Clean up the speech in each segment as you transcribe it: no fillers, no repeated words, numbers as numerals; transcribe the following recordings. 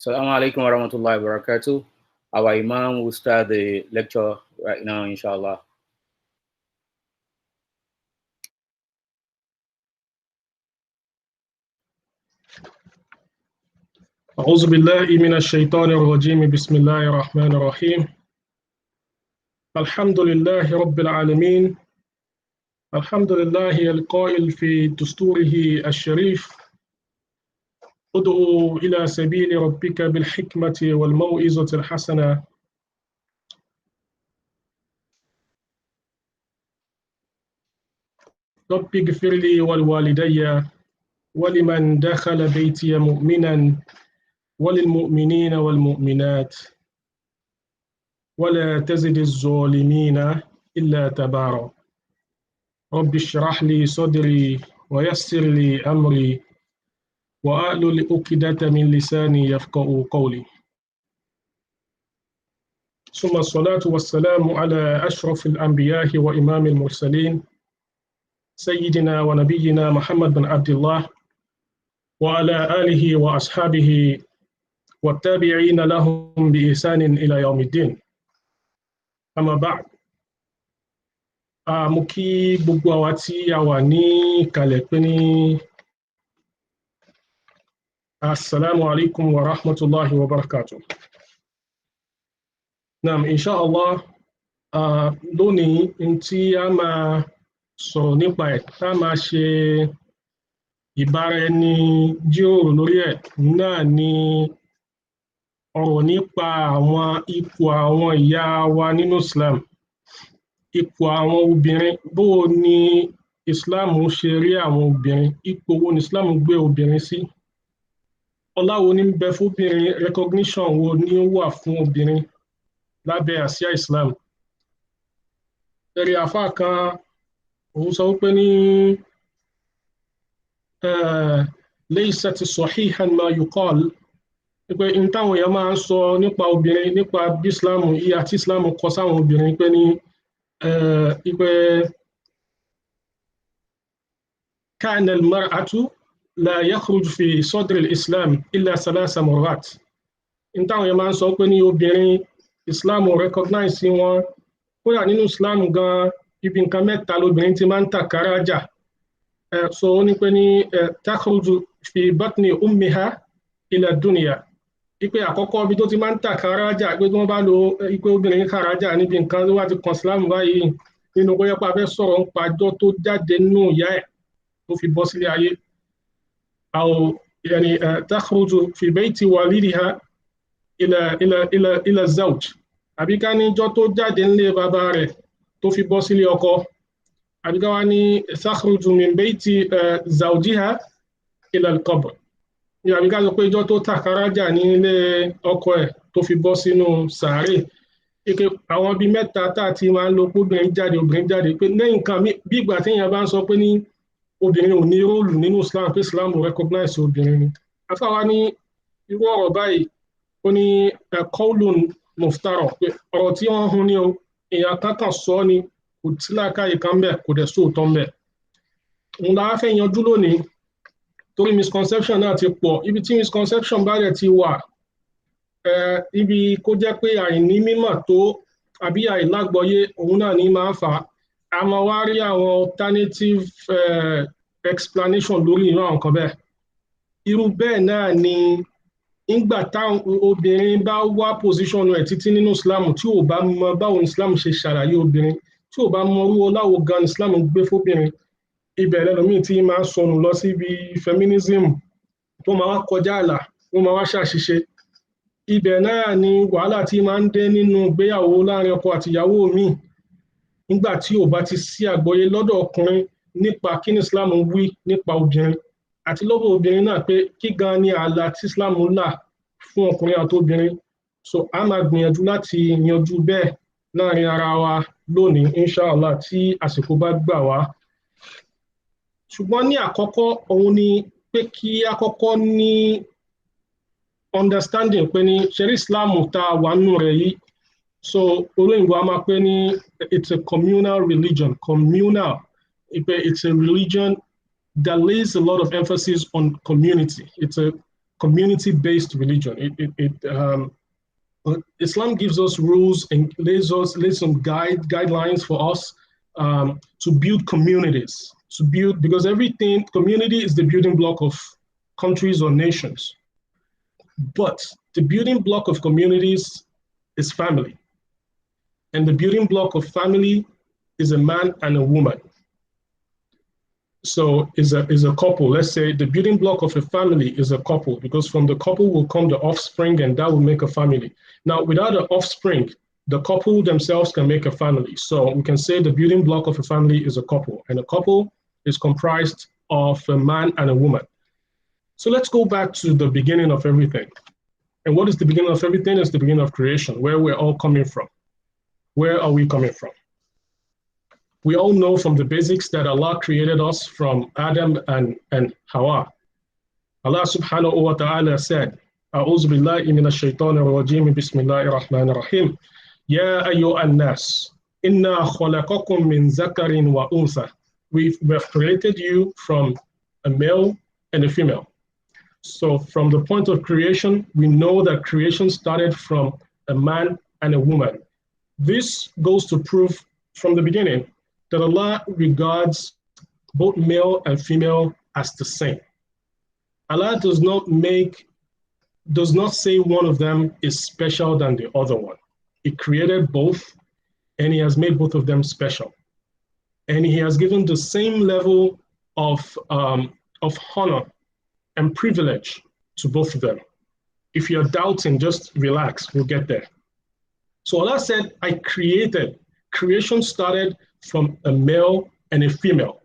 Assalamu alaikum wa rahmatullahi wa barakatuh. Our Imam will start the lecture right now, inshallah. أعوذ بالله من الشيطان الرجيم بسم الله الرحمن الرحيم الحمد لله رب العالمين الحمد لله القائل في دستوره الشريف ادعو إلى سبيل ربك بالحكمة والموعظة الحسنة رب اغفر لي ولوالدي ولمن دخل بيتي مؤمنا وللمؤمنين والمؤمنات ولا تزد الظالمين إلا تبارا رب اشرح لي صدري ويسر لي أمري وأحلل عقدة من لساني يفقهوا قولي ثم الصلاة والسلام على أشرف الأنبياء وإمام المرسلين سيدنا ونبينا محمد بن عبد الله وعلى آله وأصحابه والتابعين لهم بإحسان إلى يوم الدين أما بعد mo kí gbogbo àwa tí a wà ní ìkàlẹ̀ pé ní assalamu alaikum wa rahmatullahi wa barakatuh. Naam, inshallah lónìí tí a máa sọ̀rọ̀ nípa ẹ̀ tá a máa ṣe ìbáraẹnijíròrò lórí ẹ̀ náà ni ọ̀rọ̀ nípa àwọn ipò àwọn ìyá wa nínú Islam, ipò àwọn obìnrin, bó ni Islam ṣe rí àwọn obìnrin, ipò wo ni Islam gbé obìnrin sí, ọlá wo ní ń bẹ fún obìnrin, recognition wo ni ó wà fún obìnrin lábẹ́ àsíá Islam. Ẹ̀rí àfáà kan òun sọ pé ní laysat sahihan ma yuqal, pé n táwọn èèyàn máa ń sọ nípa obìnrin, nípa bí Islam ìyà tí Islam kọ sáwọn obìnrin, pé ní كان المرأة لا يخرج في صدر الإسلام إلا 3 مرات. n táwọn èèyàn máa ń sọ pé ní obìnrin Islam recognize wọn, kódà nínú Islam gan ibi nǹkan mẹ́ta lóbìnrin ti máa ń tàkàrájà. So ó ní pé ní تخرج في بطن أمها إلى الدنيا, ipe àkọ́kọ́ bí tó ti máa ń tàkàrájà, pé tí wọ́n bá lo ipe obìnrin kàrájà níbi nǹkan tó wá ti kan Islam báyìí nínú bóyá pa fẹ́ sọ̀rọ̀ ń pàjọ́ tó jáde nínú ìyá ẹ̀ tó fi bọ́ sílé ayé. أو يعني تخرج في بيت والدها إلى الزوج, àbí ká ní ijọ́ tó jáde nílé bàbá rẹ̀ tó fi bọ́ sílé ọkọ, àbí ká wá ní تخرج من بيت زوجها إلى القبر, àbí ká sọ pé ijọ́ tó tàkàrájà ní ilé ọkọ ẹ̀ tó fi bọ́ sínú sàárè. Ike àwọn bíi mẹ́ta tá a ti máa ń lo obìnrin jáde, pé lẹ́yìn nǹkan bí ìgbà tí èèyàn bá ń sọ pé ní obìnrin ò ní róòlù nínú Islam, pé Islam recognize obìnrin ni. Afáwa ní irú ọ̀rọ̀ báyìí ó ní qawlun muftara, pé ọ̀rọ̀ tí wọ́n hun ní o, èèyàn kankan sọ ni, kò sí làákàyè kan bẹ́ẹ̀, kò dẹ̀ sóòótọ́ bẹ́ẹ̀. Òun la fẹ́ yanjú lónìí torí misconception náà ti pọ̀. Ibi tí misconception bá dẹ̀ ti wà, ibi kó jẹ́ pé àìní mímọ̀ tó àbí àìlágbọ́yé, òun náà ní máa ń fà á. A máa wá rí àwọn alternative explanation lórí irú àwọn kan bẹ́ẹ̀. Irú bẹ́ẹ̀ náà ni nígbà táwọn obìnrin bá wá position ẹ̀ títí nínú Islam tí ò bá mọ báwo ni Islam ṣe ṣàlàyé obìnrin, tí ò bá mọ orú ọláwo gan Islam gbé fóbìnrin, ibẹ̀ lẹ́lòmíì tí máa sọnù lọ síbi feminism tó máa wá kọjá àlà, tó máa wá ṣàṣìṣe. Ibẹ̀ náà ni wàhálà tí máa ń dé nínú ìgbéyàwó láàrin ọkọ àti ìyàwó míì, nígbà tí ò bá ti sí àgbọ́yé lọ́dọ̀ ọkùnrin nípa kí ni Islam wí nípa obìnrin, àti lọ́dọ̀ obìnrin náà pé kí gan ni ààlà tí Islam là fún ọkùnrin àti obìnrin. So a máa gbìyànjú láti yanjú bẹ́ẹ̀ láàrin ara wa lónìí, inshallah, tí àsìkò bá gbà wá. Ṣùgbọ́n ní àkọ́kọ́ òun ni pé kí àkọ́kọ́ ní understanding pé ní ṣẹ̀rí Islam tá a wà nínú rẹ̀ yìí, so olóyìnbó a máa pè ní it's a communal religion, it's a religion that lays a lot of emphasis on community. It's a community-based religion. Islam gives us rules and lays some guidelines for us to build communities, because community is the building block of countries or nations. But the building block of communities is family. And the building block of family is a man and a woman. So is a couple. Let's say the building block of a family is a couple, because from the couple will come the offspring, and that will make a family. Now, without an offspring, the couple themselves can make a family. So we can say the building block of a family is a couple, and a couple is comprised of a man and a woman. So let's go back to the beginning of everything. And what is the beginning of everything? It's the beginning of creation, where we're all coming from. Where are we coming from? We all know from the basics that Allah created us from Adam and Hawa. Allah subhanahu wa ta'ala said, أعوذ بالله من الشيطان الرجيم بسم الله الرحمن الرحيم يا أيها الناس إنا خلقكم من ذكر وأنثى. We have created you from a male and a female. So from the point of creation, we know that creation started from a man and a woman. This goes to prove from the beginning that Allah regards both male and female as the same. Allah does not say one of them is special than the other one. He created both, and He has made both of them special. And He has given the same level of honor and privilege to both of them. If you're doubting, just relax, we'll get there. So Allah said, I created. Creation started from a male and a female.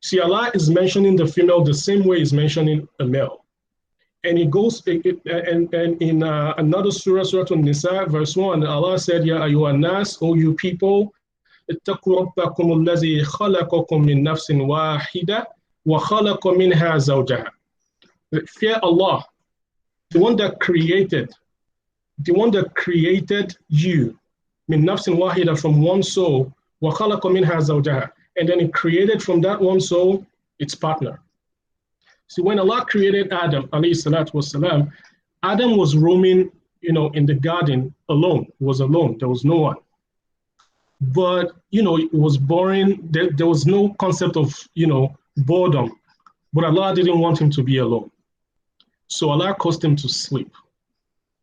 See, Allah is mentioning the female the same way He's mentioning a male. And He goes, and in another surah, Surah An-Nisa, verse 1, Allah said, Ya ayyuhan nas, O you people, ittaqu rabbakum allazi khalaqakum min nafsin wahida wa khalaqa minha zawjaha. Fear Allah, the one that created you, min nafsin wahida, from one soul, wa khalaqa minha zawjaha, and then He created from that one soul its partner. See, when Allah created Adam, alayhi salatu wasalam, Adam was roaming, in the garden alone. He was alone. There was no one. But, it was boring. There was no concept of, boredom. But Allah didn't want him to be alone. So Allah caused him to sleep.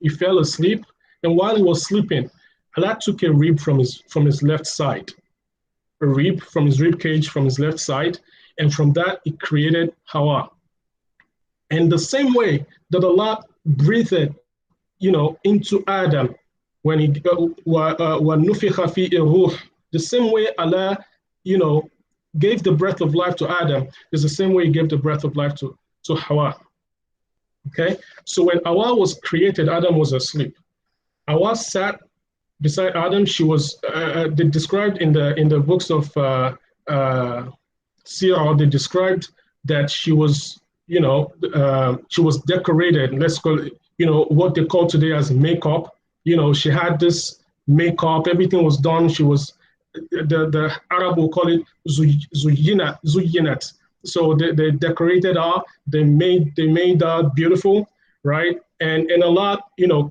He fell asleep, and while he was sleeping, Allah took a rib from his left side, a rib from his rib cage from his left side, and from that He created Hawa. And the same way that Allah breathed, into Adam when He وَنُفِخَ فِيهِ الرُّوحِ, the same way Allah, gave the breath of life to Adam is the same way He gave the breath of life to Hawa. Okay, so when Hawa was created, Adam was asleep. Hawa sat beside Adam. She was they described in the books of Sirah. They described that she was she was decorated. Let's call it what they call today as makeup. She had this makeup. Everything was done. She was the Arab will call it zuyinat. So they decorated her, they made her beautiful, right? And Allah,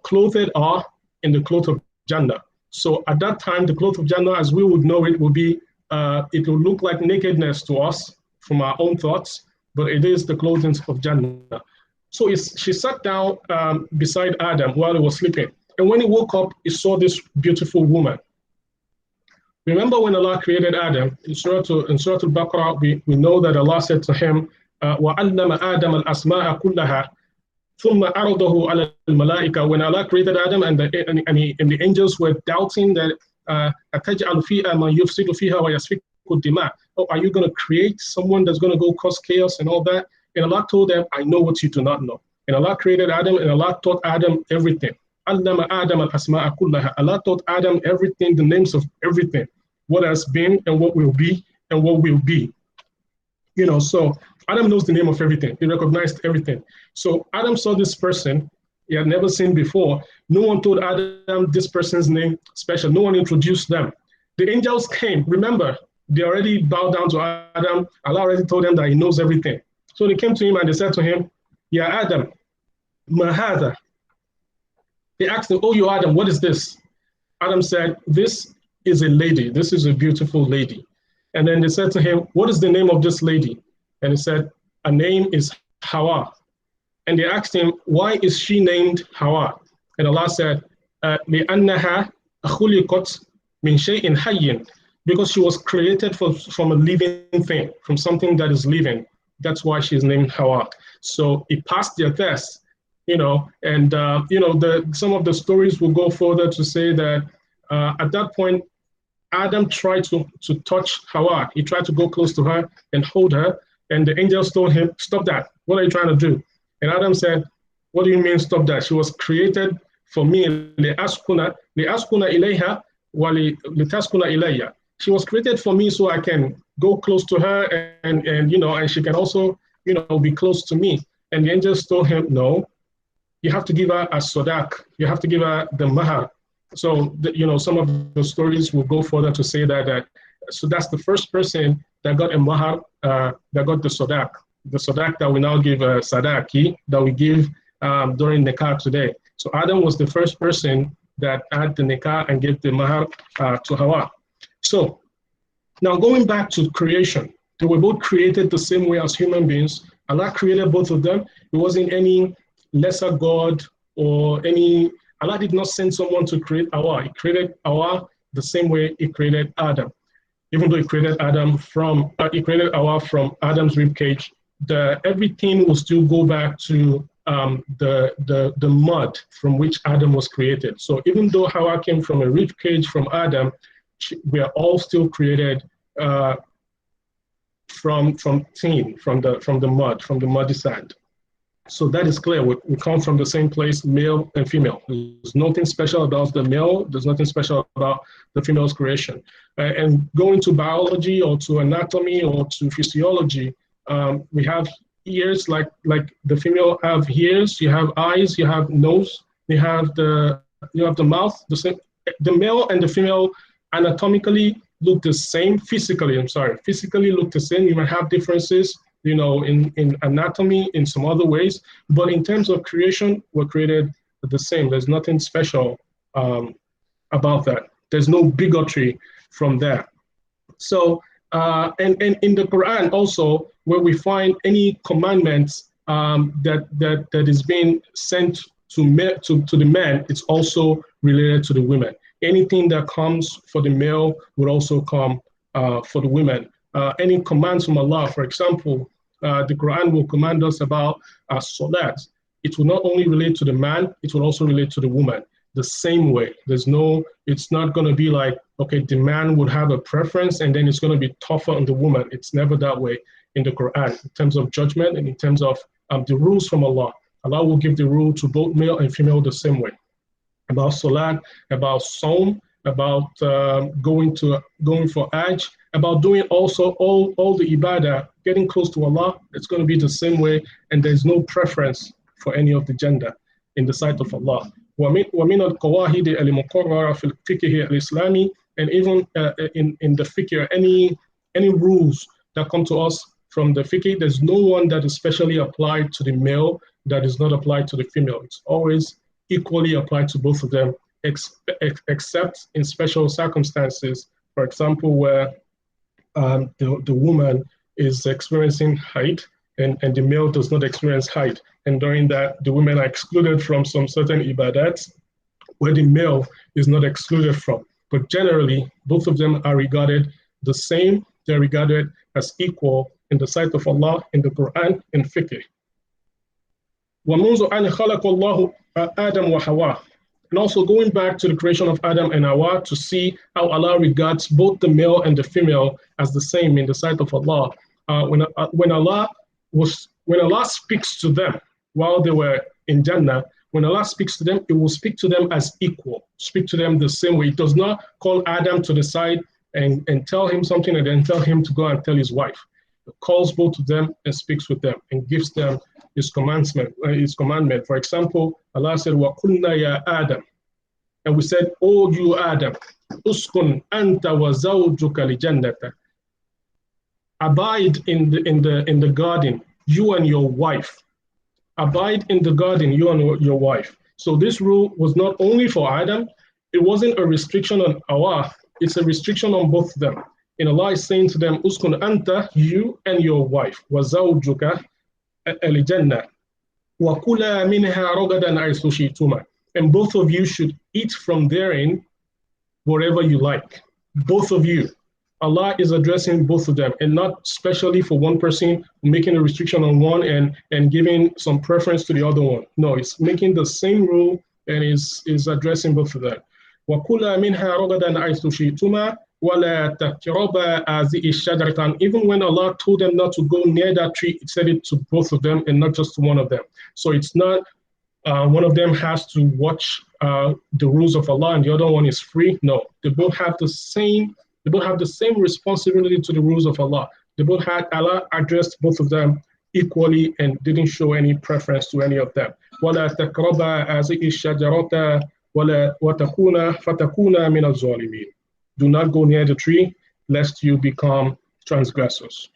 clothed her in the cloth of Jannah. So at that time, the cloth of Jannah, as we would know it, would be, it will look like nakedness to us from our own thoughts, but it is the clothing of Jannah. So she sat down beside Adam while he was sleeping. And when he woke up, he saw this beautiful woman. Remember when Allah created Adam, in Surah Al-Baqarah, we know that Allah said to him, وَعَلَّمَ آدَمَ الْأَسْمَاءَ كُلَّهَا ثُمَّ عَرَضَهُ عَلَى الْمَلَائِكَةِ. When Allah created Adam and the angels were doubting that, أَتَجْعَلُ فِيهَا مَنْ يُفْسِدُ فِيهَا وَيَسْفِكُ الدِّمَاءَ. Oh, are you going to create someone that's going to go cause chaos and all that? And Allah told them, I know what you do not know. And Allah created Adam, and Allah taught Adam everything. عَلَّمَ آدَمَ الْأَسْمَاءَ كُلَّهَا. Allah taught Adam everything, the names of everything. What has been and what will be and what will be. So Adam knows the name of everything. He recognized everything. So Adam saw this person he had never seen before. No one told Adam this person's name special. No one introduced them. The angels came. Remember, they already bowed down to Adam. Allah already told them that He knows everything. So they came to him and they said to him, Ya Adam, Ma hadha. They asked him, oh, you Adam, what is this? Adam said, this is a lady. This is a beautiful lady. And then they said to him, what is the name of this lady? And he said, her name is Hawa. And they asked him, why is she named Hawa? And Allah said, لأنها خلقت من شيء حي, because she was created from a living thing, from something that is living. That's why she's named Hawa. So he passed their test, and some of the stories will go further to say that at that point, Adam tried to touch Hawa. He tried to go close to her and hold her, and the angels told him, stop that. What are you trying to do? And Adam said, what do you mean stop that? She was created for me. لأسكن إليها ولتسكن إليّ. She was created for me so I can go close to her and she can also, be close to me. And the angels told him, no, you have to give her a sadaq. You have to give her the mahar. So, some of the stories will go further to say that so that's the first person that got a mahar, that got the sadaq that we now give sadaqi, that we give during nikah today. So Adam was the first person that had the nikah and gave the mahar to Hawa. So now going back to creation, they were both created the same way as human beings. Allah created both of them. It wasn't any lesser God or Allah did not send someone to create Hawa. He created Hawa the same way he created Adam. Even though he created Hawa from Adam's ribcage, everything will still go back to the mud from which Adam was created. So even though Hawa came from a ribcage from Adam, we are all still created from tin, from the mud, from the muddy sand. So that is clear. We come from the same place, male and female. There's nothing special about the male. There's nothing special about the female's creation. And going to biology or to anatomy or to physiology, we have ears like the female have ears. You have eyes. You have nose. You have the mouth. The male and the female anatomically look the same. Physically look the same. You might have differences, in anatomy, in some other ways, but in terms of creation, we're created the same. There's nothing special about that. There's no bigotry from there. So, and in the Quran also, where we find any commandments that is being sent to the men, it's also related to the women. Anything that comes for the male would also come for the women. Any commands from Allah, for example, the Quran will command us about salat. It will not only relate to the man, it will also relate to the woman the same way. It's not going to be like, okay, the man would have a preference and then it's going to be tougher on the woman. It's never that way in the Quran in terms of judgment and in terms of the rules from Allah. Allah will give the rule to both male and female the same way. About salat, about saum, about going for hajj, about doing also all the ibadah, getting close to Allah. It's going to be the same way, and there's no preference for any of the gender in the sight of Allah. وَمِنَ الْقَوَاهِدِ الْمُقَرَّرَةِ فِي الْفِقْهِ الْإِسْلَامِ, and even in the fiqh, any rules that come to us from the fiqh, there's no one that is specially applied to the male that is not applied to the female. It's always equally applied to both of them, except in special circumstances. For example, where the woman is experiencing height and the male does not experience height. And during that, the women are excluded from some certain ibadats where the male is not excluded from. But generally, both of them are regarded the same. They're regarded as equal in the sight of Allah, in the Quran, and fiqh. وَمُنْذُ أَنْ خَلَقَ اللَّهُ آدَمَ وَحَوَّى. And also going back to the creation of Adam and Hawa to see how Allah regards both the male and the female as the same in the sight of Allah. When Allah speaks to them while they were in Jannah, when Allah speaks to them, it will speak to them as equal, speak to them the same way. It does not call Adam to the side and tell him something and then tell him to go and tell his wife. It calls both of them and speaks with them and gives them his commandment. For example, Allah said, وَقُلْنَا يَا Adam. And we said, oh, you Adam, uskun anta wa zawjuka li jannata. Abide in the garden, you and your wife. abide in the garden, you and your wife. So this rule was not only for Adam, it wasn't a restriction on Allah, it's a restriction on both of them. And Allah is saying to them, Uskun anta, you and your wife, wa zawjuka al-jannah, wa kula minha ragadan haythu shi'tuma. And both of you should eat from therein whatever you like. Both of you. Allah is addressing both of them, and not specially for one person, making a restriction on one and giving some preference to the other one. No, it's making the same rule and is addressing both of them. وَكُلَا مِنْهَا رَغَدًا حَيْثُ شِئْتُمَا وَلَا تَقْرَبَا هَذِهِ الشَّجَرَةَ. And even when Allah told them not to go near that tree, it said it to both of them and not just to one of them. So it's not one of them has to watch the rules of Allah and the other one is free. No, they both have the same. They both have the same responsibility to the rules of Allah. They both had Allah addressed both of them equally and didn't show any preference to any of them. وَلَا تَقْرَبَا هَذِهِ الشَّجَرَةَ وَتَكُونَ مِنَ الظَّالِمِينَ. Do not go near the tree, lest you become transgressors.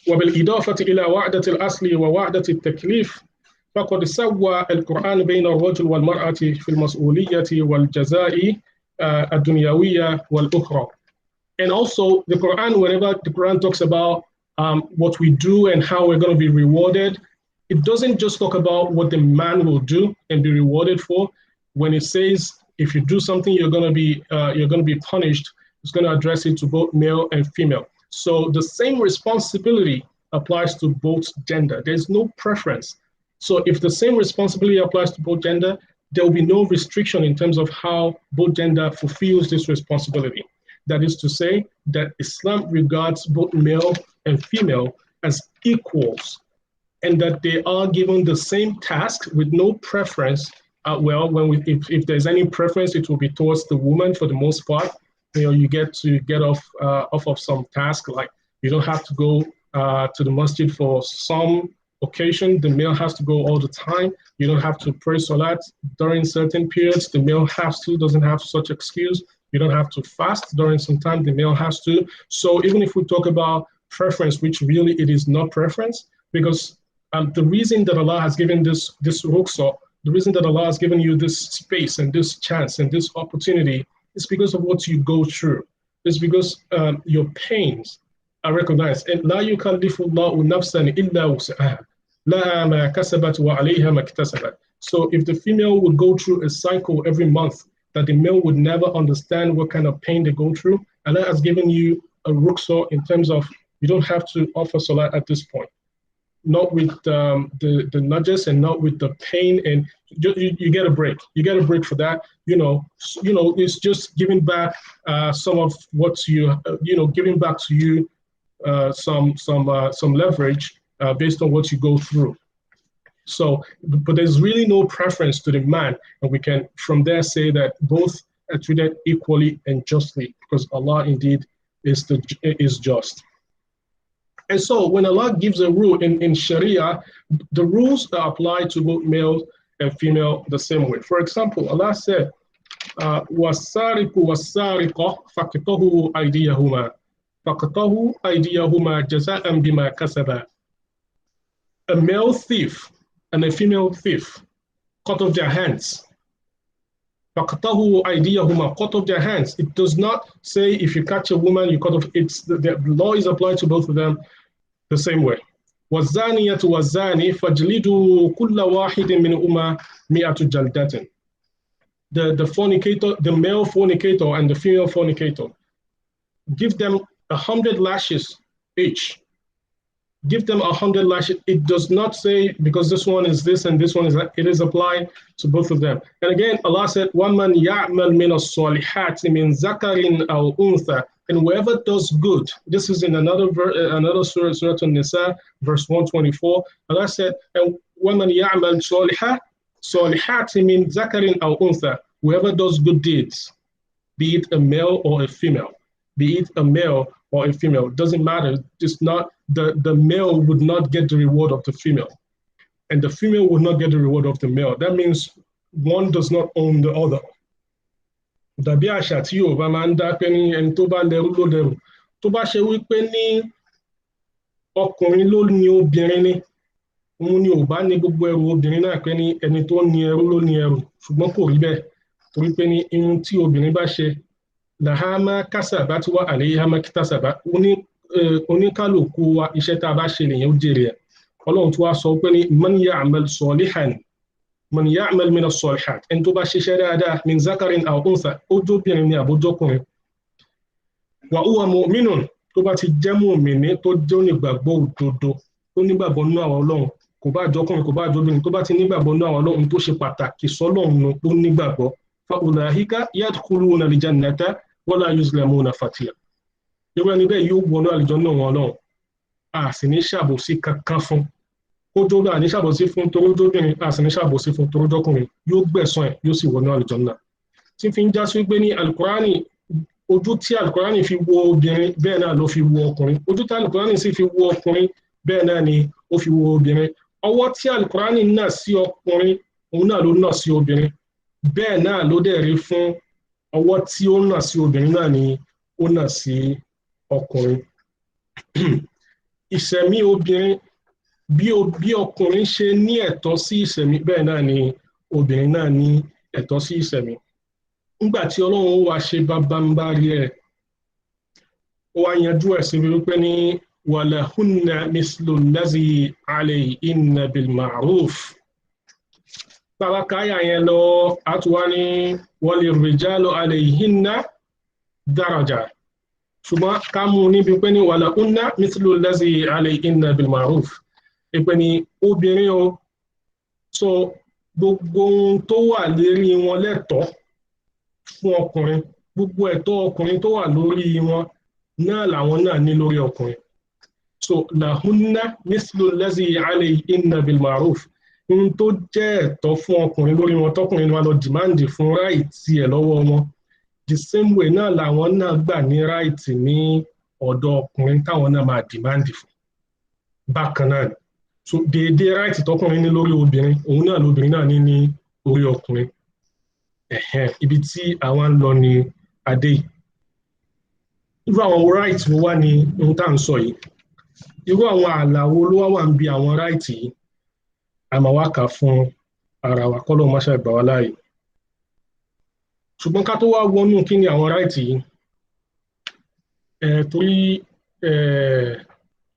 وبالإضافة إلى وعدة الأصل ووعدة التكليف فقد سوى القرآن بين الرجل والمرأة في المسؤولية والجزاء الدنيوية والأخرى. And also the Quran, whenever the Quran talks about what we do and how we're going to be rewarded, it doesn't just talk about what the man will do and be rewarded for. When it says if you do something you're going to be punished, it's going to address it to both male and female. So the same responsibility applies to both gender. There's no preference. So if the same responsibility applies to both gender, there will be no restriction in terms of how both gender fulfills this responsibility. That is to say that Islam regards both male and female as equals, and that they are given the same task with no preference. If there's any preference, it will be towards the woman for the most part. You get to get off of some task, like you don't have to go to the masjid for some occasion. The male has to go all the time. You don't have to pray salat during certain periods. The male doesn't have such excuse. You don't have to fast during some time. The male has to. So even if we talk about preference, which really it is not preference, because the reason that Allah has given this rukhsah, the reason that Allah has given you this space and this chance and this opportunity is because of what you go through. It's because your pains are recognized. And لا يكلف الله نفسا إلا وسعها لها ما كسبت وعليها ما اكتسبت. So if the female would go through a cycle every month that the male would never understand what kind of pain they go through, Allah has given you a rukhsah in terms of you don't have to offer salat at this point. Not with the nudges and not with the pain, and you get a break. You get a break for that. It's just giving back some of what giving back to you some leverage based on what you go through. So, but there's really no preference to the man, and we can from there say that both are treated equally and justly, because Allah indeed is just. And so when Allah gives a rule in Sharia, the rules are applied to both male and female the same way. For example, Allah said, وَالسَّارِقُ وَالسَّارِقَةُ فَاقْطَعُوا أَيْدِيَهُمَا جَزَاءً بِمَا كَسَبَا. A male thief and a female thief, cut off their hands. فَاقْطَعُوا أَيْدِيَهُمَا, cut off their hands. It does not say if you catch a woman, you cut off. The law is applied to both of them the same way. وَالزَّانِيَةُ وَالزَّانِي فَاجْلِدُوا كُلَّ وَاحِدٍ مِنْهُمَا مِئَةُ جَلْدَةٍ. The fornicator, the male fornicator and the female fornicator, give them 100 lashes each. Give them 100 lashes. It does not say because this one is this and this one is that. It is applied to both of them. And again, Allah said, وَمَنْ يَعْمَلْ مِنَ الصَّالِحَاتِ مِنْ ذَكَرٍ أَوْ أُنْثَى. And whoever does good, this is in another surah, Surah An-Nisa, verse 124. Allah said, and وَمَنْ يَعْمَلْ صَالِحَاتِ مِنْ ذَكَرٍ أَوْ أُنْثَى. Whoever does good deeds, be it a male or a female, be it a male or a female, doesn't matter. It's not the male would not get the reward of the female, and the female would not get the reward of the male. That means one does not own the other. Dàbí àṣà tí Yorùbá máa ń dá pé ní ẹni tó bá lẹ́rú ló lẹ́rù. Tó bá ṣe wípé ní ọkùnrin ló ní obìnrin ni, òun ni ò bá ní gbogbo ẹrù obìnrin náà pé ní ẹni tó ní ẹrú ló ní ẹrù, ṣùgbọ́n kò rí bẹ́ẹ̀, torí pé ní irun tí obìnrin bá ṣe laha ma kasabat wa alayha ma iktasabat, oníkálùkù wa iṣẹ́ tá a bá ṣe lèyàn ó jèrè ẹ̀. Ọlọ́run tó wá sọ pé ní man ya'mal salihan, man ya'mal min as-salihat, ẹni tó bá ṣiṣẹ́ dáadáa min zakarin aw untha, ó jóbìnrin ni àbójọ́kùnrin, wa huwa mu'minun, tó bá ti jẹ́ mùmínì tó jẹ́ onígbàgbọ́ òdodo, tó nígbàgbọ́ nínú àwọn Ọlọ́run, kò bá jọkùnrin kò bá jọbìnrin, tó bá ti nígbàgbọ́ nínú àwọn Ọlọ́run tó ṣe pàtàkì sọ́lọ́run tó nígbàgbọ́, fa ulaika yadkhuluna al-jannata wala yuzlamuna fatila. Irú ẹni bẹ́ẹ̀ yóò wọnú àlùjánnà wọn Ọlọ́run, a sì ní ṣàbòsí kankan fún. Ó jó bá ní ṣàbòsí fún torójóbìnrin, a sì ní ṣàbòsí fún torójọkùnrin, yóò gbẹ̀san ẹ̀ yóò sì wọnú àlùjánnà. Tí fi ń já sí pé ní Al-Qur'ani, ojú tí Al-Qur'ani fi wo obìnrin bẹ́ẹ̀ náà ló fi wo ọkùnrin, ojú tí Al-Qur'ani sì fi wo ọkùnrin bẹ́ẹ̀ náà ni ó fi wo obìnrin. Ọwọ́ tí Al-Qur'ani náà sí ọkùnrin òun náà ló náà sí obìnrin, bẹ́ẹ̀ náà ló dẹ̀ rí fún ọwọ́ tí ó náà sí obìnrin náà ni ó náà sí ọkùnrin. Ìṣẹ̀mí obìnrin, bí ọkùnrin ṣe ní ẹ̀tọ́ sí ìṣẹ̀mí bẹ́ẹ̀ náà ni obìnrin náà ní ẹ̀tọ́ sí ìṣẹ̀mí. Nígbà tí Ọlọ́run wá ṣe bábámbárí ẹ̀, ó wá yanjú ẹ̀ sí wípé ní walahunna mislu allazi alayhinna bil ma'ruf. Bàbá káyà yẹn lọ, àtúwá ní walirrijalu alayhinna daraja. Ṣùgbọ́n ká mú níbi pé ní walahunna mislu allazi alayhinna bil ma'ruf. Ìpè ní obìnrin o, so gbogbo ohun tó wà lérí wọn lẹ́tọ̀ọ́ fún ọkùnrin, gbogbo ẹ̀tọ́ ọkùnrin tó wà lórí wọn náà làwọn náà ní lórí ọkùnrin. So lahunna mislu allazi alayhinna bil ma'ruf. Ohun tó jẹ́ ẹ̀tọ́ fún ọkùnrin lórí wọn tọkùnrin wa lọ dìmáàndì fún ráìtì ẹ̀ lọ́wọ́ wọn, the same way náà làwọn náà gbà ní ráìtì ní ọ̀dọ̀ ọkùnrin táwọn náà máa dìmáàndì fún. Bákan náà, so déédéé ráìtì tọkùnrin ní lórí obìnrin, òun náà lóbìnrin náà ní orí ọkùnrin. Ibi tí àwọn ń lọ ní adé yìí. Irú àwọn ráìtì ló wà ní ohun tá à ń sọ yìí. Irú àwọn àlàwo ló wà ń bi àwọn ráìtì yìí. A máa wá kà fún ara wa, kọ́lọ́ máa ṣàgbà wá láàyè. Ṣùgbọ́n ká tó wá wọnú kí ni àwọn ráìtì yìí, torí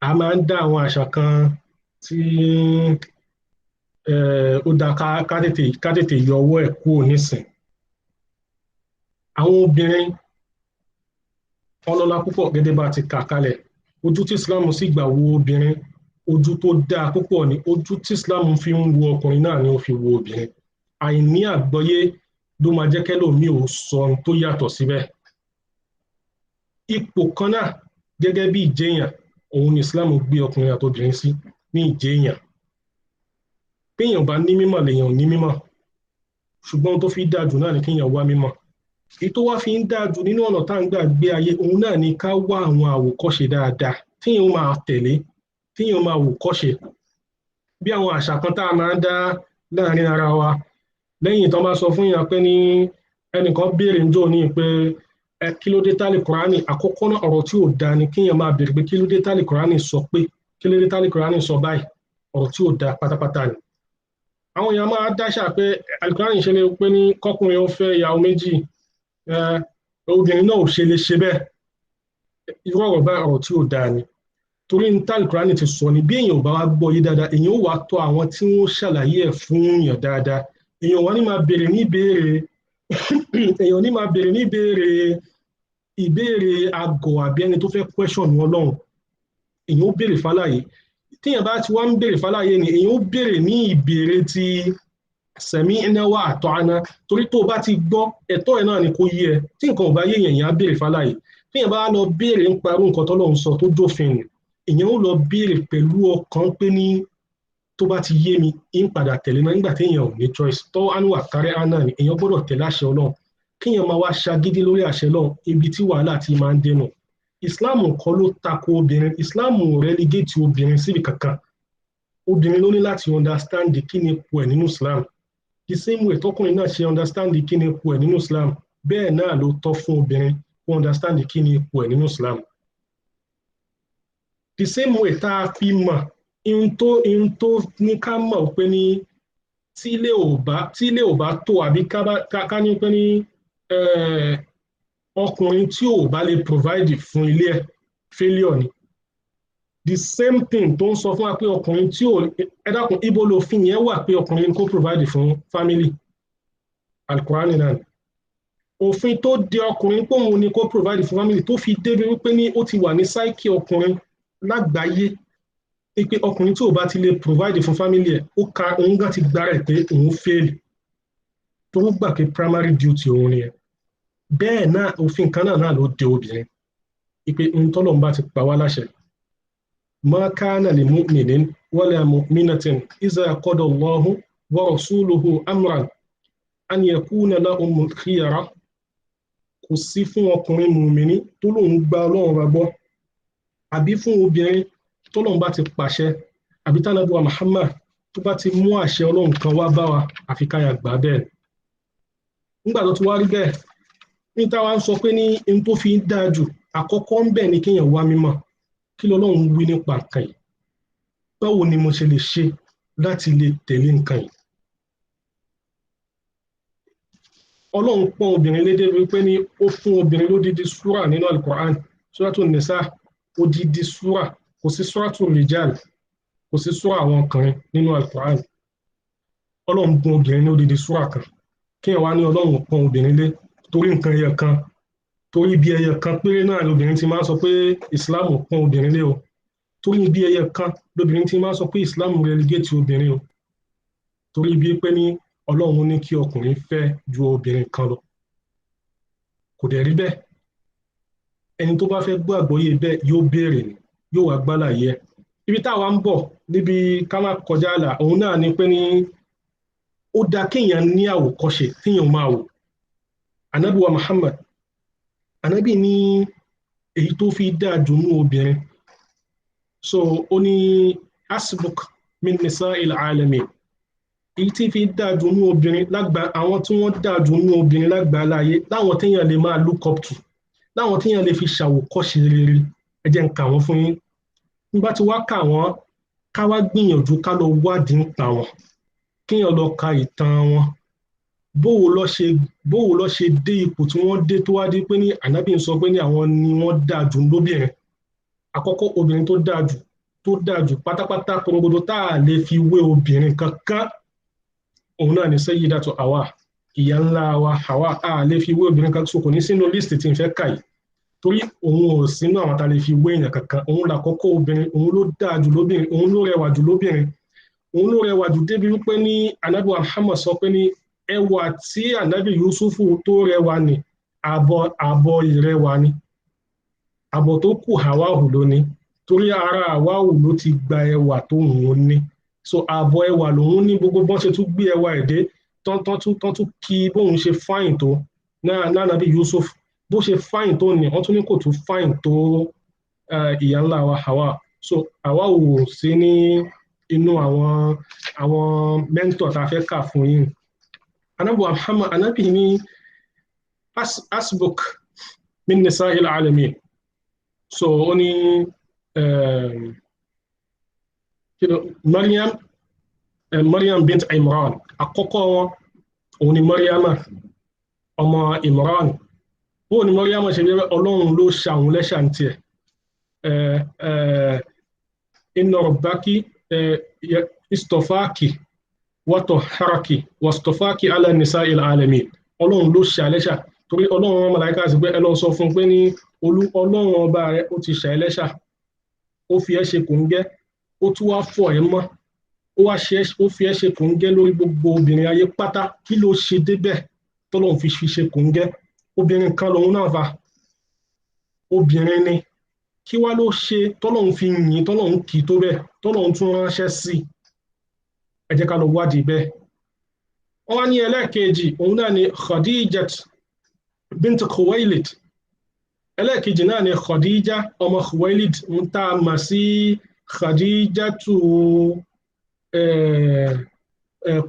a máa ń dá àwọn àṣà kan tí ó dá ká tètè yọ ọwọ́ ẹ̀ kúrò nísìn. Àwọn obìnrin ọlọ́lá púpọ̀ gẹ́gẹ́ bá ti kà kalẹ̀, ojú tí Islam sì gbà wo obìnrin, ojú tó dáa púpọ̀ ni, ojú tí Islam fi ń wo ọkùnrin náà ni ó fi wo obìnrin. Àìní àgbọ́yé ló máa jẹ́ kẹ́lòmíì ò sọ tó yàtọ̀ síbẹ̀. Ipò kan náà gẹ́gẹ́ bí ìjẹyàn, òun ni Islam gbé ọkùnrin àti obìnrin sí ní ìjẹyàn. Péèyàn bá ní mímọ̀ lèèyàn ò ní mímọ̀, ṣùgbọ́n tó fi dáa jù náà ni kéèyàn wá mímọ̀. Èyí tó wá fi ń dáa jù nínú ọ̀nà tá à ń gbà gbé ayé, òun náà ni ká wá àwọn àwòkọ́ṣe dáadáa téèyàn máa tẹ̀lé, téèyàn máa wò kọ́ṣe. Bí àwọn àṣà kan tá a máa ń dá láàrin ara wa, lẹ́yìn tó bá sọ fún yàn pé ní ẹnìkan béèrè ń jò ní pé kí ló dé tálì Kùránì, àkọ́kọ́ náà ọ̀rọ̀ tí ò dáa ni kéèyàn máa béèrè pé kí ló dé tálì Kùránì sọ pé, kí ló dé tálì Kùránì sọ báyìí, ọ̀rọ̀ tí ò dáa pátápátá ni. Àwọn èèyàn máa dáṣà pé Al-Kùránì ṣe lè pé ní kọkùnrin ó fẹ́ ìyàwó méjì, obìnrin náà ò ṣe lè ṣe bẹ́ẹ̀. Irú ọ̀rọ̀ báyìí ọ̀rọ̀ tí ò dáa ni. Torí ní tálì Kùránì ti sọ ni, bí èèyàn ò bá wá gbọ́ yé dáadáa, èèyàn ó wá tọ̀ àwọn tí wọ́n ṣàlàyé ẹ̀ fún èèyàn dáadáa. Èèyàn wá ní máa béèrè ní ìbéèrè èèyàn ní máa béèrè ní ìbéèrè àgọ̀ àbí ẹni tó fẹ́ question Ọlọ́run. Èèyàn ó béèrè fàlàyé. Téèyàn bá ti wá ń béèrè fàlàyé ni, èèyàn ó béèrè ní ìbéèrè ti sami'na wa ata'na, torí tó bá ti gbọ́ ẹ̀tọ́ ẹ̀ náà ni kò yé ẹ. Tí nǹkan ò bá yé èèyàn á béèrè fàlàyé. Téèyàn bá lọ béèrè ń parú nǹkan tọ́lọ́run sọ tó jófin ni, èèyàn ó lọ béèrè pẹ̀lú ọkàn pé ní tó bá ti yé mi ń padà tẹ̀lé náà nígbà téèyàn ò ní choice. Tọ́ ánú àkárẹ́ àná ni èèyàn gbọ́dọ̀ tẹ̀lé àṣẹ Ọlọ́run. Kéèyàn máa wá ṣagídí lórí àṣẹ Ọlọ́run, ibi tí wàhálà ti máa ń dẹnu. Islam kọ́ ló tako obìnrin, Islam ò relegate obìnrin síbi kankan. Obìnrin ló ní láti understand kí ni ipò ẹ̀ nínú Islam. The same way tọkùnrin náà ṣe understand kí ni ipò ẹ̀ nínú Islam, bẹ́ẹ̀ náà ló tọ́ fún obìnrin kó understand kí ni ipò ẹ̀ nínú Islam. The same way tá a fi mọ̀ ihun tó ní ká mọ̀ pé ní tí ilé ò bá tó àbí ká ní pé ní ọkùnrin tí ò bá lè provide fún ilé ẹ̀ failure ni. The same thing tó ń sọ fún wa pé ọkùnrin tí ò ẹ dákun ibo lòfin yẹn wà pé ọkùnrin kó provide fún family. Al-Qur'an náà òfin tó de ọkùnrin pòun ni kó provide fún family tó fi débi wípé ní ó ti wà ní psyche ọkùnrin lágbàáyé pé ọkùnrin tí ò bá ti lè provide fún family ẹ̀ òun gan ti gbára ẹ̀ pé òun fail tó gbà pé primary duty òun ni ẹ̀. Bẹ́ẹ̀ náà òfin kan náà ló de obìnrin pé ohun tọ́lọ́run bá ti pa wá láṣẹ. Ma kana li mu'minin wala mu'minatin iza qada Allahu wa rasuluhu amran an yakuna lahumul khiyara. Kò sí fún ọkùnrin mùmíní tó lóun gba Ọlọ́run bá gbọ́ àbí fún obìnrin tó lóun bá ti pàṣẹ àbí tánàbí wa Muhammad tó bá ti mú àṣẹ Ọlọ́run kan wá bá wa àfi ká yà gbà bẹ́ẹ̀. Nígbà tó ti wá rí bẹ́ẹ̀ ní táwa ń sọ pé ní ohun tó fi ń dáa jù àkọ́kọ́ ń bẹ̀ ní kéèyàn wá mímọ̀ kí lọ́lọ́run wí nípa nǹkan yìí, báwo ni mo ṣe lè ṣe láti lè tẹ̀lé nǹkan yìí. Ọlọ́run pọ́n obìnrin lédè wípé ní ó fún obìnrin lódidi súrà nínú Al-Qur'an, Suratul Nisa, odidi súrà, kò sí Suratul Rijal, kò sí súrà àwọn ọkùnrin nínú Al-Qur'an. Ọlọ́run pọ́n obìnrin ní odidi súrà kan kí ẹ̀ wá ní Ọlọ́run pọ́n obìnrin lé torí nǹkan ẹyẹ kan, torí bí ẹyẹ kan péré náà lóbìnrin ti máa ń sọ pé Islam pọ́n obìnrin lé o, torí bí ẹyẹ kan lóbìnrin ti máa ń sọ pé Islam relegate obìnrin o, torí bí pé ní Ọlọ́run ní kí ọkùnrin fẹ́ ju obìnrin kan lọ. Kò dẹ̀ rí bẹ́ẹ̀. Ẹni tó bá fẹ́ gbọ́ àgbọ́yé bẹ́ẹ̀ yóò béèrè ni, yóò wá gbálàyé ẹ̀. Ibi táwa ń bọ̀ níbi ká má kọjá àlà òun náà ni pé ní ó dá kéèyàn ní àwòkọ́ṣe téèyàn máa wò. Ànábì wa Muhammad, ànábì ní èyí tó fi dáa jù nú obìnrin. So ó ní asbuk min nisa'il alamin. Èyí tí fi dáa jù nú obìnrin àwọn tí wọ́n dáa jù nú obìnrin lágbàláyé láwọn téèyàn lè máa look up to, láwọn téèyàn lè fi ṣàwòkọ́ṣe rere. Ẹ jẹ́ n kà wọ́n fún yín. Nígbà tí wá kà wọ́n ká wá gbìyànjú ká lọ wádìí nípa wọn, kéèyàn lọ ka ìtàn wọn. Bóò lọ ṣe dé ipò tí wọ́n dé tó wá dé pé ní ànábì ń sọ pé ní àwọn ni wọ́n dáa jù lóbìnrin. Àkọ́kọ́ obìnrin tó dáa jù pátápátá porogodo tá a lè fi wé obìnrin kankan òun náà ni Sayyidatu Hawa, ìyá ńlá wa Hawa. A lè fi wé obìnrin kankan, so kò ní sínú list tí n fẹ́ kà yìí torí òun ò sínú àwọn tá a lè fi wé èèyàn kankan. Òun làkọ́kọ́ obìnrin, òun ló dáa jù lóbìnrin, òun ló rẹwà jù lóbìnrin, òun ló rẹwà jù débi wípé ní ànábì Muhammad sọ pé ní ẹwà tí ànábì Yusufu tó rẹwà ní àbọ̀ ìrẹwà ni, àbọ̀ tó kù Hawahu ló ní torí ara Hawahu ló ti gba ẹwà tó òun ní. So àbọ̀ ẹwà lòun ní, gbogbo bọ́n ṣe tún gbé ẹwà ẹ̀dẹ́ tán tún kí bóun ṣe fáìn tó náà nàbí Yusuf bó ṣe fáìn tó ní wọ́n tún ní kò tún fáìn tó ìyá ńlá wa Hawa. So Hawahu ò sí ní inú àwọn mẹ́ńtọ̀ tá a fẹ́ kà fún yín. Ànábì Muhammad ànábì ní asbuk min nisa'il alamin. So ó ní Maryam bint Imran, àkọ́kọ́ wọn òun ni Maryama ọmọ Imran. Bó ni Maryama ṣe jẹ́ Ọlọ́run ló ṣàwọn lẹ́ṣà ní tiẹ̀. Inna rabbaki istofaki wa tahharaki wastofaki ala nisa'il alamin. Ọlọ́run ló ṣàlẹ́ṣà torí Ọlọ́run wọn màláíkà sí pé ẹ lọ sọ fún pé ní Ọlọ́run ọba rẹ̀ ó ti ṣàlẹ́ṣà, ó fi ẹ́ ṣe kòńgẹ́, ó tún wá fọ̀ ẹ́ mọ́, ó fi ẹ́ ṣe kòńgẹ́ lórí gbogbo obìnrin ayé pátá. Kí ló ṣe débẹ̀ tọ́lọ́run fi ṣe kòńgẹ́? Obìnrin kan lòun náà fa, obìnrin ni. Kí wá ló ṣe tọ́lọ́run fi yìn, tọ́lọ́run kì í tó bẹ́ẹ̀, tọ́lọ́run tún ránṣẹ́ sí i? Ẹ jẹ́ ká lọ wádìí bẹ́ẹ̀. Wọ́n wá ní ẹlẹ́ẹ̀kejì òun náà ni Khadijat bint Khuwailid. Ẹlẹ́ẹ̀kejì náà ni Khadija ọmọ Khuwailid, ń tá a mọ̀ sí Khadijatu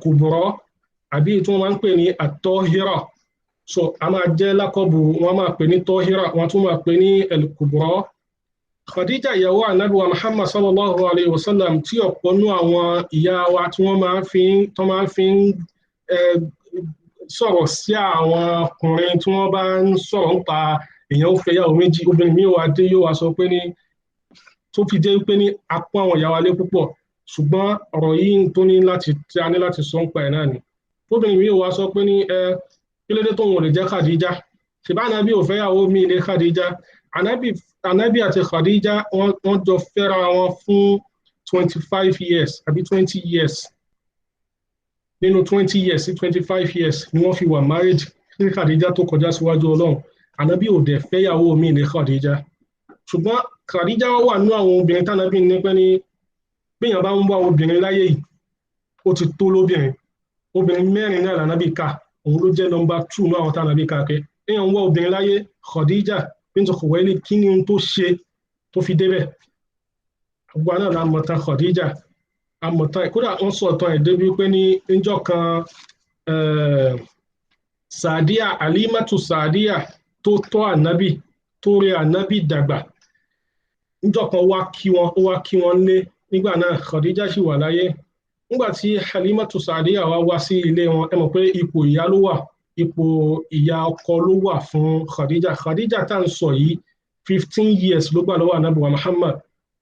Kubra àbí tí wọ́n máa ń pè ní at-Tahira. So a máa jẹ́ lákọ̀bù, wọ́n máa pè ní Tahira, wọ́n tún máa pè ní al-Kubra. Khadija ìyàwó Ànábì wa Muhammad sallallahu alayhi wa sallam tí ọ̀pọ̀ nú àwọn ìyá wa tí wọ́n máa fi ń sọ̀rọ̀ sí àwọn ọkùnrin tí wọ́n bá ń sọ̀rọ̀ nípa èèyàn ó fẹ́ yàwó méjì, obìnrin mi wà dé yóò wá sọ pé ní tó fi dé pé ní apá àwọn ìyá wa lé púpọ̀, ṣùgbọ́n ọ̀rọ̀ yìí tó ní láti tí a ní láti sọ nípa ẹ̀ náà ni. Obìnrin mi wá sọ pé ní kí ló dé tóun ò lè jẹ́ Khadija, ṣùgbọ́n Ànábì ò fẹ́ yàwó mi ilé Khadija. Ànábì àti Khadija wọ́n jọ fẹ́ra wọn fún 25 years àbí 20 years. Nínú 20 years sí 25 years ni wọ́n fi wà married ní Khadija tó kọjá síwájú Ọlọ́run. Ànábì ò dẹ̀ fẹ́ yàwó mi ilé Khadija. Ṣùgbọ́n Khadija wà nínú àwọn obìnrin tánàbí ní pé ní bíyàn bá ń wá obìnrin láyé yìí ó ti tó lóbìnrin. Obìnrin mẹ́rin náà lànàbí ká, òun ló jẹ́ number 2 ní àwọn tánàbí ká pé èèyàn ń wá obìnrin láyé. Khadija bint Khuwailid kí ni tó ṣe tó fi débẹ̀. Gbogbo náà la mọ̀ tán Khadija, àmọ̀tán kódà wọ́n sọ ọ̀tàn ẹ̀ débi pé ní ìjọ kan Sàdíà, Alimatu Sàdíà tó tọ́ Ànábì tó rí Ànábì dàgbà, ìjọ kan wá kí wọn lé. Nígbà náà Khadija sì wà láyé. Nígbà tí Halimatu Sàdíà wá sí ilé wọn, ẹ mọ̀ pé ipò ìyá ló wà, ipò ìyá ọkọ ló wà fún Khadija. Khadija tá ń sọ yìí 15 years ló gbà lọ́wọ́ Ànábì wa Muhammad,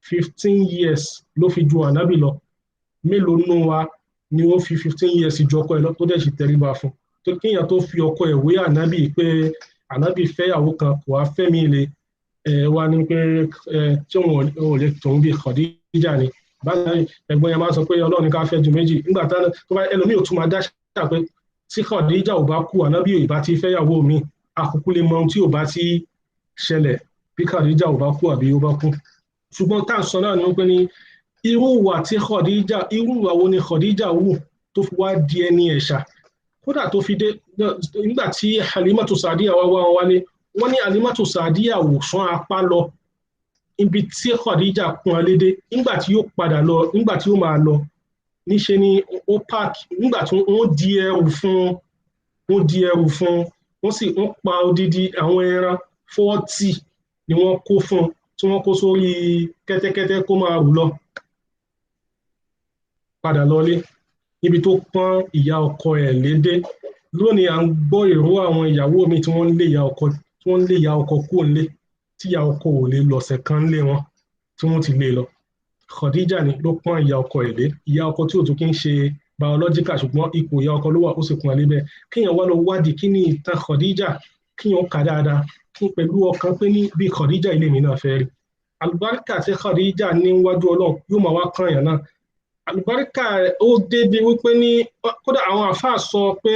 15 years ló fi ju Ànábì lọ. Mélòó nínú wa ni ó fi 15 years ju ọkọ ẹ̀ lọ tó dẹ̀ sì tẹríba fún? Tó kíyàn tó fi ọkọ ẹ̀ wé Ànábì pé Ànábì fẹ́yàwó kan kò wá fẹ́ mi ilé wa ní pé tí wọn ò lè tòun bí Khadija ni. Báyìí ẹ̀gbọ́n yẹn máa sọ pé Ọlọ́run ní ká fẹ́ ju méjì. Nígbà tó bá ẹlòmíì ò tún máa dáṣà pé tí Khadija ò bá kú Ànábì ò bá ti fẹ́yàwó mi, àkókò lè mọ ohun tí ò bá ti ṣẹlẹ̀ bí Khadija ò bá kú àbí ó bá kú. Ṣùgbọ́n tá à ń sọ náà ni wọ́n pé ní irú ìwà wo ni Khadija wù tó fi wá di ẹni ẹ̀ṣà. Kódà tó fi dé nígbà tí Halimatu Sàdíà wá wálé, wọ́n ní Halimatu Sàdíà wò sán apá lọ ibi tí Khadija kún lédè. Nígbà tí ó padà lọ, nígbà tí ó máa lọ, níṣe ni ó páàkì. Nígbà tí wọ́n di ẹrù fún wọ́n pa odidi àwọn ẹran 40 ni wọ́n kó fún, tí wọ́n kó sórí kẹ́tẹ́kẹ́tẹ́ kó máa rù lọ padà lọlé níbi tó pọ́n ìyá ọkọ ẹ̀ lédè. Lónìí à ń gbọ́ ìró àwọn ìyàwó mi tí wọ́n lé ìyá ọkọ kúrò nílé, tí ìyá ọkọ ò lè lọ̀sẹ̀ kan lé wọn tí wọ́n ti lé lọ. Khadija ni ló pọ́n ìyá ọkọ ẹ̀ lé, ìyá ọkọ tí ò tún kí ń ṣe biological ṣùgbọ́n ipò ìyá ọkọ ló wà, ó sì kún alẹ́ bẹ́ẹ̀. Kíyàn wá lọ wádìí kí ni ìtàn Khadija, kíyàn kà dáadáa pẹ̀lú ọkàn pé ní bí Khadija ilé mi náà fẹ́ rí. Àlùbáríkà tí Khadija ní wájú Ọlọ́run yóò máa wá kàn yàn náà. Àlùbáríkà ó débi wípé ní kódà àwọn àfáà sọ pé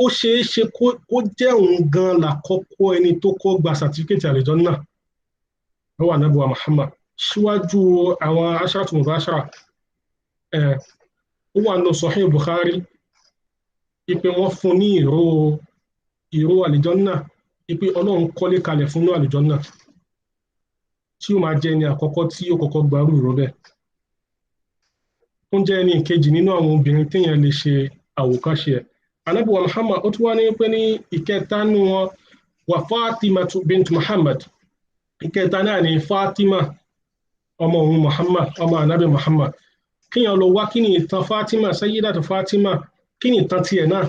ó ṣeé ṣe kó jẹ́ òun gan lákọ́kọ́ ẹni tó kọ́ gba sàtífíkẹ́tì àlùjánnà lọ́wọ́ Ànábì wa Muhammad síwájú àwọn asharatu mubashara. Ó wà nínú Sahih Bukhari ipe wọ́n fún ní ìró àlùjánnà, ipe Ọlọ́run kọ́lé kalẹ̀ fún àlùjánnà tí ó máa jẹ́ ẹni àkọ́kọ́ tí ó kọ́kọ́ gbarú ìró bẹ́ẹ̀. Ó ń jẹ́ ẹni ìkejì nínú àwọn obìnrin téèyàn lè ṣe àwòkọ́ṣe ẹ̀. Ànábì wa Muhammad ó tún wá ní pé ní ìkẹta nínú wọn wà Fatima bint Muhammad. Ìkẹta náà ni Fatima ọmọ òun Muhammad, ọmọ Ànábì Muhammad. Kíyàn lọ wá kí ni ìtàn Fatima, Sayyidatu Fatima, kí ni ìtàn tiẹ̀ náà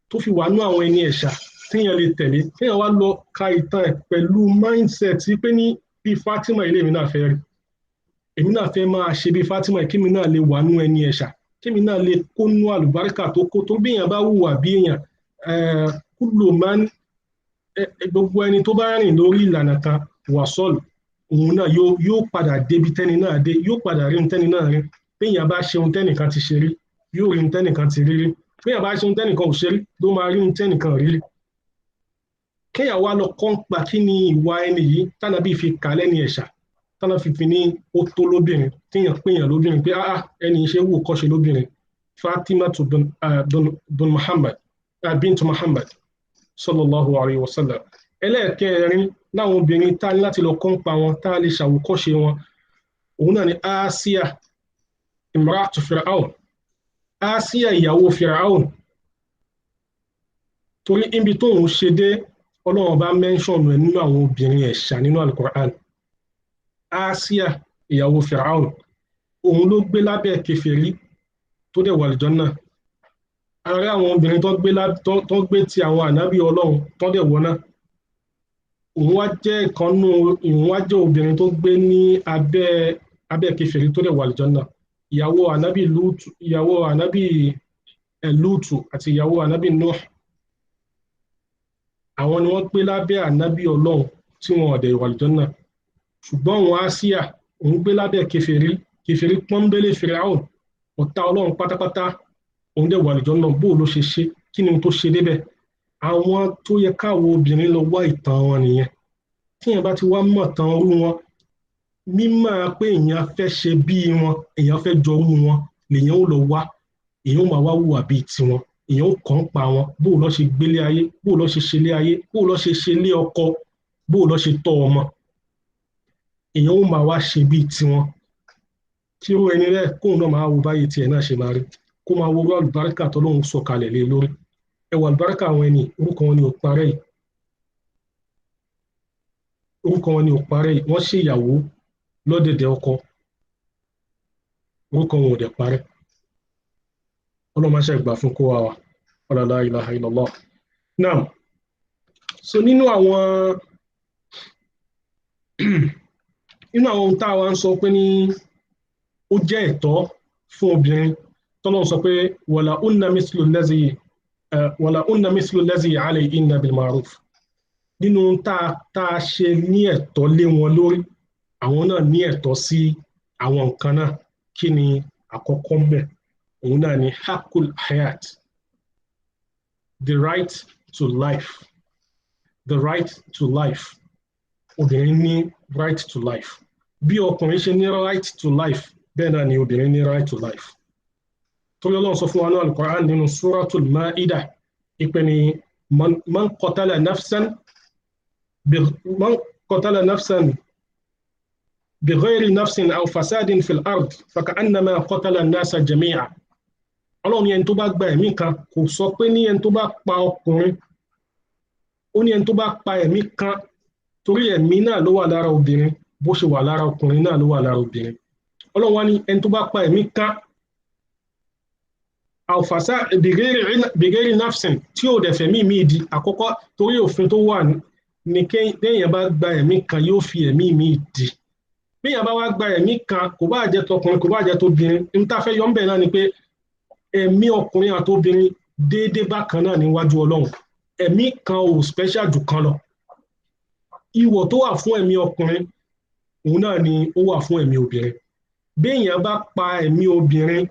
tó fi wà nú àwọn ẹni ẹ̀ṣà téèyàn lè tẹ̀lé. Kíyàn wá lọ ka ìtàn ẹ̀ pẹ̀lú mindset pé ní bí Fatima ilé mi náà fẹ́ rí. Èmi náà fẹ́ máa ṣe bí Fatima, kí mi náà lè wà nú ẹni ẹ̀ṣà, kí mi náà lè kó nú àlùbáríkà tó kó tó bí èèyàn bá hùwà bí èèyàn. Kullu man, gbogbo ẹni tó bá rìn lórí ìlànà kan wàsọ́ọ̀lù, òun náà yóò padà débi tẹ́ni náà dé, yóò padà rí tẹ́ni náà rí. Bí èèyàn bá ṣe ohun tẹ́nìkan ti ṣe rí, yóò rí tẹ́nìkan ti rí rí. Bí èèyàn bá ṣe ohun tẹ́nìkan ò ṣe rí, ló máa rí tẹ́nìkan rí rí. Kéèyàn wá lọ kọ́ ń pa kí ni ìwà ẹni yìí tánàbí fi kà lẹ́ni ẹ̀ṣà, tánà fífi ní ó tó lóbìnrin, téèyàn péyàn lóbìnrin pé ẹni ṣe wò kọ́ṣe lóbìnrin. Fatima bin Muhammad bint Muhammad sallallahu alayhi wa sallam. Ẹlẹ́ẹ̀kẹrin láwọn obìnrin tá láti lọ kọ́ ń pa wọn, tá lè ṣàwòkọ́ṣe wọn, òun náà ni Asiya imratu Fir'aun. Asiya ìyàwó Fir'aun, torí ibi tó ń ṣe dé Ọlọ́run bá mẹ́ńṣọ̀nù ẹ̀ nínú àwọn obìnrin ẹ̀ṣà nínú Al-Qur'an. Asia ìyàwó Firaun òun ló gbé lábẹ́ kèfèrí tó dẹ̀ wà àlùjánnà. Ààrẹ àwọn obìnrin tó gbé ti àwọn ànábì Ọlọ́run tó dẹ̀ wọ́n náà. Òun wá jẹ́ ìkànnù òun wá jẹ́ obìnrin tó gbé ní abẹ́ kèfèrí tó dẹ̀ wà àlùjánnà. Ìyàwó ànábì Lútù àti ìyàwó ànábì Nuh. Àwọn ni wọ́n gbé lábẹ́ ànábì Ọlọ́run tí wọn ò dẹ̀ wà àlùjánnà. Ṣùgbọ́n òun Asia òun gbé lábẹ́ kèfèrí pọ́nbélé Firaun ọ̀tá Ọlọ́run pátápátá òun dẹ̀ wà àlùjánnà. Bó ló ṣe ṣe, kí ni tó ṣe débẹ̀? Àwọn tó yẹ káwọ obìnrin lọ wá ìtàn wọn nìyẹn. Tí èèyàn bá ti wá mọ̀ tán orú wọn, mímọ̀ pé èèyàn fẹ́ ṣe bí wọn, èèyàn fẹ́ jọ orú wọn, lèèyàn ó lọ wá, èèyàn ó máa wá hùwà bíi tiwọn, èèyàn ó kàn pa wọn, bó lọ ṣe gbélé ayé, bó lọ ṣe ṣe lé ayé, bó lọ ṣe ṣe lé ọkọ, bó lọ ṣe tọ́ ọmọ. Èèyàn ó máa wá ṣe bíi tiwọn. Tí ó ẹni rẹ̀ kóun náà máa wo báyìí tiẹ̀ náà ṣe máa rí, kó máa wo àlùbáríkà tọ́lọ́run sọ̀kalẹ̀ lé lórí. Ẹwà àlùbáríkà àwọn ẹni orúkọ wọn ni ò parẹ́ yìí. Orúkọ wọn ni ò parẹ́ yìí. Wọ́n ṣe ìyàwó lọ́dẹ̀dẹ̀ ọkọ. Orúkọ wọn ò dẹ̀ parẹ́. Ọlọ́run máa ṣe gbà fún kó wa wà. La ilaha illallah. Now, so nínú àwọn ohun tá a wá ń sọ pé ní ó jẹ́ ẹ̀tọ́ fún obìnrin tọ́lọ́run sọ pé wala unna mislu allazi alayhinna bil ma'ruf. Nínú tá a ṣe ní ẹ̀tọ́ lé wọn lórí, àwọn náà ní ẹ̀tọ́ sí àwọn nǹkan náà. Kí ni àkọ́kọ́ ń bẹ̀? Òun náà ni haqqul hayat, the right to life. The right to life. Obìnrin ní right to life. Bí ọkùnrin ṣe ní right to life, bẹ́ẹ̀ náà ni obìnrin ní right to life. Torí Ọlọ́run sọ fún wa náà Al-Qur'an nínú Suratul Ma'idah ìpè ní man qatala nafsan bighayri nafsin aw fasadin fil ard faka'annama qatala an-nasa jami'a. Ọlọ́run ní ẹni tó bá gba ẹ̀mí kan, kò sọ pé ní ẹni tó bá pa ọkùnrin, ó ní ẹni tó bá pa ẹ̀mí kan, torí ẹ̀mí náà ló wà lára obìnrin bó ṣe wà lára ọkùnrin náà ló wà lára obìnrin. Ọlọ́run wá ní ẹni tó bá pa ẹ̀mí kan àwòfàṣà bìgẹ́rì nafsin tí ó dẹ̀ fẹ̀mí mi di àkọ́kọ́, torí òfin tó wà ní kéèyàn bá gba ẹ̀mí kan yóò fi ẹ̀mí mi di. Béèyàn bá wá gba ẹ̀mí kan, kò bá jẹ́ tọkùnrin kò bá jẹ́ tóbìnrin, ní tá fẹ́ yọ ń bẹ̀ náà ni pé ẹ̀mí ọkùnrin àtobìnrin déédéé bákan náà níwájú Ọlọ́run. Ẹ̀mí kan ò special jù kan lọ. Ìwọ̀ tó wà fún ẹ̀mí ọkùnrin òun náà ni ó wà fún ẹ̀mí obìnrin. Béèyàn bá pa ẹ̀mí obìnrin,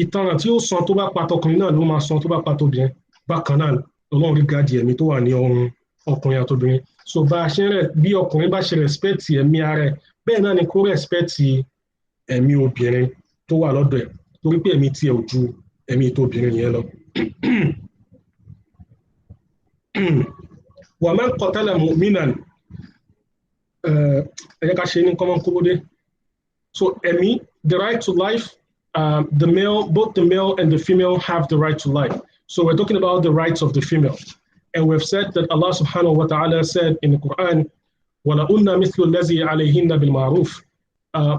ìtanràn tí ó san tó bá pa tọkùnrin náà ló máa san tó bá pa tóbìnrin. Bákan náà Ọlọ́run rí gáàdì ẹ̀mí tó wà ní ọrùn ọkùnrin àtobìnrin. So bí ọkùnrin bá ṣe rẹ̀spẹ̀tì ẹ̀mí ara ẹ̀, bẹ́ẹ̀ náà ni kó rẹ̀spẹ̀tì ẹ̀mí obìnrin tó wà lọ́dọ̀ ẹ̀, torí pé ẹ̀mí tiẹ̀ ò ju ẹ̀mí tóbìnrin yẹn lọ. Wa man qatala mu'minan, ẹ jẹ́ ká ṣe ní kọ́mọ́ kóbódé. So ẹ̀mí, the right to life, both the male and the female have the right to life. So we're talking about the rights of the female. And we've said that Allah subhanahu wa ta'ala said in the Quran, وَلَأُنَّ مِثْلُ الَّذِي عَلَيْهِنَّ بِالْمَعْرُوفِ.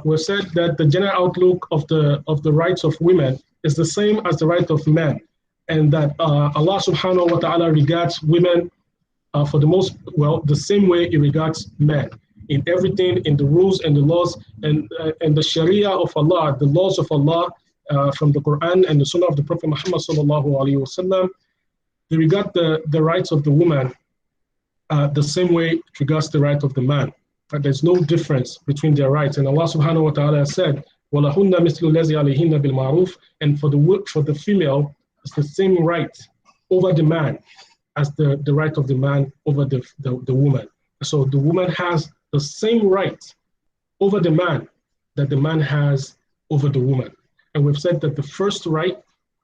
We've said that the general outlook of the rights of women is the same as the right of men, and that Allah subhanahu wa ta'ala regards women the same way He regards men. In everything, in the rules and the laws and the Sharia of Allah, the laws of Allah from the Quran and the Sunnah of the Prophet Muhammad sallallahu alaihi wasallam, they regard the rights of the woman the same way it regards the right of the man. But there's no difference between their rights. And Allah subhanahu wa ta'ala said, وَلَهُنَّ مِثْلُ الَّذِي عَلَيْهِنَّ بِالْمَعْرُوفِ. And for the female, it's the same right over the man as the right of the man over the woman. So the woman has the same right over the man that the man has over the woman. And we've said that the first right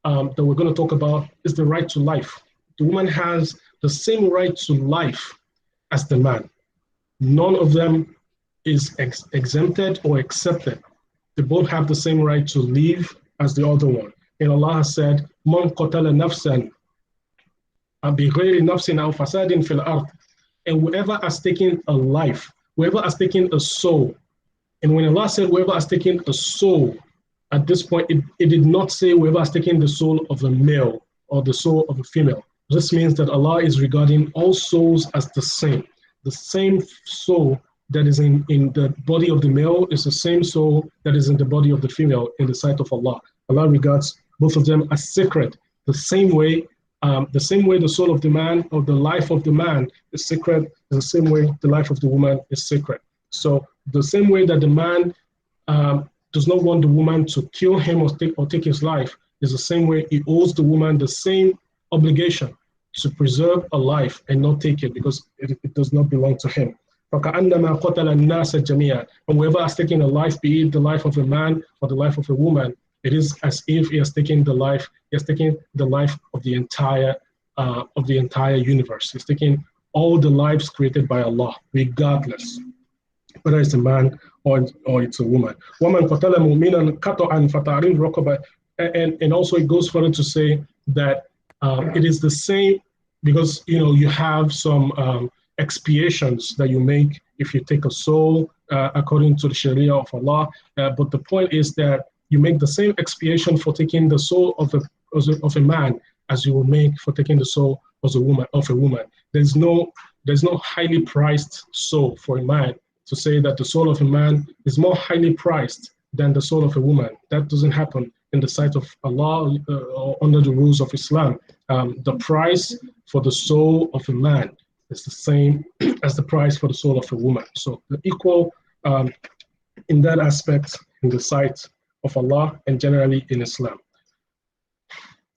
that we're going to talk about is the right to life. The woman has the same right to life as the man. None of them is exempted or accepted. They both have the same right to live as the other one. And Allah has said, "Man qatala nafsan bighayri nafsin aw fasadin fil ard." And whoever has taken a life, whoever has taken a soul And when Allah said whoever has taken a soul, at this point, it did not say whoever has taken the soul of a male or the soul of a female. This means that Allah is regarding all souls as the same. The same soul that is in the body of the male is the same soul that is in the body of the female in the sight of Allah. Allah regards both of them as sacred. The same way the soul of the man or the life of the man is sacred, is the same way the life of the woman is sacred. So the same way that the man does not want the woman to kill him or take his life is the same way he owes the woman the same obligation to preserve a life and not take it because it does not belong to him. فَكَأَنَّمَا قَتَلَ النَّاسَ جَمِيعًا. And whoever has taken a life, be it the life of a man or the life of a woman, it is as if he has taken the life of the entire universe. He's taking all the lives created by Allah, regardless whether it's a man or it's a woman. وَمَنْ قَتَلَ مُؤْمِنًا خَطَأً فَتَحْرِيرُ رَقَبَةٍ. And also it goes further to say that it is the same because you have some expiations that you make if you take a soul according to the Sharia of Allah. But the point is that you make the same expiation for taking the soul of a man as you will make for taking the soul of a woman. There's no highly priced soul for a man to say that the soul of a man is more highly priced than the soul of a woman. That doesn't happen in the sight of Allah or under the rules of Islam. The price for the soul of a man is the same as the price for the soul of a woman. So they're equal in that aspect in the sight of Allah and generally in Islam.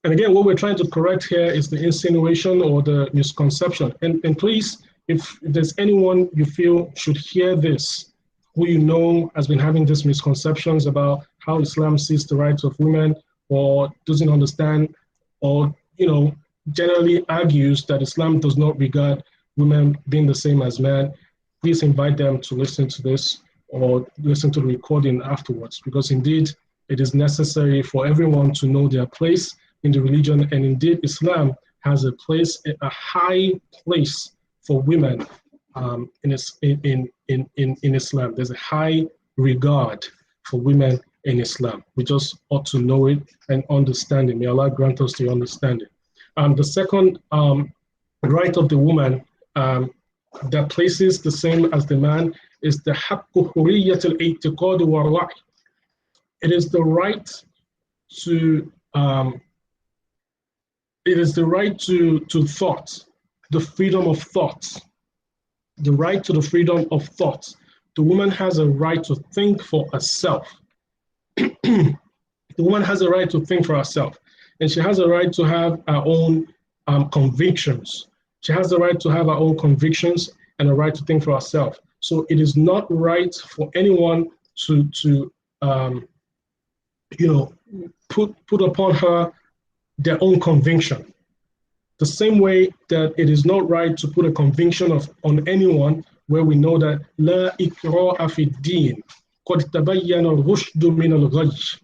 And again, what we're trying to correct here is the insinuation or the misconception. And please, if there's anyone you feel should hear this, who has been having these misconceptions about how Islam sees the rights of women or doesn't understand or, generally argues that Islam does not regard women being the same as men, please invite them to listen to this or listen to the recording afterwards, because indeed it is necessary for everyone to know their place in the religion. And indeed, Islam has a high place for women in Islam. There's a high regard for women in Islam. We just ought to know it and understand it. May Allah grant us the understanding. The second right of the woman that places the same as the man is the haqqu hurriyyat al-i'tiqad wa ar-ra'i. It is the right to thought, the freedom of thought, the right to the freedom of thought. The woman has a right to think for herself. The woman has a right to think for herself, and she has a right to have her own convictions. She has the right to have her own convictions and a right to think for herself. So it is not right for anyone to put upon her their own conviction. The same way that it is not right to put a conviction on anyone where we know that la ikraha fi din qad tabayyana al-rushd min al-ghayy.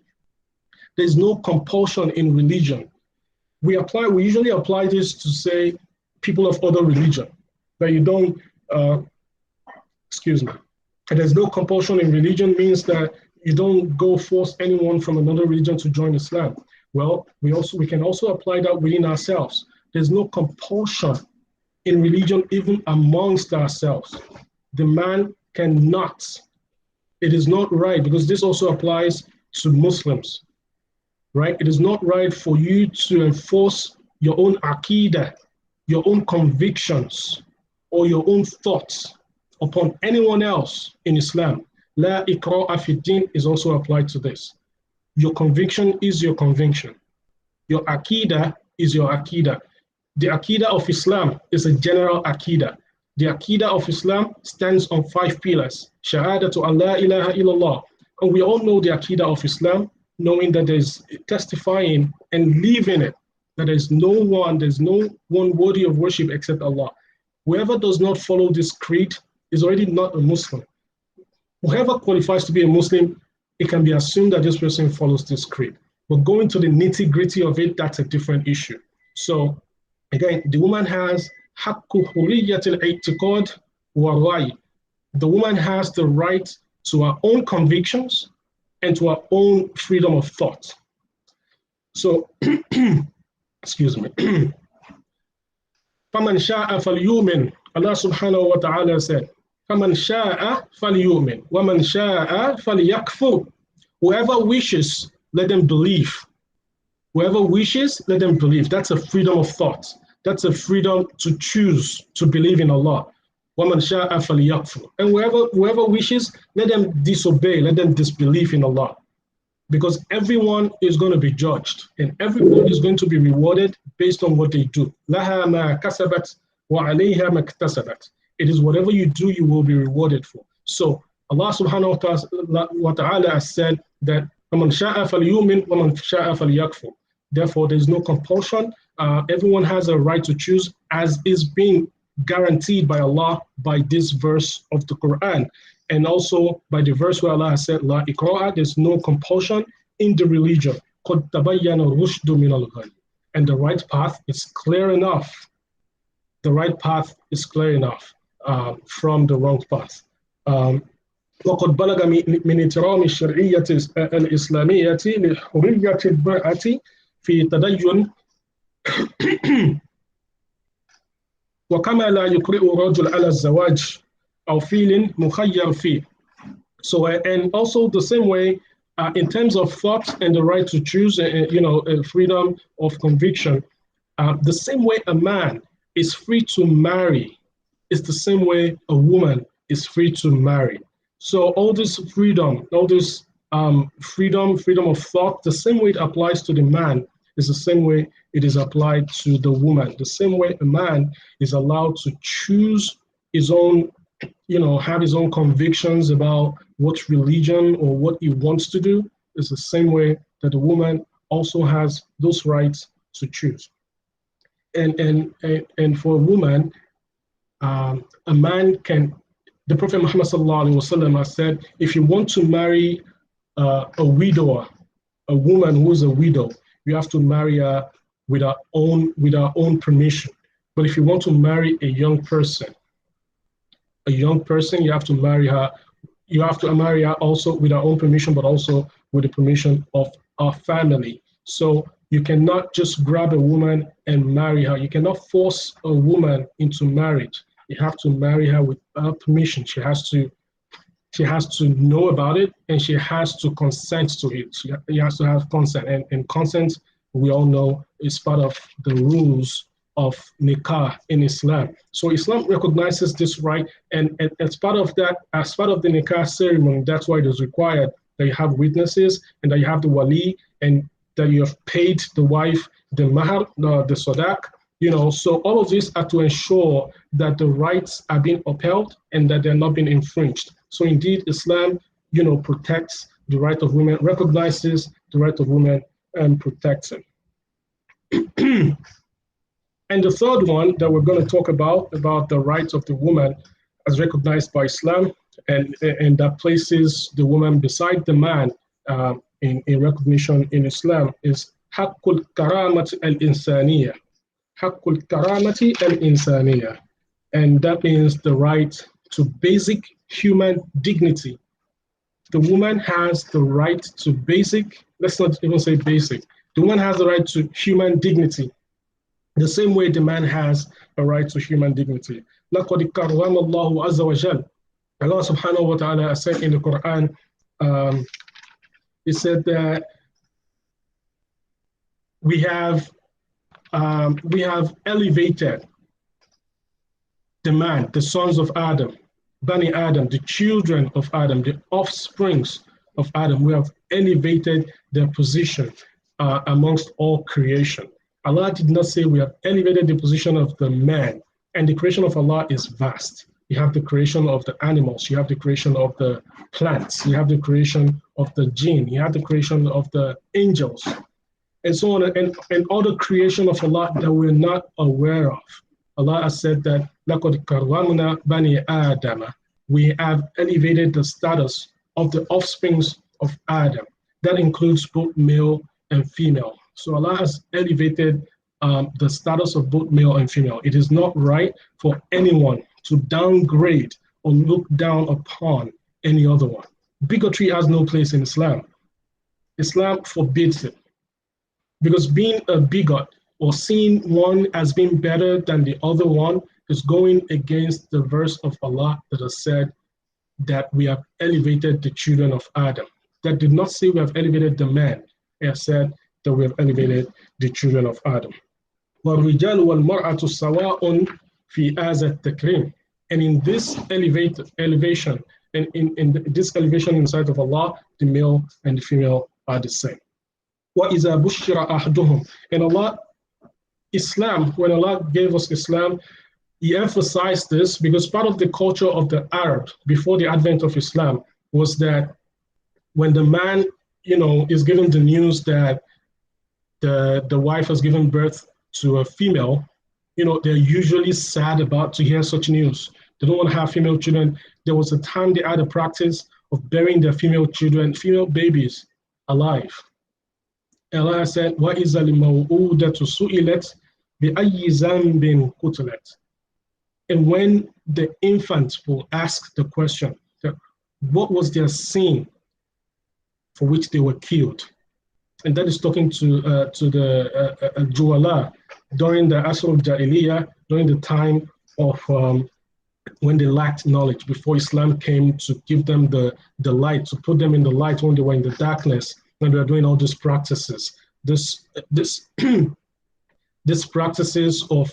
There's no compulsion in religion. We usually apply this to say people of other religion, but you don't And there's no compulsion in religion means that you don't go force anyone from another religion to join Islam. Well, we can also apply that within ourselves. There's no compulsion in religion even amongst ourselves. The man cannot. It is not right, because this also applies to Muslims, right? It is not right for you to enforce your own aqidah, your own convictions, or your own thoughts upon anyone else in Islam. La ikraha fi din is also applied to this. Your conviction is your conviction. Your aqidah is your aqidah. The aqidah of Islam is a general aqidah. The aqidah of Islam stands on 5 pillars. Shahadatu an la ilaha illallah. And we all know the aqidah of Islam, knowing that there's testifying and living it, that there's no one worthy of worship except Allah. Whoever does not follow this creed is already not a Muslim. Whoever qualifies to be a Muslim, it can be assumed that this person follows this creed. But going to the nitty-gritty of it, that's a different issue. So again, the woman has haqqu hurriyyat al-i'tiqad wa ar-ra'i. The woman has the right to our own convictions, and to our own freedom of thought. So, excuse me. فَمَنْ شَاءَ فَلْيُؤْمِنْ. Allah subhanahu wa ta'ala said, فَمَنْ شَاءَ فَلْيُؤْمِنْ وَمَنْ شَاءَ فَلْيَكْفُرْ. Whoever wishes, let them believe. Whoever wishes, let them believe. That's a freedom of thought. That's a freedom to choose to believe in Allah. وَمَنْ شَاءَ فَلْيَكْفُرْ. And whoever wishes, let them disobey, let them disbelieve in Allah. Because everyone is going to be judged and everyone is going to be rewarded based on what they do. لَهَا مَا كَسَبَتْ وَعَلَيْهَا مَا اكْتَسَبَتْ. It is whatever you do, you will be rewarded for. So Allah subhanahu wa ta'ala has said that فَمَنْ شَاءَ فَلْيُؤْمِنْ وَمَنْ شَاءَ فَلْيَكْفُرْ. Therefore, there is no compulsion. Everyone has a right to choose, as is being guaranteed by Allah by this verse of the Quran. And also by the verse where Allah has said, La ikraha, there's no compulsion in the religion. قَدْ تَبَيَّنَ الرُّشْدُ مِنَ الْغَيِّ. And the right path is clear enough. The right path is clear enough from the wrong path. وقد بلغ من احترام الشرعية الإسلامية لحرية المرأة في تدين وكما لا يقرئ الرجل على الزواج أو فعل مخير فيه. So and also the same way in terms of thought and the right to choose, freedom of conviction, the same way a man is free to marry is the same way a woman is free to marry. So all this freedom, all this freedom of thought, the same way it applies to the man is the same way it is applied to the woman. The same way a man is allowed to choose his own, have his own convictions about what religion or what he wants to do, is the same way that the woman also has those rights to choose. And for a woman, a man can. The Prophet Muhammad sallallahu alaihi wasallam has said, if you want to marry a widower, a woman who is a widow, you have to marry her with her own permission. But if you want to marry a young person, you have to marry her. You have to marry her also with her own permission, but also with the permission of our family. So you cannot just grab a woman and marry her. You cannot force a woman into marriage. You have to marry her with her permission. She has to know about it, and she has to consent to it. She has to have consent, and consent, we all know, is part of the rules of nikah in Islam. So Islam recognizes this right, and as part of that, as part of the nikah ceremony, that's why it is required that you have witnesses and that you have the wali, and that you have paid the wife the mahar, the sadaq. So all of these are to ensure that the rights are being upheld and that they're not being infringed. So indeed, Islam, protects the right of women, recognizes the right of women, and protects it. And the third one that we're going to talk about the rights of the woman as recognized by Islam, and that places the woman beside the man in recognition in Islam, is Haqqul Karamat al-Insaniyah. Haqqul Karamati al-Insaniyah. And that means the right to basic human dignity. The woman has the right to basic, let's not even say basic, the woman has the right to human dignity, the same way the man has a right to human dignity. لَقَدْ كَرَّمَ اللَّهُ عَزَّ وَجَلَّ. Allah subhanahu wa ta'ala said in the Quran, he said that we have elevated the man, the sons of Adam, Bani Adam, the children of Adam, the offsprings of Adam. We have elevated their position amongst all creation. Allah did not say we have elevated the position of the man, and the creation of Allah is vast. You have the creation of the animals, you have the creation of the plants, you have the creation of the jinn, you have the creation of the angels, and so on, and all the creation of Allah that we're not aware of. Allah has said that لَقَدْ كَرَّمْنَا بَنِي آدَمَ. We have elevated the status of the offsprings of Adam. That includes both male and female. So Allah has elevated the status of both male and female. It is not right for anyone to downgrade or look down upon any other one. Bigotry has no place in Islam. Islam forbids it. Because being a bigot or seeing one as being better than the other one is going against the verse of Allah that has said that we have elevated the children of Adam. That did not say we have elevated the man. It has said that we have elevated the children of Adam. وَالرِّجَالُ وَالْمَرْأَةُ سَوَاءٌ فِي هَذَا التَّكْرِيمِ. And in this elevation, and in this elevation in the sight of Allah, the male and the female are the same. وَإِذَا بُشِّرَ أَحْدُهُمْ. And Allah, Islam, when Allah gave us Islam, He emphasized this because part of the culture of the Arab before the advent of Islam was that when the man, is given the news that the wife has given birth to a female, they're usually sad about to hear such news. They don't want to have female children. There was a time they had a practice of burying their female children, female babies, alive. Allah said, وَإِذَا الْمَوْءُودَةُ سُئِلَتْ بِأَيِّ ذَنْبٍ قُتِلَتْ. And when the infant will ask the question, what was their sin for which they were killed? And that is talking to the Juwala during the Asr of Jahiliyyah, during the time of when they lacked knowledge, before Islam came to give them the light, to put them in the light when they were in the darkness, when they were doing all these practices. These practices of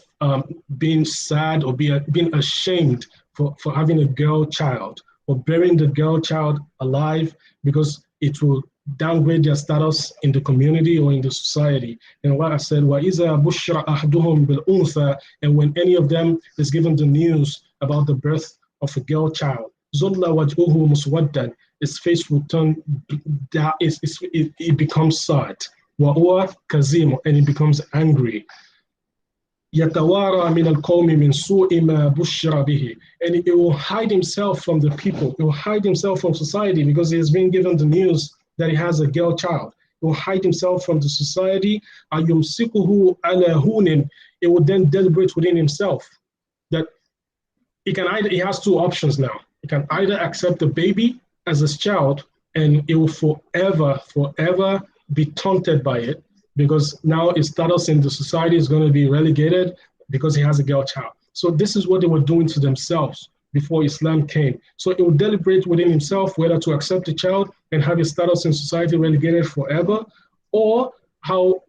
being sad or being ashamed for having a girl child or burying the girl child alive because it will downgrade their status in the community or in the society. And what I said, وَإِذَا بُشِّرَ أَحْدُهُمْ بِالْأُنْثَى. And when any of them is given the news about the birth of a girl child, ظَلَّ وَجْهُهُ مُسْوَدًّا. His face will turn, it becomes sad. وَهُوَ كَظِيمٌ. And he becomes angry. يَتَوَارَى مِنَ الْقَوْمِ مِنْ سُوءِ مَا بُشِّرَ بِهِ. And it will hide himself from the people. It will hide himself from society because he has been given the news that he has a girl child. He will hide himself from the society. أَيُمْسِكُهُ عَلَى هُونٍ. It will then deliberate within himself that he has two options now. He can either accept the baby as his child and it will forever be taunted by it, because now his status in the society is going to be relegated because he has a girl child. So this is what they were doing to themselves before Islam came. So it would deliberate within himself whether to accept the child and have his status in society relegated forever, or how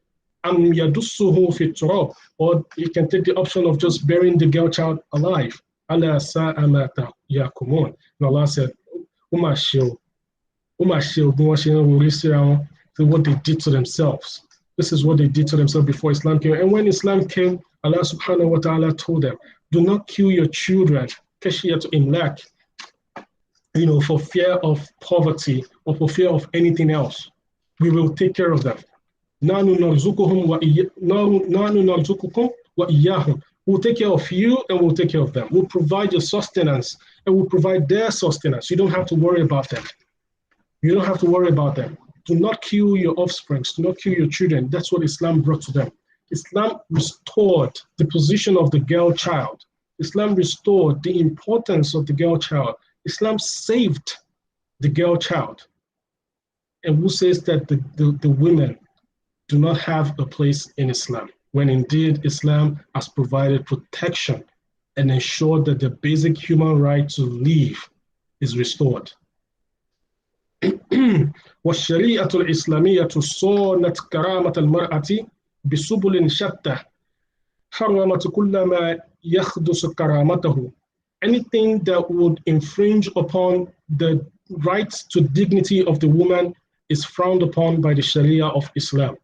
يَدُسُّهُ فِي التُّرَابِ, or you can take the option of just burying the girl child alive. أَلَا سَاءَ مَا يَحْكُمُونَ. And Allah said, what they did to themselves. This is what they did to themselves before Islam came. And when Islam came, Allah subhanahu wa ta'ala told them, do not kill your children, kashiyatu imlak, for fear of poverty or for fear of anything else. We will take care of them. نَحْنُ نَرْزُقُكُمْ وَإِيَّاهُمْ. We'll take care of you and we'll take care of them. We'll provide your sustenance and we'll provide their sustenance. You don't have to worry about them. You don't have to worry about them. Do not kill your offspring. Do not kill your children. That's what Islam brought to them. Islam restored the position of the girl child. Islam restored the importance of the girl child. Islam saved the girl child. And who says that the women do not have a place in Islam, when indeed Islam has provided protection and ensured that the basic human right to live is restored. والشريعة الإسلامية صونت كرامة المرأة بسبل شتى حرمت كل ما يخدش كرامته. Anything that would infringe upon the rights to dignity of the woman is frowned upon by the Sharia of Islam.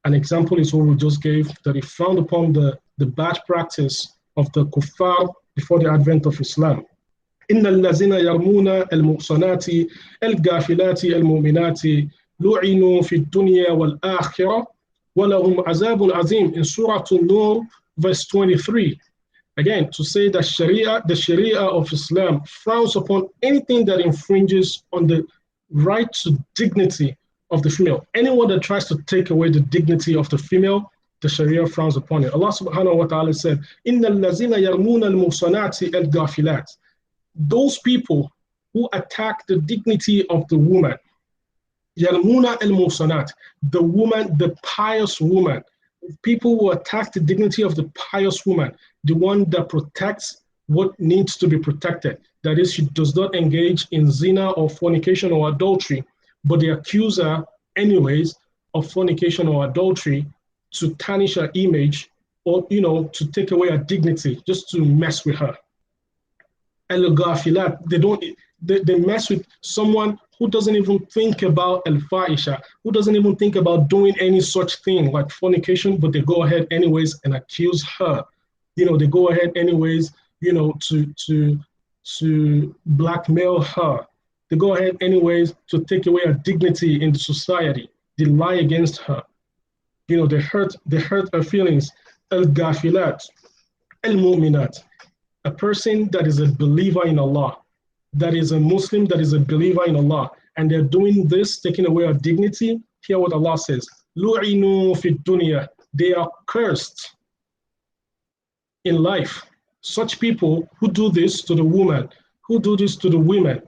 An example is what we just gave, that it frowned upon the bad practice of the kuffar before the advent of Islam. إن الذين يرمون المحصنات الغافلات المؤمنات لعنوا في الدنيا والآخرة ولهم عذاب عظيم, in Surah An-Nur, verse 23. Again, to say that the Sharia of Islam frowns upon anything that infringes on the right to dignity of the female. Anyone that tries to take away the dignity of the female, the Sharia frowns upon it. Allah subhanahu wa ta'ala said, إن الذين يرمون المحصنات الغافلات. Those people who attack the dignity of the woman. Yarmuna al-Musanat, the woman, the pious woman. People who attack the dignity of the pious woman, the one that protects what needs to be protected. That is, she does not engage in zina or fornication or adultery, but they accuse her anyways of fornication or adultery to tarnish her image, or to take away her dignity, just to mess with her. Al-Ghafilat, they mess with someone who doesn't even think about al-faisha, who doesn't even think about doing any such thing like fornication, but they go ahead anyways and accuse her. They go ahead anyways, to blackmail her. They go ahead anyways to take away her dignity in the society. They lie against her. They hurt her feelings. Al-Ghafilat, al-Mu'minat, a person that is a believer in Allah, that is a Muslim, that is a believer in Allah, and they're doing this, taking away our dignity. Hear what Allah says. Lu'inu fi dunya. They are cursed in life. Such people who do this to the woman, who do this to the women,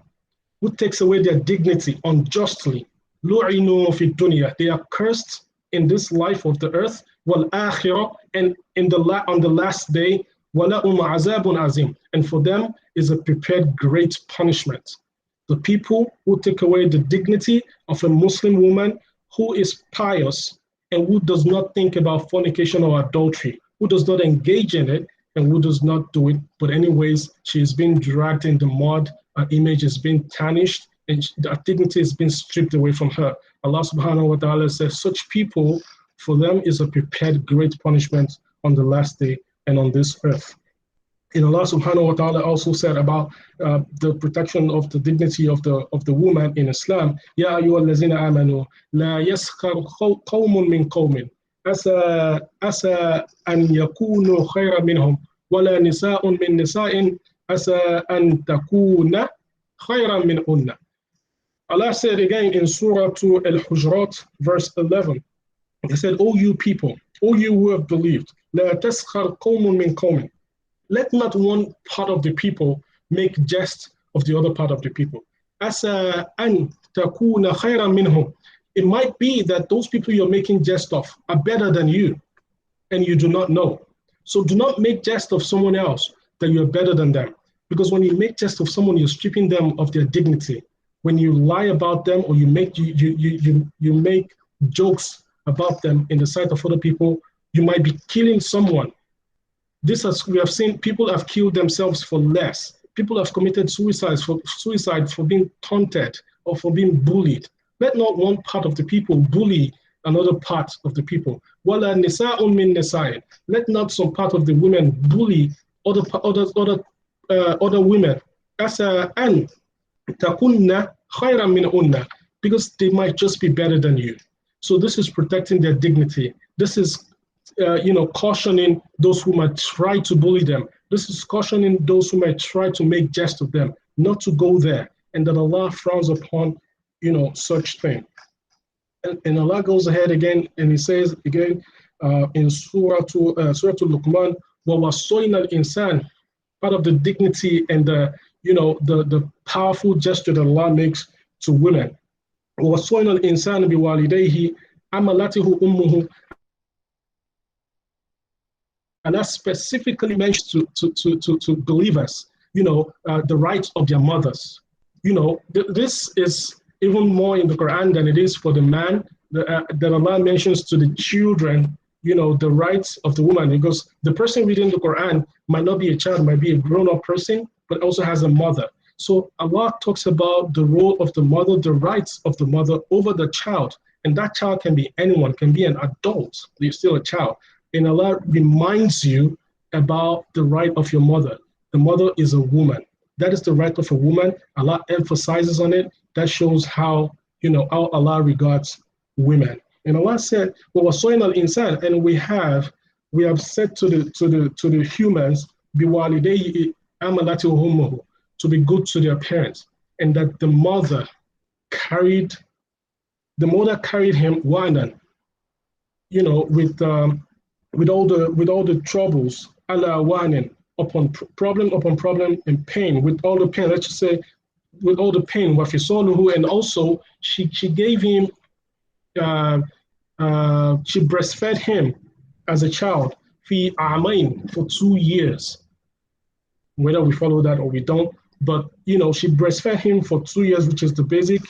who takes away their dignity unjustly. Lu'inu fi dunya. They are cursed in this life of the earth. Wal akhirah, and on the last day. وَلَهُمْ عَذَابٌ عَظِيمٌ, and for them is a prepared great punishment. The people who take away the dignity of a Muslim woman who is pious and who does not think about fornication or adultery, who does not engage in it and who does not do it, but anyways, she is being dragged in the mud, her image is being tarnished, and her dignity is being stripped away from her. Allah subhanahu wa ta'ala says, such people, for them is a prepared great punishment on the last day and on this earth. And Allah subhanahu wa ta'ala also said about the protection of the dignity of the woman in Islam. Ya ayyuhallazina amanu la yaskhar qawmun min qawmin asa an yakunu khayran minhum wala nisa'un min nisa'in asa an takuna khayran min unna. Allah said again in Surah Al-Hujurat verse 11. He said, O you people, O you who have believed, la taskhar qawmun min qawmin. Let not one part of the people make jest of the other part of the people. Asa an takuna khayran minhum. It might be that those people you're making jest of are better than you, and you do not know. So do not make jest of someone else that you're better than them. Because when you make jest of someone, you're stripping them of their dignity. When you lie about them or you make jokes about them in the sight of other people, you might be killing someone. We have seen people have killed themselves for less. People have committed suicide for being taunted or for being bullied. Let not one part of the people bully another part of the people. Wala nisa'un min nisa'in. Let not some part of the women bully other women. Asa an takunna khayran min unna, because they might just be better than you. So this is protecting their dignity. This is cautioning those who might try to bully them. This is cautioning those who might try to make jest of them, not to go there, and that Allah frowns upon, such thing. And Allah goes ahead again, and He says again in Surah Luqman, وَوَصَّيْنَا الْإِنسَانَ, part of the dignity and the powerful gesture that Allah makes to women. وَوَصَّيْنَا الْإِنسَانَ بِوَالِدَيْهِ حَمَلَتْهُ أُمُّهُ. And that specifically mentions to believers, the rights of their mothers. This is even more in the Quran than it is for the man, that Allah mentions to the children, the rights of the woman. Because the person reading the Quran might not be a child, might be a grown-up person, but also has a mother. So Allah talks about the role of the mother, the rights of the mother over the child. And that child can be anyone, can be an adult, you're still a child. And Allah reminds you about the right of your mother. The mother is a woman. That is the right of a woman. Allah emphasizes on it. That shows how Allah regards women. And Allah said, وَوَصَّيْنَا الْإِنسَانَ, and we have said to the humans, بِوَالِدَيْهِ حَمَلَتْهُ أُمُّهُ, to be good to their parents, and that the mother carried him wanan, with all the troubles, ala wanin, upon problem and pain, with all the pain. Let's just say with all the pain, وَفِصَالُهُ, and also she gave him, uh, she breastfed him as a child, في عامين, for 2 years. Whether we follow that or we don't, but she breastfed him for 2 years, which is the basic.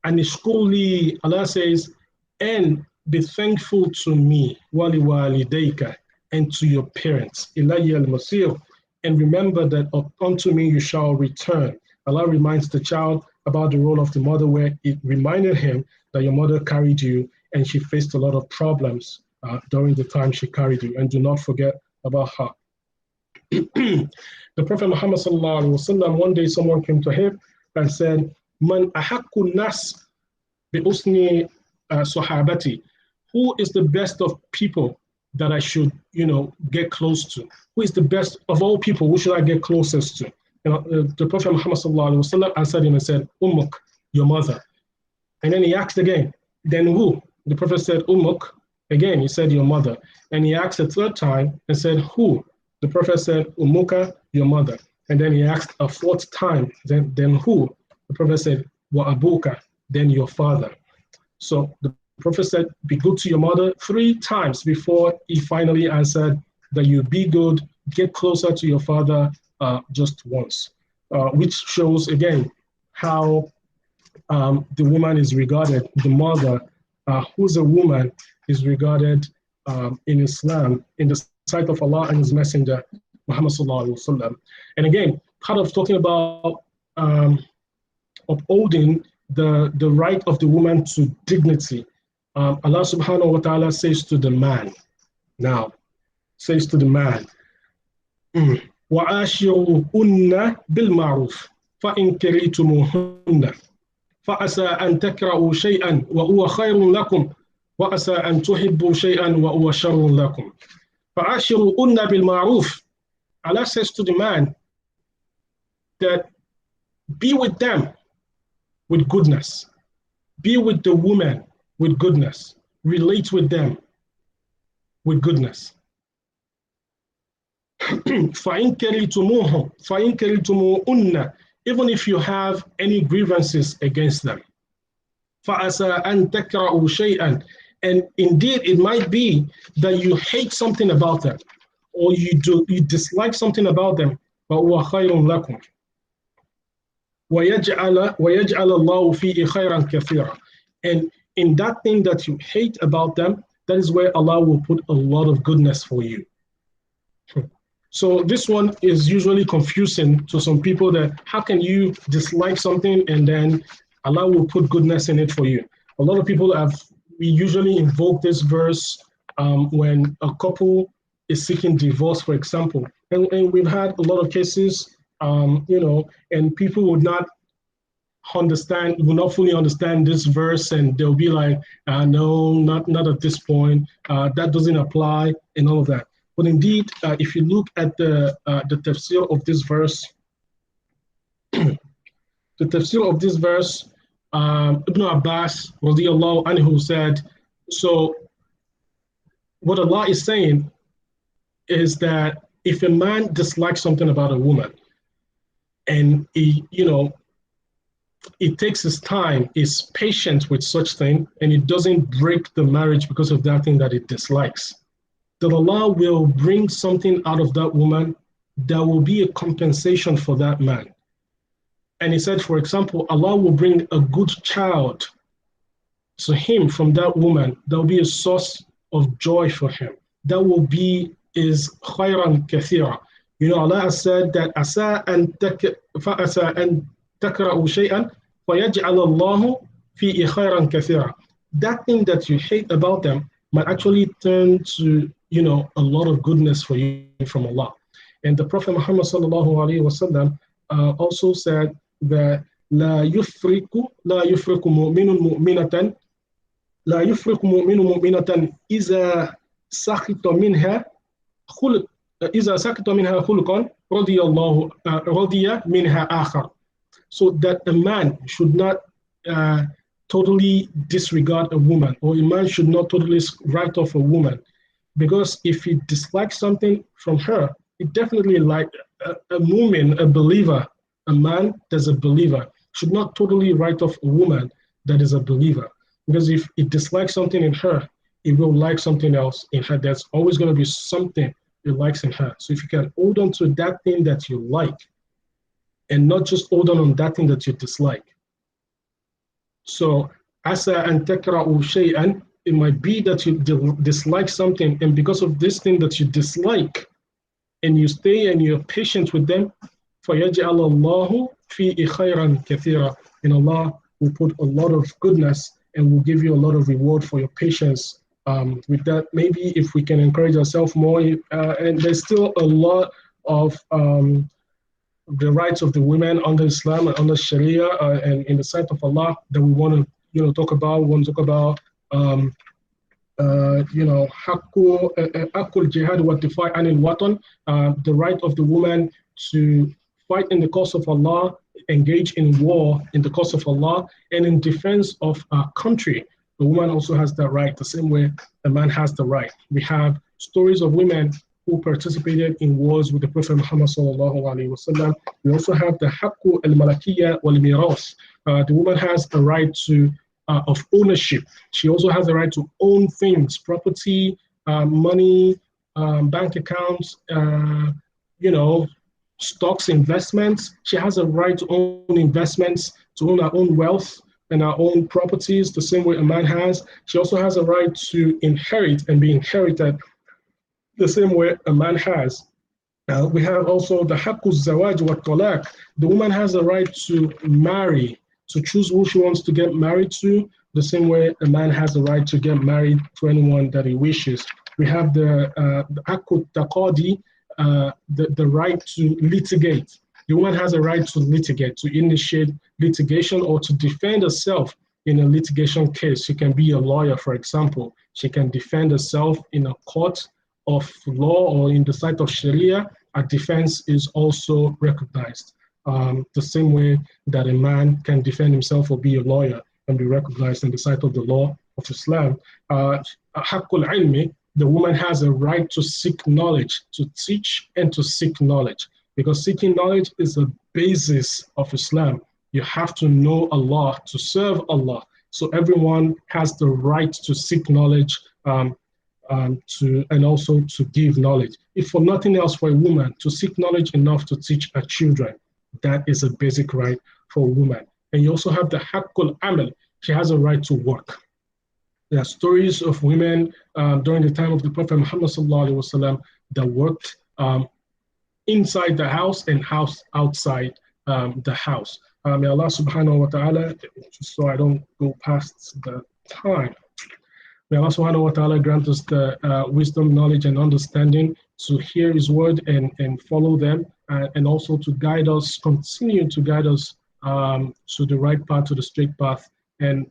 And ishkurli, Allah says, and be thankful to me, wali walidayka, and to your parents, ilayya al-masir, and remember that unto me you shall return. Allah reminds the child about the role of the mother, where it reminded him that your mother carried you and she faced a lot of problems during the time she carried you, and do not forget about her. The Prophet Muhammad sallallahu alaihi wasallam, one day someone came to him and said, Man ahaqqu nas bi usni sahabati, who is the best of people that I should, get close to? Who is the best of all people? Who should I get closest to? The Prophet Muhammad sallallahu alaihi wasallam answered him and said, Ummuk, your mother. And then he asked again, then who? The Prophet said, Ummuk. Again, he said, your mother. And he asked a third time and said, who? The Prophet said, Ummuka, your mother. And then he asked a fourth time, then who? The Prophet said, Wa abuka, then your father. So the Prophet said, be good to your mother 3 times before he finally answered that you be good, get closer to your father just once, which shows again how the woman is regarded, the mother, who's a woman, is regarded in Islam, in the sight of Allah and His Messenger, Muhammad sallallahu alaihi wasallam. And again, part of talking about upholding the right of the woman to dignity, Allah subhanahu wa ta'ala says to the man, says to the man, وَعَاشِرُهُنَّ بِالْمَعْرُوفِ فَإِنْ كَرِهْتُمُوهُنَّ فَعَسَىٰ أَنْ تَكْرَهُوا شَيْئًا وَهُوَ خَيْرٌ لَكُمْ وَعَسَىٰ أَنْ تُحِبُّوا شَيْئًا وَهُوَ شَرٌ لَكُمْ فَعَاشِرُهُنَّ بِالْمَعْرُوفِ. Allah says to the man that be with them with goodness, be with the woman with goodness, relate with them with goodness. فَإِنْ كَرِهْتُمُوهُنَّ, even if you have any grievances against them. فَعَسَىٰ أَنْ تَكْرَهُوا شَيْئًا, and indeed it might be that you hate something about them, or you dislike something about them, وَهُوَ خَيْرٌ لَكُمْ وَيَجْعَلَ اللَّهُ فِيهِ خَيْرًا كَثِيرًا. And in that thing that you hate about them, that is where Allah will put a lot of goodness for you. So this one is usually confusing to some people, that how can you dislike something and then Allah will put goodness in it for you? A lot of people we usually invoke this verse when a couple is seeking divorce, for example. And we've had a lot of cases, and people would not fully understand this verse, and they'll be like, no, not at this point, that doesn't apply, and all of that. But indeed, if you look at the tafsir of this verse, Ibn Abbas radiyallahu anhu said, so what Allah is saying is that if a man dislikes something about a woman, and he takes his time, is patient with such thing, and it doesn't break the marriage because of that thing that it dislikes, that Allah will bring something out of that woman that will be a compensation for that man. And he said, for example, Allah will bring a good child to him from that woman that will be a source of joy for him. That will be his khayran kathira. Allah has said that asa an takra'u shay'an fayaj'al Allahu fihi khayran kathira. That thing that you hate about them might actually turn to a lot of goodness for you from Allah. And the Prophet Muhammad sallallahu alaihi wasallam also said that لا يفرق مؤمنة إذا سخط منها خلقا رضي منها آخر. So that a man should not totally disregard a woman, or a man should not totally write off a woman, because if he dislikes something from her, it definitely, like a mu'min, a believer, a man that's a believer, should not totally write off a woman that is a believer. Because if it dislikes something in her, it will like something else in her. There's always going to be something it likes in her. So if you can hold on to that thing that you like and not just hold on that thing that you dislike. So asa an takra'u shay'an, it might be that you dislike something, and because of this thing that you dislike, and you stay and you're patient with them, فَيَجْعَلَ اللَّهُ فِي خَيْرًا كَثِيرًا, and Allah will put a lot of goodness and will give you a lot of reward for your patience. With that, maybe if we can encourage ourselves more, and there's still a lot of the rights of the women under Islam and under Sharia and in the sight of Allah that we want to talk about. We want to talk about Hakul Jihad wa Difa' anil Watan, the right of the woman to fight in the cause of Allah, engage in war in the cause of Allah, and in defense of our country. The woman also has that right, the same way a man has the right. We have stories of women who participated in wars with the Prophet Muhammad sallallahu alaihi wasallam. We also have the Hakku al-Malakiyya wal-Miras. The woman has a right of ownership. She also has the right to own things, property, money, bank accounts, stocks, investments. She has a right to own investments, to own her own wealth and her own properties, the same way a man has. She also has a right to inherit and be inherited, the same way a man has. We have also the Haqqu Zawaj wa Talaq. The woman has a right to marry, to choose who she wants to get married to, the same way a man has a right to get married to anyone that he wishes. We have the Haqqu Taqadi, the right to litigate. The woman has a right to litigate, to initiate litigation or to defend herself in a litigation case. She can be a lawyer, for example. She can defend herself in a court of law or in the sight of Sharia. A defense is also recognized. The same way that a man can defend himself or be a lawyer and be recognized in the sight of the law of Islam. Haqqul Ilmi, the woman has a right to seek knowledge, to teach and to seek knowledge, because seeking knowledge is the basis of Islam. You have to know Allah to serve Allah. So everyone has the right to seek knowledge and also to give knowledge. If for nothing else, for a woman to seek knowledge enough to teach her children, that is a basic right for a woman. And you also have the Haqqul Amal. She has a right to work. There are stories of women during the time of the Prophet Muhammad ﷺ that worked inside the house and outside the house. May Allah subhanahu wa ta'ala, just so I don't go past the time, may Allah subhanahu wa ta'ala grant us the wisdom, knowledge, and understanding to hear His word and follow them, and also to guide us, continue to guide us to the right path, to the straight path, and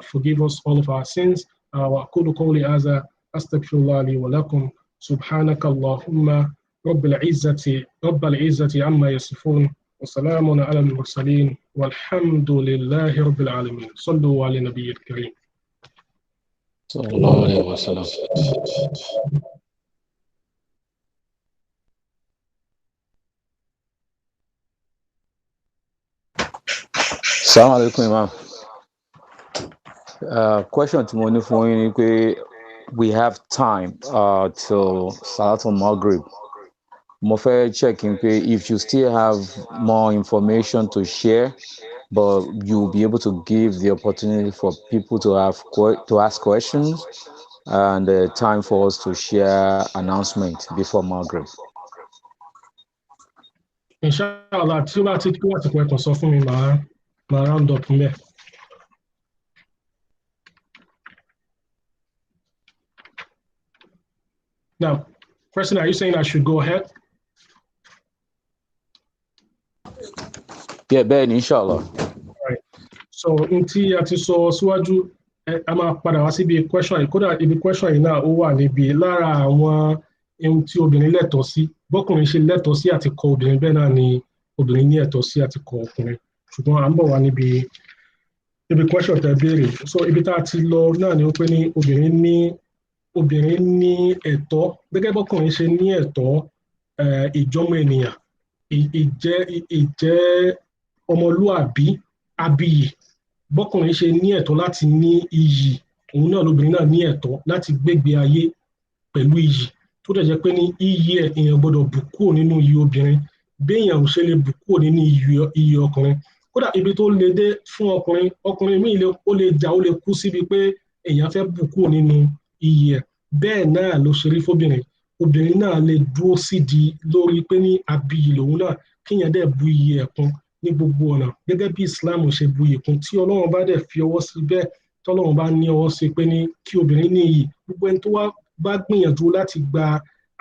forgive us all of our sins. وأقول قولي هذا أستغفر الله لي ولكم سبحانك اللهم رب العزة عما يصفون وسلام على المرسلين والحمد لله رب العالمين. صلوا على النبي الكريم. صلى الله عليه وسلم. Assalamu alaikum, Imam. Question to Moni for you, we have time till Salatul Maghrib. Mofe checking if you still have more information to share, but you'll be able to give the opportunity for people to ask questions and time for us to share announcement before Maghrib. Inshallah, tí ó bá ti kí wọ́n ti pẹ́ kan sọ fún mi, màá round up mẹ́. Now, President, are you saying I should go ahead? Yeah, Ben, inshallah. All right. So, in tí a ti sọ síwájú, a máa padà wá síbi question yìí. Kódà ibi question yìí náà ó wà níbi lára àwọn ohun tí obìnrin lẹ́tọ̀ọ́ sí. Bọ́kùnrin ṣe lẹ́tọ̀ọ́ sí àti kọ obìnrin, bẹ́ẹ̀ náà ni obìnrin ní ẹ̀tọ́ sí àti kọ ọkùnrin. Ṣùgbọ́n à ń bọ̀ wá níbi question tẹ́ béèrè. So, ibi tá a ti lọ náà ni ó pé ní obìnrin ní ẹ̀tọ́ gẹ́gẹ́ bọ́kùnrin ṣe ní ẹ̀tọ́ ìjọ́mọ ènìyàn, ìjẹ́ ọmọlúàbí abiyì bọ́kùnrin ṣe ní ẹ̀tọ́ láti ní iyì òun náà lóbìnrin náà ní ẹ̀tọ́ láti gbégbé ayé pẹ̀lú iyì tó dẹ̀ jẹ́ pé ní iyì ẹ̀ èèyàn gbọ́dọ̀ bù kúrò nínú iyì obìnrin béèyàn ò ṣe lè bù kúrò nínú iyì ọkùnrin kódà ibi tó le dé fún ọkùnrin míì ó lè jà ó lè kú síbi pé èèyàn fẹ́ bù kúrò nínú iyì ẹ̀ bẹ́ẹ̀ náà ló ṣe rí fóbìnrin obìnrin náà lè dúró sídìí lórí pé ní abiyì lòun náà kéèyàn dẹ̀ bu iyì ẹ̀ kún ní gbogbo ọ̀nà gẹ́gẹ́ bí Islam ṣe bu iyì kún tí Ọlọ́run bá dẹ̀ fi ọwọ́ sí bẹ́ẹ̀ tọ́lọ́run bá ní ọwọ́ sí pé ní kí obìnrin ní iyì gbogbo ẹni tó wá bá gbìyànjú láti gba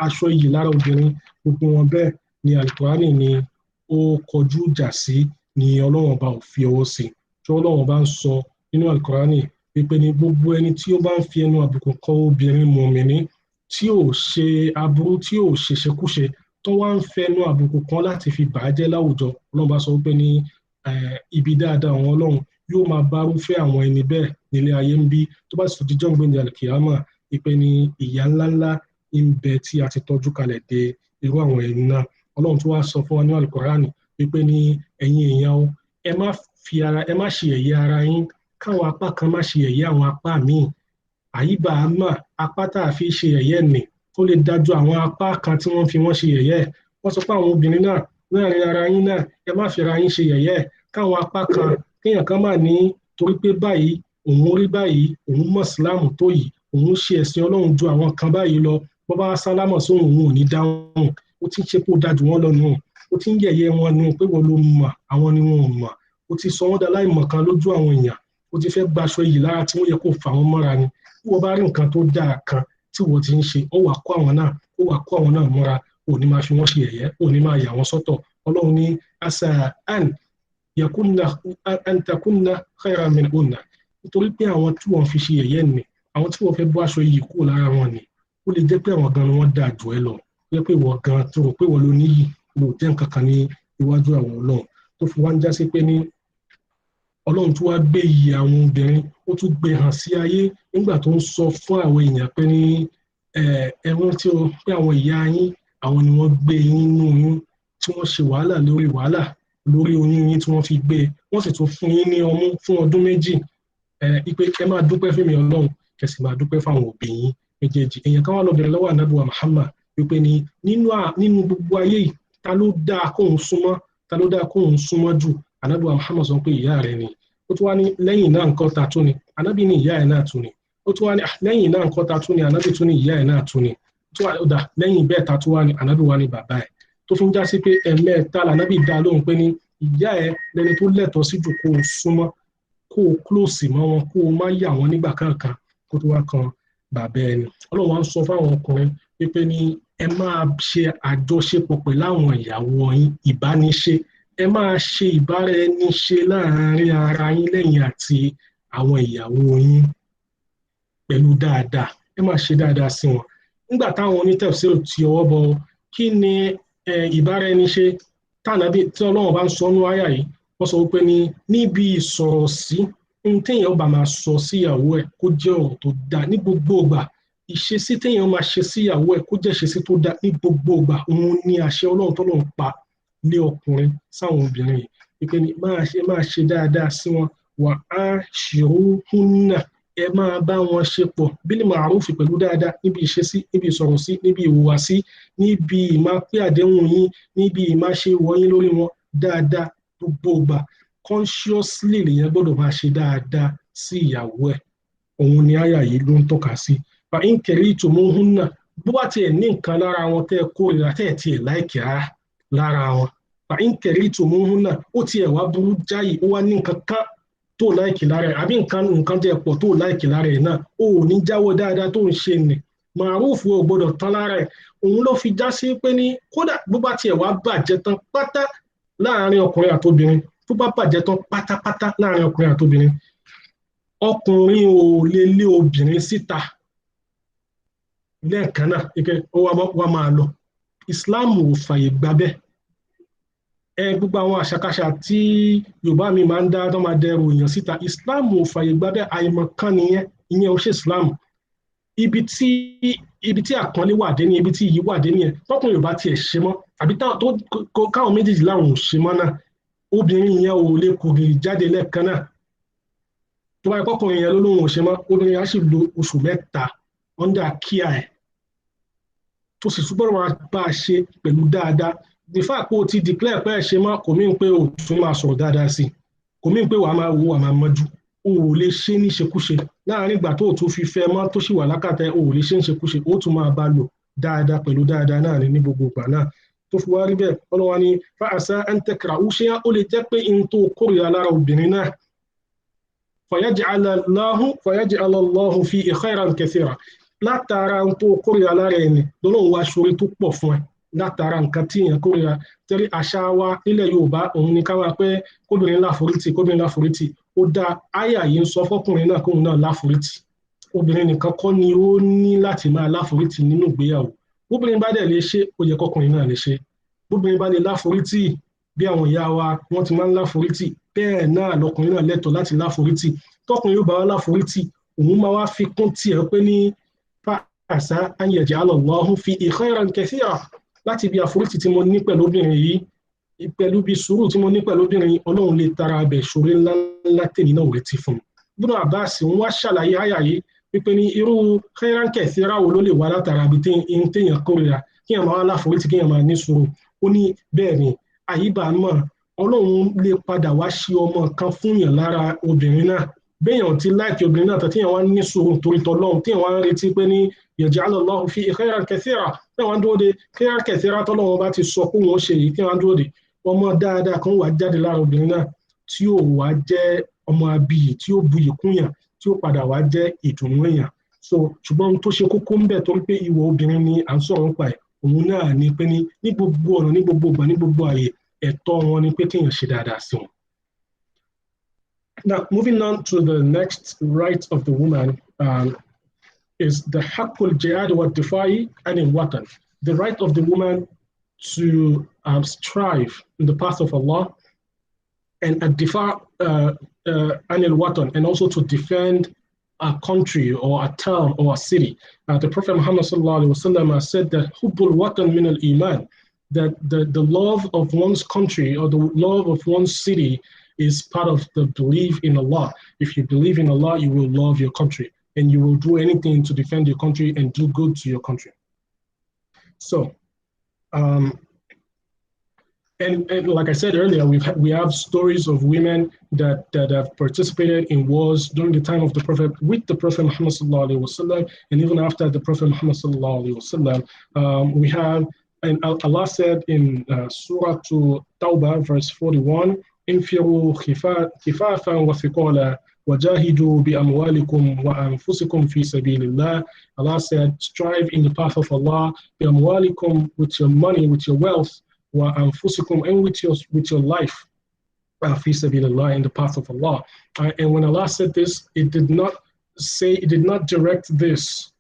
aṣọ iyì lára obìnrin gbogbo wọn bẹ́ẹ̀ ni Al-Qur'ani ni ó kọjú ìjà sí ni Ọlọ́run bá ò fi ọwọ́ sí tí Ọlọ́run bá ń sọ nínú Al-Qur'ani wípé ní gbogbo ẹni tí ó bá ń fi ẹnu àbùkù kọ obìnrin mùmínì tí ò ṣe aburú tí ò ṣe ṣekúṣe tó wá ń fẹnu àbùkù kan láti fi bàjẹ́ láwùjọ Ọlọ́run bá sọ wípé ní ibi dáadáa àwọn Ọlọ́run yóò máa bá rúfẹ́ àwọn ẹni bẹ́ẹ̀ nílé ayé ń bí tó bá sì dijọ́ gbẹ̀ndẹ̀ àlùkìyámà wípé ní ìyà ńláńlá ń bẹ tí a ti tọ́jú kalẹ̀ de irú àwọn ẹni náà Ọlọ́run tó wá sọ fún wa ní Al-Qur'ani wípé ní ẹ̀yin èèyàn o ẹ má ṣe yẹ̀yẹ́ ara yín káwọn apá kan má ṣe yẹ̀yẹ́ àwọn apá míì àyíbá àmà apá tá a fi ṣe yẹ̀yẹ́ nì ó lè dájú àwọn apá kan tí wọ́n fi wọ́n ṣe yẹ̀yẹ́ wọ́n sọ pé àwọn obìnrin náà láàrin ara yín náà ẹ má fi ara yín ṣe yẹ̀yẹ́ káwọn apá kan kéèyàn kan máa ní torí pé báyìí òun rí báyìí òun mọ̀ síláàmù tó yìí òun ṣe ẹ̀sìn Ọlọ́run ju àwọn kan báyìí lọ bọ́ bá sálámọ̀ sóhun òun ò ní dáhùn ó ti ń ṣe kó dájú wọn lọ́nu ó ti ń yẹ̀yẹ́ wọn nu pé wọn ló mọ̀ àwọn ni wọn ò mọ̀ ó ti sọ wọ́n dá láìmọ̀ kan lójú àwọn èèyàn ó ti fẹ́ gbaṣọ iyì lára tí wọ́n yẹ kó fà wọ́n mọ́ra ni bí wọ́n bá rí nǹkan tó dáa kan tí wọ́n ti ń ṣe ó wà kó àwọn náà mọ́ra ò ní máa fi wọ́n ṣe yẹ̀yẹ́ ò ní máa yà wọ́n sọ́tọ̀ Ọlọ́run ní asa an takunna khayran minhunna nítorí pé àwọn tí wọ́n fi ṣe yẹ̀yẹ́ ni àwọn tí wọ́n fẹ́ bọ́ aṣọ iyì kúrò lára wọn ni ó lè jẹ́ pé àwọn gan ni wọ́n dáa jù ẹ́ lọ ó jẹ́ pé ìwọ gan tó rò pé wọ́n ló níyì ló jẹ́ nǹkan kan ní iwájú àwọn Ọlọ́run tó fi wá ń já sí pé ní Ọlọ́run tó wá gbé iyì àwọn obìnrin ó tún gbé hàn sí ayé nígbà tó ń sọ fún àwọn èèyàn pé ní ẹ̀wọ̀n tí ó pé àwọn ìyá yín àwọn ni wọ́n gbé yín nínú oyún tí wọ́n ṣe wàhálà lórí oyún yín tí wọ́n fi gbé wọ́n sì tún fún yín ní ọmú fún ọdún méjì ipe ẹ máa dúpẹ́ fún mi Ọlọ́run kẹsì máa dúpẹ́ fáwọn òbí yín méjèèjì èèyàn kan wà lọ́bẹ̀rẹ̀ lọ́wọ́ Ànábì wa Muhammad wípé ní nínú gbogbo ayé yìí ta ló dáa kóhun súnmọ́ jù Ànábì wa Muhammad sọ pé ìyá rẹ̀ ni ó tún wá ní lẹ́yìn náà nǹkan ta tún ni Ànábì ní ìyá ẹ̀ náà tún ni ó tún wá ní lẹ́yìn náà nǹkan ta tún ni Ànábì tún ní ìyá ẹ̀ náà tún ni ó tún wá ní lẹ́yìn bẹ́ẹ̀ ta tún wá ní Ànábì wá ní bàbá ẹ̀ tó fi ń já sí pé ẹ̀mẹ́ta l'Ànábì dá lóhùn pé ní ìyá ẹ̀ lẹni tó lẹ́tọ̀ọ́ sí jù kó o súnmọ́ kó o close mọ́ wọn kó o má yà wọ́n nígbà kankan kó tó wá kan bàbá ẹni Ọlọ́run wá ń sọ fáwọn ọkùnrin pé ní ẹ máa ṣe àjọṣepọ̀ pẹ̀lú àwọn ìyàwó yín ìbániṣe ẹ máa ṣe ìbáraẹniṣe láàárín ara yín lẹ́yìn àti àwọn ìyàwó yín pẹ̀lú dáadáa ẹ máa ṣe dáadáa sí wọn nígbà táwọn onítẹ̀síìrì ti ọwọ́ bọ kí ni ìbáraẹniṣe tànàbí tí Ọlọ́run bá ń sọ nú àyà yìí wọ́n sọ wípé ní níbi ìsọ̀rọ̀ sí téèyàn bá máa sọ síyàwó ẹ̀ kó jẹ́ ọ̀rọ̀ tó dáa ní gbogbo ìgbà ìṣesí téèyàn máa ṣe síyàwó ẹ̀ kó jẹ́ ìṣesí tó dáa ní gbogbo ìgbà òun ni àṣẹ Ọlọ́run tọ́lọ́run pa lé ọkùnrin sáwọn obìnrin yìí wípé ní máa ṣe dáadáa sí wọn wà á ṣìrúhùnà ẹ máa bá wọn ṣe pọ̀ bílí màrúfì pẹ̀lú dáadáa níbi ìṣesí níbi ìsọ̀rọ̀ sí níbi ìhùwàsí níbi ìmá pé àdéhùn yín níbi ìmá ṣe wọ̀nyí lórí wọn dáadáa gbogbo ìgbà consciously lèyàn gbọ́dọ̀ máa ṣe dáadáa sí ìyàwó ẹ̀ òun ni àyà yìí ló ń tọ́ka sí fa in karihtumuhunna bó bá tiẹ̀ ní nǹkan lára wọn tẹ́ kórìíra tẹ́ tiẹ̀ láìkì rárá lára wọn fa in karihtumuhunna ó tiẹ̀ wá burú jáì ó wá ní nǹkan kan tó láìkì lára ẹ̀ àbí nǹkan jẹ́ pọ̀ tó láìkì lára ẹ̀ náà ó ní jáwọ́ dáadáa tó ń ṣe nì màrúfù ò gbọ́dọ̀ tán lára ẹ̀ òun ló fi já sí pé ní kódà bó bá tiẹ̀ wá bàjẹ́ tán pátá láàárín ọkùnrin àtobìnrin tó bá bàjẹ́ tán pátápátá láàárín ọkùnrin àtobìnrin ọkùnrin ò lè lé obìnrin síta lẹ́ẹ̀kan náà ike ó wá máa lọ Islam ò fàyè gbà bẹ́ẹ̀ gbogbo àwọn àṣàkáṣà tí Yorùbá mi máa ń dá tó máa dẹrù èèyàn síta Islam ò fàyè gbà bẹ́ẹ̀ àìmọ̀kan nìyẹn ìyẹn ò ṣe Islam ibi tí àpọ́nlé wà dé ní ibi tí iyì wà dé nìyẹn tọkùnrin Yorùbá tiẹ̀ ṣe mọ́ àbí káwọn méjèèjì láwọn ò ṣe mọ́ náà obìnrin yẹn ò lè kògìrì jáde lẹ́ẹ̀kan náà. Tó bá yẹ kọ́kùnrin yẹn ló lóun ò ṣe mọ́, obìnrin yẹn á sì lo oṣù mẹ́ta under kíá ẹ̀ tó sì túbọ̀ máa bá a ṣe pẹ̀lú dáadáa. The fact pé o ti declare pé ẹ ṣe mọ́ kò mí pé o tún máa sọ̀rọ̀ dáadáa sí i, kò mí pé wàá máa wo wàá máa mọ́jú, o ò lè ṣe ní ṣekúṣe láàárín ìgbà tó o tún fi fẹ́ mọ́ tó sì wà lákàtà o ò lè ṣe ní ṣekúṣe, o tún máa bá lò dáadáa pẹ̀lú dáadáa náà ní gbogbo ìgbà náà. Tó fi wá rí bẹ́ẹ̀ ọlọ́wà ní fa'asa an takra'u shay'an, ó lè jẹ́ pé in tó kórìíra lára obìnrin náà fayaj'al Allahu fihi khayran kathira, látara tó kórìíra lára ẹni lọ́lọ́run wá ṣorí tó pọ̀ fún ẹ látara nǹkan tí èèyàn kórìíra. Tẹ́lẹ̀ àṣà wa nílẹ̀ Yorùbá òun ni ká wá pé kóbìnrin láforítì, ó dá àyà yìí ń sọ fọ́kùnrin náà kóun náà láforítì. Obìnrin nìkan kọ́ ni ó ní láti máa láforítì nínú ìgbéyàwó. Bóbìnrin bá dẹ̀ lè ṣe, ó yẹ kọ́kùnrin náà lè ṣe. Bóbìnrin bá lè láforítì bí àwọn ìyá wa wọ́n ti máa ń láforítì, bẹ́ẹ̀ náà lọkùnrin náà lẹ́tọ̀ọ́ láti láforítì. Tọkùnrin yóò bá wá láforítì, òun máa wá fi kún tiẹ̀ pé ní fa'asa an yaj'ala Allahu fihi khayran kathira, láti bí àforítì tí mo ní pẹ̀lú obìnrin yìí, pẹ̀lú bí sùúrù tí mo ní pẹ̀lú obìnrin, Ọlọ́run lè tara abẹ̀ ṣorí ńláńlá tèmi náà retí fún mi. Ibn Abbas ń wá ṣàlàyé àyà yìí wípé ní irú khayran kathira wo ló lè wá látara bí téèyàn kórìíra kí èèyàn máa wá láforítì kí èèyàn máa ní sùúrù. Ó ní bẹ́ẹ̀ ni àyíbá mọ̀ Ọlọ́run lè padà wá ṣe ọmọ kan fún yàn lára obìnrin náà, béèyàn ti láìkí obìnrin náà tí wọ́n ní sùúrù torí tọ́lọ́run tí wọ́n retí pé ní yaj'al Allahu fihi khayran kathira, tí wọ́n dúró de khayran kathira tọ́lọ́run bá ti sọ pé wọ́n ṣe yìí tí wọ́n dúró de ọmọ dáadáa kan wà jáde lára obìnrin náà tí ó wá jẹ́ ọmọ abiyì tí ó buyì kúnyàn tí ó padà wá jẹ́ ìdùnnú èèyàn. So ṣùgbọ́n ohun tó ṣe kókó ń bẹ̀ torí pé ìwọ obìnrin ni à ń sọ̀rọ̀ nípa ẹ̀, òun náà ni pé ní gbogbo ọ̀nà ní gbogbo ìgbà ní gbogbo àyè ẹ̀tọ́ wọn ni pé kéèyàn ṣe dáadáa sí wọn. Now, moving on to the next right of the woman is the haqqul jihad wa difa'i anil watan, the right of the woman to strive in the path of Allah and difa anil watan, and also to defend a country or a town or a city. The Prophet Muhammad sallallahu alaihi wasallam said that hubbul watan min al-iman, that the love of one's country or the love of one's city is part of the belief in Allah. If you believe in Allah, you will love your country and you will do anything to defend your country and do good to your country. So, and like I said earlier, we have stories of women that have participated in wars during the time of the Prophet, with the Prophet Muhammad sallallahu alaihi wasallam, and even after the Prophet Muhammad sallallahu alaihi wasallam. We have, and Allah said in Surah Tawbah, verse 41, انفروا خفافا وثقالا وجاهدوا بأموالكم وأنفسكم في سبيل الله. Allah said, strive in the path of Allah, بأموالكم, with your money, with your wealth, وأنفسكم, and with your life, في سبيل الله, in the path of Allah. And when Allah said this, it did not direct this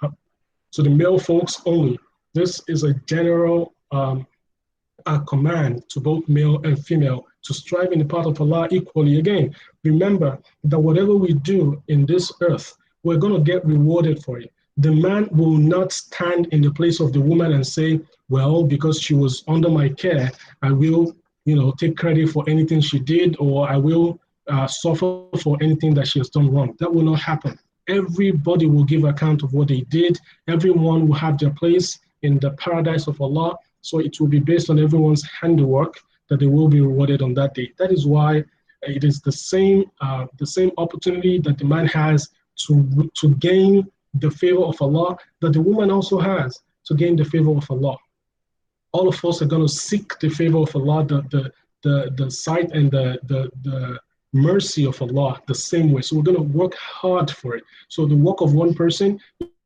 to the male folks only. This is a general command to both male and female to strive in the path of Allah equally. Again, remember that whatever we do in this earth, we're going to get rewarded for it. The man will not stand in the place of the woman and say, well, because she was under my care, I will, take credit for anything she did, or I will suffer for anything that she has done wrong. That will not happen. Everybody will give account of what they did. Everyone will have their place in the paradise of Allah. So it will be based on everyone's handiwork that they will be rewarded on that day. That is why it is the same opportunity that the man has to gain the favor of Allah, that the woman also has to gain the favor of Allah. All of us are going to seek the favor of Allah, the sight and the mercy of Allah the same way. So we're going to work hard for it. So the work of one person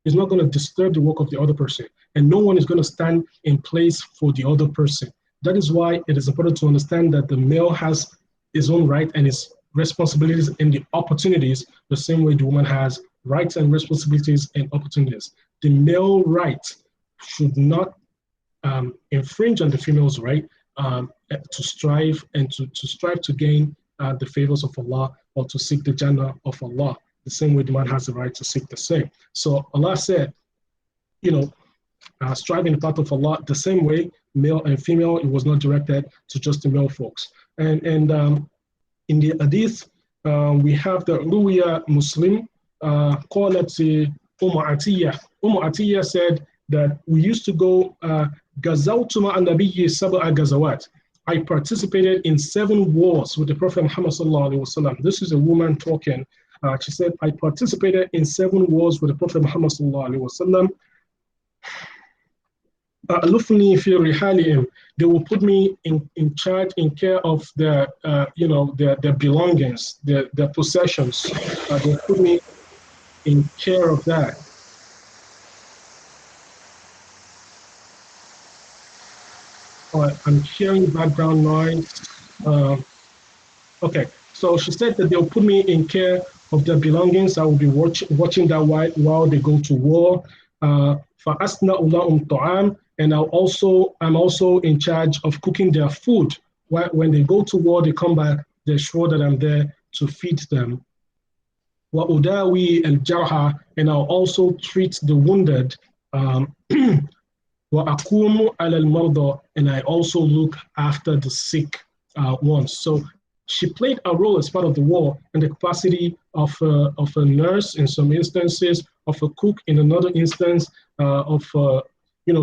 is not going to disturb the work of the other person, and no one is going to stand in place for the other person. That is why it is important to understand that the male has his own right and his responsibilities and the opportunities the same way the woman has rights and responsibilities and opportunities. The male right should not infringe on the female's right to strive and to strive to gain the favors of Allah, or to seek the Jannah of Allah, the same way the man has the right to seek the same. So Allah said, strive in the path of Allah the same way, male and female. It was not directed to just the male folks. And in the hadith, we have the Ruya Muslim, قالت Atiyah. Atiyah said that we used to go غزوت مع النبي سبع غزوات. I participated in 7 wars with the Prophet Muhammad sallallahu alaihi wasallam. This is a woman talking. She said, I participated in 7 wars with the Prophet Muhammad sallallahu alaihi wasallam. They will put me in charge, in care of their their belongings, their possessions. They put me in care of that. I'm hearing background noise. Okay, so she said that they'll put me in care of their belongings. I will be watching that while they go to war. And I'm also in charge of cooking their food. When they go to war, they come back, they're sure that I'm there to feed them. And I'll also treat the wounded. And I also look after the sick ones. So she played a role as part of the war in the capacity of a nurse in some instances, of a cook in another instance,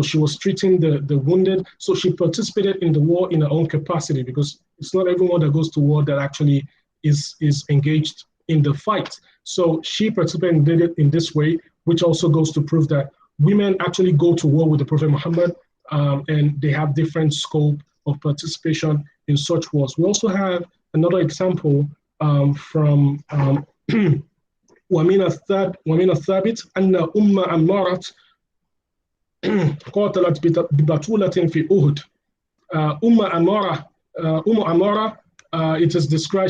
she was treating the wounded. So she participated in the war in her own capacity, because it's not everyone that goes to war that actually is engaged in the fight. So she participated in this way, which also goes to prove that women actually go to war with the Prophet Muhammad, and they have different scope of participation in such wars. We also have another example from ومن الثابت أن عمارة قاتلت ببطولة في أحد. Amara,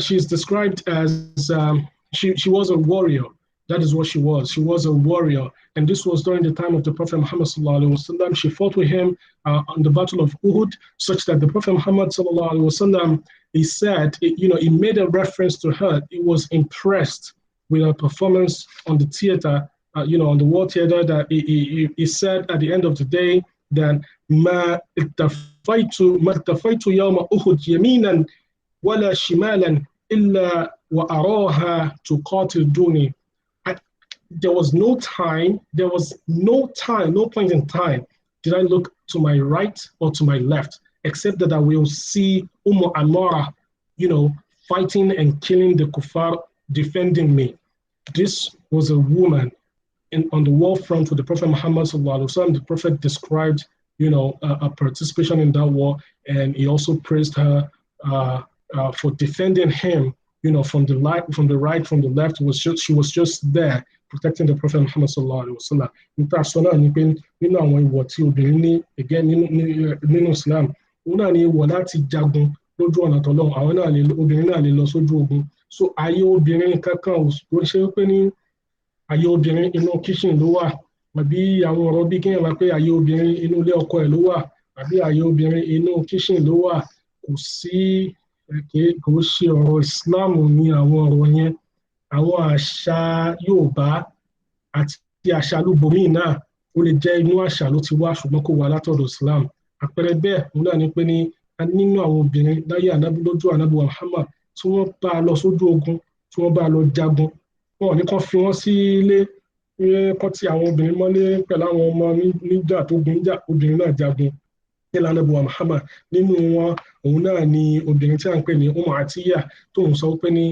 she's described as she was a warrior. That is what she was. She was a warrior. And this was during the time of the Prophet Muhammad sallallahu alaihi wasallam. She fought with him on the Battle of Uhud, such that the Prophet Muhammad sallallahu alaihi wasallam, he said, he made a reference to her. He was impressed with her performance on the theater, on the war theater, that he said at the end of the day that ما التفيت يوم أحد يمينا ولا شمالا إلا وأراها تقاتل دوني. There was no point in time did I look to my right or to my left, except that I will see Amara, fighting and killing the kuffar, defending me. This was a woman on the war front with the Prophet Muhammad sallallahu alaihi wasallam. The Prophet described, a participation in that war, and he also praised her for defending him, from the right, from the left. She was just there protecting the Prophet Muhammad sallallahu alaihi wasallam. Nípa sọ́nà ni pé nínú àwọn ìwọ̀ tí obìnrin ní again nínú Islam, òun náà ni ìwọ̀ láti jagun lójú ọ̀nà tọ́lọ́run. Obìnrin náà lè lọ sójú ogun. So ayé obìnrin kankan ò ṣe pé ní ayé obìnrin inú kitchen ló wà, àbí àwọn ọ̀rọ̀ bí kéèyàn máa pé ayé obìnrin inú ilé ọkọ ẹ̀ ló wà, àbí ayé obìnrin inú kitchen ló wà. Kò ṣe ọ̀rọ̀ Islam ní àwọn ọ̀rọ̀ yẹn. Àwọn àṣà Yorùbá àti àṣà lúbòmíì náà ó lè jẹ́ inú àṣà ló ti wá, ṣùgbọ́n kò wá látọ̀dọ̀ Islam. Àpẹẹrẹ bẹ́ẹ̀ òun náà ni pé ní nínú àwọn obìnrin láyé lójú ànábì Muhammad tí wọ́n bá lọ sójú ogun, tí wọ́n bá lọ jagun, wọn ò ní kàn fi wọ́n sí ilé kọ́ tí àwọn obìnrin mọ́lé pẹ̀lú àwọn ọmọ níjà tó gun jà. Obìnrin náà jagun nílànà ànábì Muhammad. Nínú wọn òun náà ni obìnrin tí a ń pè ní Atiyah, tóun sọ pé ní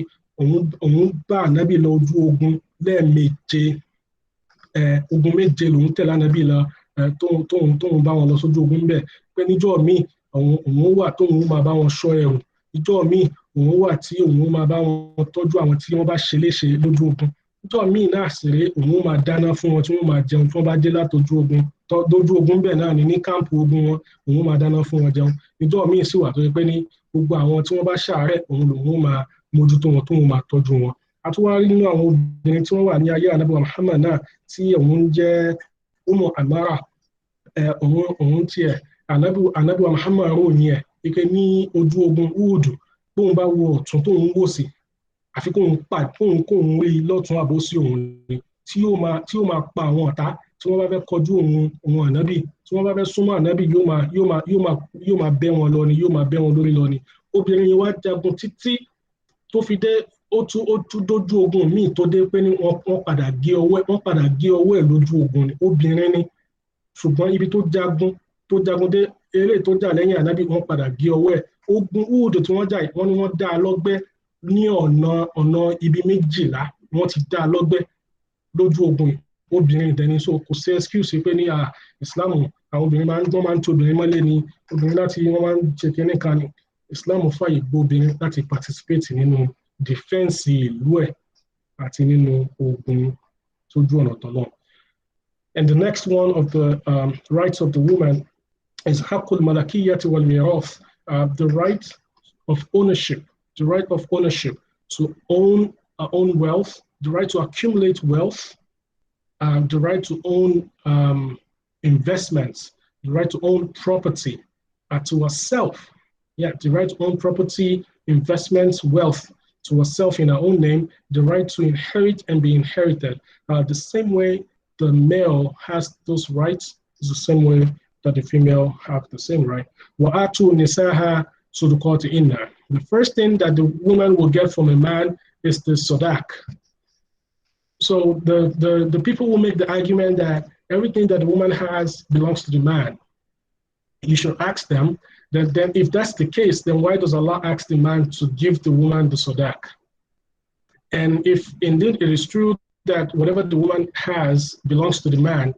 òun bá ànábì lọ ojú ogun lẹ́ẹ̀méje. Ogun méje lòun tẹ̀lé ànábì lọ, tóun bá wọn lọ sójú ogun bẹ́ẹ̀. Pé níjọ́ míì òun wà tóun máa bá wọn ṣọ́ ẹrù. Níjọ́ míì òun wà tí òun máa bá wọn tọ́jú àwọn tí wọ́n bá ṣe léṣe lójú ogun. Níjọ́ míì náà sì rèé òun máa dáná fún wọn tí wọ́n máa jẹun tí wọ́n bá dé látọjú ogun. Lójú ogun bẹ́ẹ̀ náà ni ní káàmpù ogun wọn, òun máa dáná fún wọn jẹun. Níjọ́ míì sì wà tó yẹ pé ní gbogbo àwọn tí wọ́n bá ṣàárẹ̀ òun lòun máa mójútó wọn tóun máa tọ́jú wọn. A tún wá rí nínú àwọn obìnrin tí wọ́n wà ní ayé ànábì Muhammad náà tí òun jẹ́ Amara. Òun tiẹ̀ ànábì Muhammad ròyìn ẹ̀ wípé ní ojú ogun Uhud, tóun bá wo ọ̀tún tóun wò sí, àfi kóun rí lọ́tún àbòsí òun ni, tí yóò máa pa àwọn ọ̀tá tí wọ́n bá fẹ́ kọjú òun ànábì, tí wọ́n bá fẹ́ súnmọ́ ànábì, yóò máa bẹ́ wọn lọ ni, yóò máa bẹ́ wọn lórí lọ ni. obìnrin yìí wá jagun títí tó fi dé ó tún dójú ogun míì tó dé pé ní wọ́n padà gé ọwọ́ ẹ̀ lójú ogun ni obìnrin ni ṣùgbọ́n ibi tó jagun dé eré tó jà lẹ́yìn ànábì wọ́n padà gé ọwọ́ ẹ̀ ogun Uhud tí wọ́n jà wọ́n ní wọ́n dá a lọ́gbẹ́ ní ọ̀nà ibi 12 wọ́n ti dá a lọ́gbẹ́ lójú ogun obìnrin ìdẹni so kò sí excuse pé ní Islam àwọn obìnrin máa ń tí obìnrin mọ́lé ni obìnrin láti wọ́n máa ń ṣe kíní kan ni Islam fàyè gbọ́ obìnrin láti participate nínú defense ìlú ẹ̀ àti nínú ogun tójú ọ̀nà tọ́lọ́. And the next one of the rights of the woman is Haqqul Malakiyyati wal Mirath, the right of ownership, to own our own wealth, the right to accumulate wealth, the right to own investments, the right to own property to herself. Yeah, the right to own property, investments, wealth to herself in her own name, the right to inherit and be inherited. The same way the male has those rights is the same way that the female have the same right. وَآتُوا نِسَاءَهَا صُدُقَاتِهِنَّ. The first thing that the woman will get from a man is the sadaq. So the people will make the argument that everything that the woman has belongs to the man. You should ask them that then if that's the case, then why does Allah ask the man to give the woman the sadaq? And if indeed it is true that whatever the woman has belongs to the man,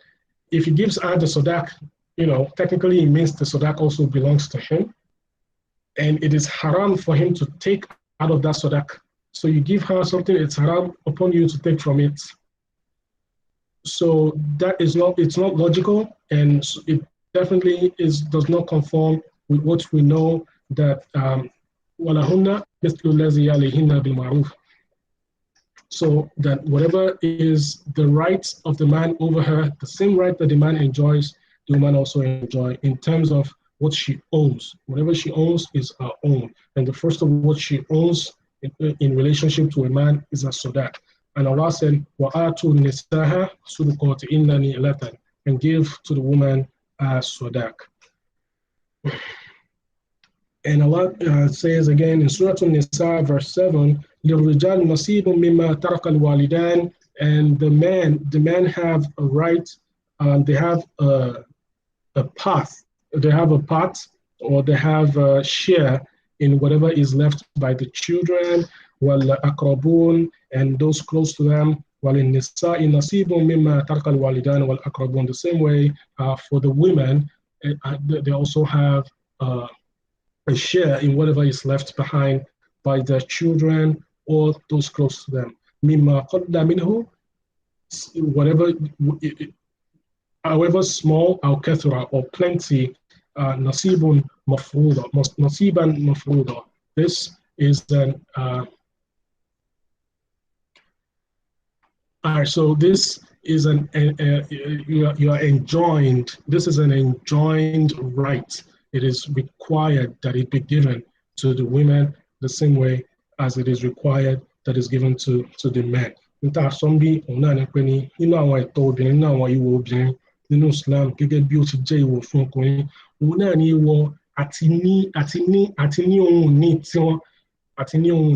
if he gives her the sadaq, technically it means the sadaq also belongs to him. And it is haram for him to take out of that sadaq. So you give her something, it's haram upon you to take from it. So it's not logical, and it definitely does not conform with what we know that وَلَهُنَّ مِثْلُ الَّذِي عَلَيْهِنَّ بِالْمَعْرُوفِ. So that whatever is the right of the man over her, the same right that the man enjoys, the woman also enjoy in terms of what she owns. Whatever she owns is her own. And the first of what she owns in relationship to a man is a sadaq. And Allah said, وَآتُوا النِّسَاءَ صُدُقَاتِهِنَّ نِعْلَةً, and give to the woman a sadaq. And Allah says again in Surah An-Nisa, verse 7, لِلرِّجَالِ نَصِيبٌ مِّمَّا تَرَكَ الْوَالِدَانِ, and the men have a right, they have a path, or they have a share in whatever is left by the children, وَالْأَقْرَبُونَ, and those close to them, وَلِلنِّسَاءِ نَصِيبٌ مِّمَّا تَرَكَ الْوَالِدَانِ وَالْأَقْرَبُونَ. The same way for the women, they also have a share in whatever is left behind by their children or those close to them. مِمَّا قَلَّ مِنْهُ, whatever, however small, أو كثرة, or plenty, نَصِيبٌ مَفْرُوضًا, نَصِيبًا مَفْرُوضًا. This is an so this is you are enjoined. This is an enjoined right. It is required that it be given to the women the same way as it is required that is given to the men. Níta sọ́nbí òun náà ni pé ní nínú àwọn ẹ̀tọ́ obìnrin, nínú àwọn ìwọ̀ obìnrin nínú Islam gẹ́gẹ́ bí ó ti jẹ́ ìwọ̀ fún ọkùnrin, òun náà ni ìwọ̀ àti ní ohun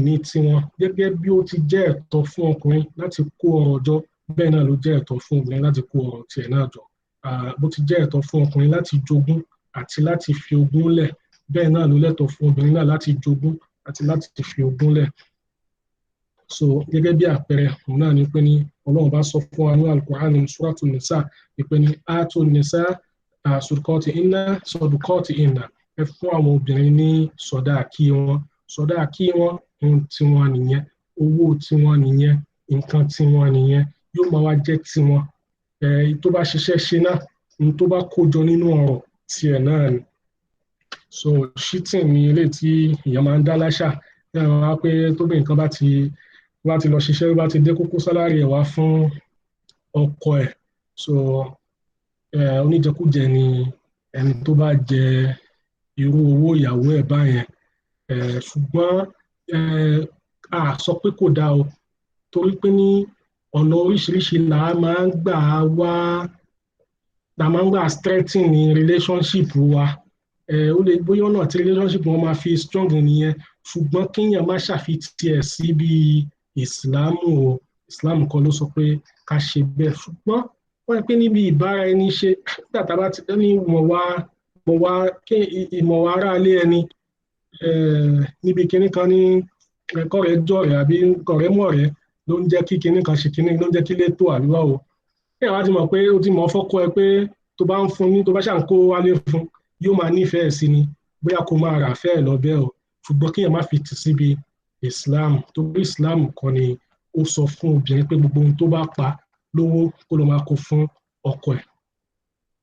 ní tiwọn, gẹ́gẹ́ bí ó ti jẹ́ ẹ̀tọ́ fún ọkùnrin láti kó ọrọ̀ jọ, bẹ́ẹ̀ náà ló jẹ́ ẹ̀tọ́ fún obìnrin láti kó ọrọ̀ tiẹ̀ náà jọ. Bó ti jẹ́ ẹ̀tọ́ fún ọkùnrin láti jogún àti láti fi ogún lẹ̀, bẹ́ẹ̀ náà ló lẹ́tọ̀ọ́ fún obìnrin náà láti jogún àti láti fi ogún lẹ̀. So gẹ́gẹ́ bí àpẹẹrẹ òun náà ni pé ní Ọlọ́run bá sọ fún wa ní Al-Qur'an ní Suratu Nisa pé ní Atu Nisa Sadaqatihinna, ẹ fún àwọn obìnrin ní sọdáàkì wọn. Sọdáàkì wọn ohun tí wọn nìyẹn, owó tí wọn nìyẹn, nǹkan tí wọn nìyẹn, yóò máa wá jẹ́ tí wọn. Tó bá ṣiṣẹ́ ṣe náà, ohun tó bá kó jọ nínú ọrọ̀ tiẹ̀ náà ni. So cheating ni ilé tí èèyàn máa ń dá láṣà, yàrá wá pé tóbi nǹkan bá ti lọ ṣiṣẹ́, bá ti dé kókó sálárì ẹ̀ wá fún ọkọ ẹ̀. So oníjẹkújẹ ni ẹni tó bá jẹ irú owó ìyàwó ẹ̀ báyẹn. Ṣùgbọ́n a sọ pé kò dáa o, torí pé ní ọ̀nà oríṣiríṣi là máa ń gbà strengthen ní relationship wa. ó lè bóyá ọ̀nà tí relationship wọn máa fi strong nìyẹn, ṣùgbọ́n kéèyàn má ṣàfitì ẹ̀ sí bí ìsìlámù o, ìsìlámù kan ló sọ pé ká ṣe bẹ́ẹ̀. Ṣùgbọ́n wọ́n rí pé níbi ìbára ẹni ṣe nígbà tá a bá ti ní ìmọ̀ wa ará ilé ẹni, níbi kinní kan ní kọ́rẹ́ jọ̀rẹ́ àbí kọ̀rẹ́ mọ̀rẹ́ ló ń jẹ́ kí kinní kan ṣe kinní ló ń jẹ́ kí lè tó àríwá o. Kéèyàn wá ti mọ̀ pé ó ti mọ̀ fọ́kọ ẹ pé tó bá ń fún ní tó bá ṣà ń kó wálé fún yóò máa nífẹ̀ẹ́ sí ni, bóyá kó máa rà fẹ́ẹ̀ lọ bẹ́ẹ̀ o, ṣùgbọ́n kéèyàn má fi tì síbi Islam, torí Islam kan ni ó sọ fún obìnrin pé gbogbo ohun tó bá pa lówó kó lọ máa kó fún ọkọ ẹ̀.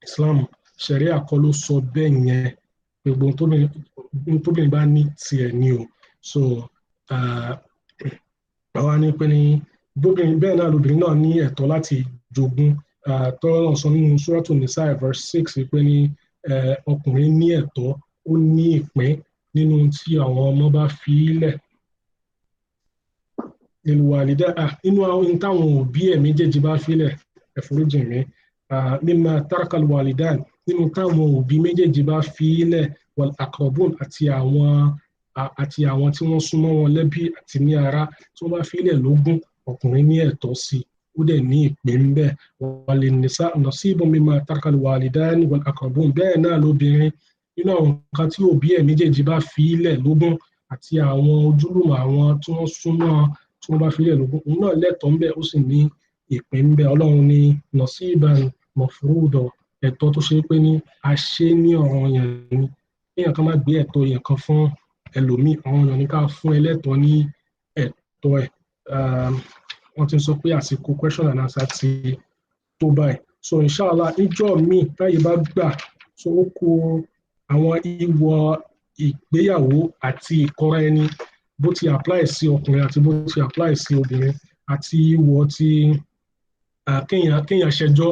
Islam ṣẹ̀ríà kan ló sọ bẹ́ẹ̀ yẹn, pé gbogbo ohun tóbìnrin bá ní tiẹ̀ ni o. So àwa ní pé ní bóbìnrin bẹ́ẹ̀ náà lóbìnrin náà ní ẹ̀tọ́ láti jogún, tọ́lọ́ sọ nínú Suratu Nisa verse 6 pé ní ọkùnrin ní ẹ̀tọ́, ó ní ìpín nínú tí àwọn ọmọ bá fi lẹ̀. Ìlúwàlídà nínú àwọn táwọn òbí ẹ̀ méjèèjì bá fi lẹ̀, ẹ̀foríjì mi, mimma tarakal walidan, nínú táwọn òbí méjèèjì bá fi lẹ̀, wal aqrabun àti àwọn tí wọ́n súnmọ́ wọn lẹ́bí àti ní ará tí wọ́n bá fi lẹ̀ lógún, ọkùnrin ní ẹ̀tọ́ sí, ó dẹ̀ ní ìpín bẹ́ẹ̀. Walin nisa nasibun mimma tarakal walidani wal aqrabun, bẹ́ẹ̀ náà lóbìnrin nínú àwọn nǹkan tí òbí ẹ̀ méjèèjì bá fi lẹ̀ lógún àti àwọn ojúlùmọ̀ àwọn tí wọ́n súnmọ́ tí wọ́n bá fi lẹ̀ lógún, òun náà lẹ́tọ̀ọ́ ńbẹ̀, ó sì ní ìpín ńbẹ̀. Ọlọ́run ní nasiban mafruda, ẹ̀tọ́ tó ṣe pé ní a ṣe ní ọ̀ranyàn ni, kéèyàn kan má gbé ẹ̀tọ́ yẹn kan fún ẹlòmíì, ọ̀ranyàn ni ká fún ẹlẹ́tọ̀ọ́ ní ẹ̀tọ́ ẹ̀. Wọ́n ti sọ pé àsìkò question and answer ti tó báyìí, so inshallah níjọ́ míì táyé bá gbà, so ó kù àwọn ìwọ̀ ìgbéyàwó àti ìkọ́ra ẹni, bó ti apply sí ọkùnrin àti bó ti apply sí obìnrin, àti ìwọ̀ ti kéèyàn ṣẹjọ́,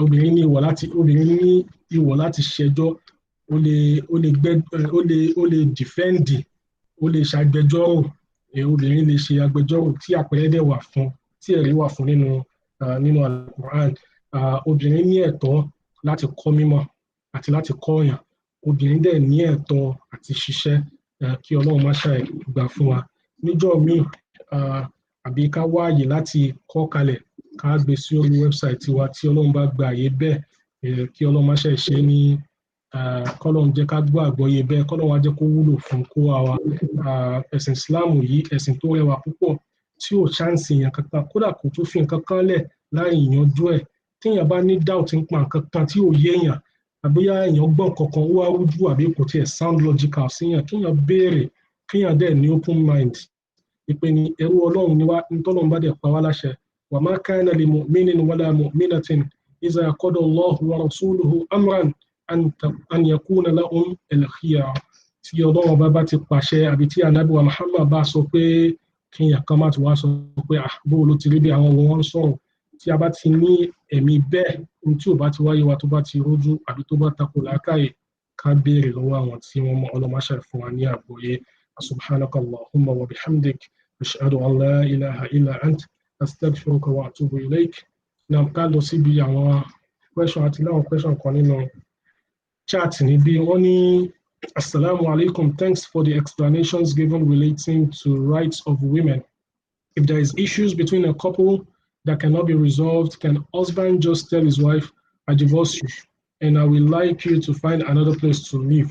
obìnrin ní ìwọ̀ láti ṣẹjọ́, ó lè defend, ó lè ṣàgbẹjọ́rò, obìnrin lè ṣe agbẹjọ́rò tí àpẹẹrẹ dẹ̀ wà fún, tí ẹ̀rí wà fún nínú Al-Quran. Obìnrin ní ẹ̀tọ́ láti kọ́ mímọ̀ àti láti kọ́ ọ̀yàn, obìnrin dẹ̀ ní ẹ̀tọ́ àti ṣiṣẹ́, kí Ọlọ́run má ṣàì gbà fún wa. Níjọ́ míì àbí ká wáàyè láti kọ́ kalẹ̀, ká gbé sí orí wẹ́bsáìtì wa tí Ọlọ́run bá gba àyè bẹ́ẹ̀, kí Ọlọ́run má ṣàì ṣe ní kọ́lọ́run jẹ́ ká gbọ́ àgbọ́yé bẹ́ẹ̀, kọ́lọ́run wá jẹ́ kó wúlò fún kó wa. Ẹ̀sìn Islam yìí ẹ̀sìn tó rẹwà púpọ̀, tí ò ṣáǹsì èèyàn kankan, kódà kò tún fi nǹkan kan lẹ̀ láì yanjú ẹ̀. Téèyàn bá ní doubt nípa nǹkan kan tí ò yé èèyàn, àbóyá èèyàn gbọ́ nǹkan kan ó wá rújú àbí kò tiẹ̀ sound logical síyàn, kéèyàn béèrè, kéèyàn dẹ̀ ní open mind, ìpè ní ẹrú Ọlọ́run ni wá, ntọ́lọ́run bá dẹ̀ pa wá láṣẹ. Wa ma kana li mu'minin wala mu'minatin iza qada Allahu wa rasuluhu amran an yakuna lahum al-khiyara, tí Ọlọ́run bá ti pàṣẹ àbí tí Ànábì wa Muhammad bá sọ pé kéèyàn kan má ti wá sọ pé bó ló ti rí bí àwọn wọn sọ̀rọ̀, tí a bá ti ní ẹ̀mí bẹ́ẹ̀, ohun tí ò bá ti wáyé wa tó bá ti rójú àbí tó bá tako làákàyè, ká béèrè lọ́wọ́ àwọn tí wọ́n mọ̀. Ọlọ́run má ṣàì fún wa ní àgbọ́yé. Subhanaka Allahumma wa bihamdik, ashhadu an la ilaha illa ant, astaghfiruka wa atubu ilayk. Náà ká lọ síbi àwọn question àti láwọn question kan nínú chat níbí. Wọ́n ní Assalamu alaikum, thanks for the explanations given relating to rights of women. If there is issues between a couple that cannot be resolved, can husband just tell his wife, I divorce you and I will like you to find another place to live?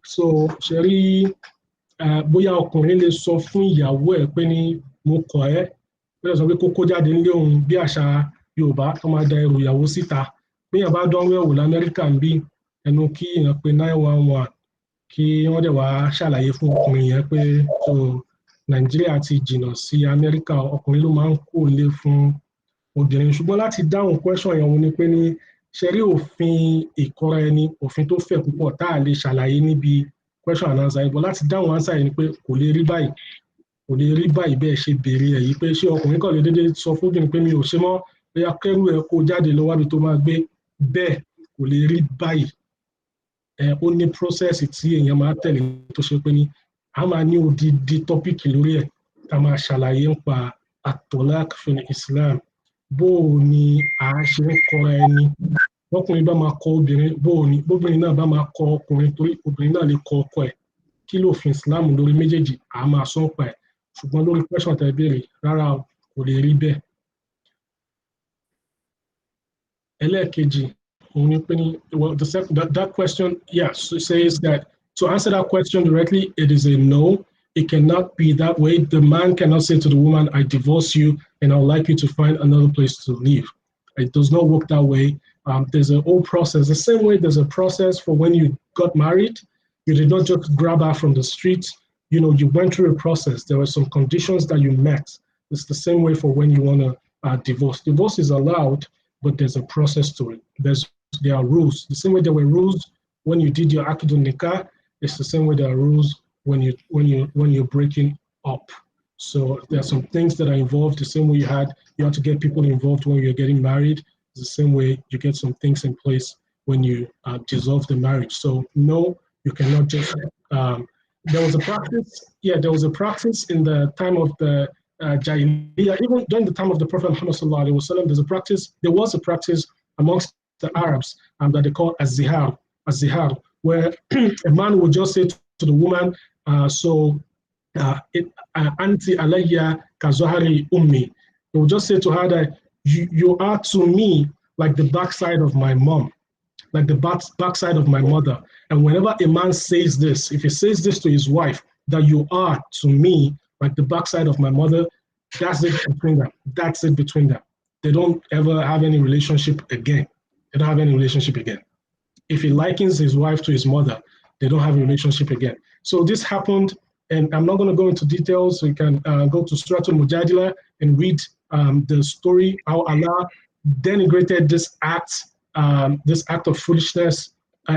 So ṣẹ̀rí, bóyá ọkùnrin lè sọ fún ìyàwó ẹ̀ pé ní mo kọ̀ ẹ́, bóyá sọ pé kókó jáde nílé òun, bí àṣà Yorùbá tó máa da ẹrù ìyàwó síta. Béèyàn bá dánwò ẹ̀wò l'Amẹ́ríkà ń bí, ẹnu kí èèyàn pé 911 kí wọ́n dẹ̀ wá ṣàlàyé fún ọkùnrin yẹn pé so Nàìjíríà ti jìnnà sí Amẹ́ríkà, ọkùnrin ló máa ń kó lé fún obìnrin. Ṣùgbọ́n láti dáhùn question yẹn wọ́n ní pé ní ṣẹ̀rí òfin ìkọ́ra ẹni, òfin tó fẹ̀ púpọ̀ tá a lè ṣàlàyé níbi question and answer, but láti dáhùn answer yẹn ni pé kò lè rí báyìí bẹ́ẹ̀ ṣe béèrè ẹ̀ yìí, pé ṣé ọkùnrin kan lè dédé sọ fún obìnrin pé mi ò ṣe mọ́, bóyá kẹ́rù ẹ̀ kó jáde lọ wábi tó máa gbé, bẹ́ẹ̀ kò lè rí báyìí. Ó ní process tí èèyàn máa tẹ̀lé tó ṣe pé ní a máa ní odidi tọ́pìkì lórí ẹ̀ tá a máa ṣàlàyé nípa at-talaq fil Islam, bó o ní a ṣe ń kọ́ra ẹni Bọ́kùnrin bá máa kọ obìnrin bóòní, bóbìnrin náà bá máa kọ ọkùnrin, torí obìnrin náà lè kọ ọkọ ẹ̀. Kí lòfin Islam lórí méjèèjì? A máa sọ pa ẹ̀. Ṣùgbọ́n lórí question tẹ́ béèrè, rárá o, kò lè rí bẹ́ẹ̀. Ẹlẹ́ẹ̀kejì, òun ni pé ní, well, that question, yes, says that to answer that question directly, it is a no. It cannot be that way. The man cannot say to the woman, I divorce you and I would like you to find another place to live. It does not work that way. There's a whole process. The same way there's a process for when you got married. You did not just grab her from the street. You know, you went through a process. There were some conditions that you met. It's the same way for when you want to divorce. Divorce is allowed, but there's a process to it. There are rules. The same way there were rules when you did your Akidun Nikah, it's the same way there are rules when you're breaking up. So there are some things that are involved. The same way you have to get people involved when you're getting married. It's the same way you get some things in place when you dissolve the marriage. So no, you cannot just. There was a practice. Yeah, there was a practice in the time of the Jahiliyyah, even during the time of the Prophet Muhammad sallallahu alaihi wasallam. There was a practice amongst the Arabs that they call az-zihar, where a man would just say to the woman, anti alayya ka zohari ummi. He would just say to her that you are to me like the backside of my mom, like the backside of my mother. And whenever a man says this, if he says this to his wife, that you are to me like the backside of my mother, that's it between them. That's it between them. They don't ever have any relationship again. They don't have any relationship again. If he likens his wife to his mother, they don't have a relationship again. So this happened, and I'm not going to go into details. So you can go to Surah Al-Mujadila and read the story, how Allah denigrated this act of foolishness,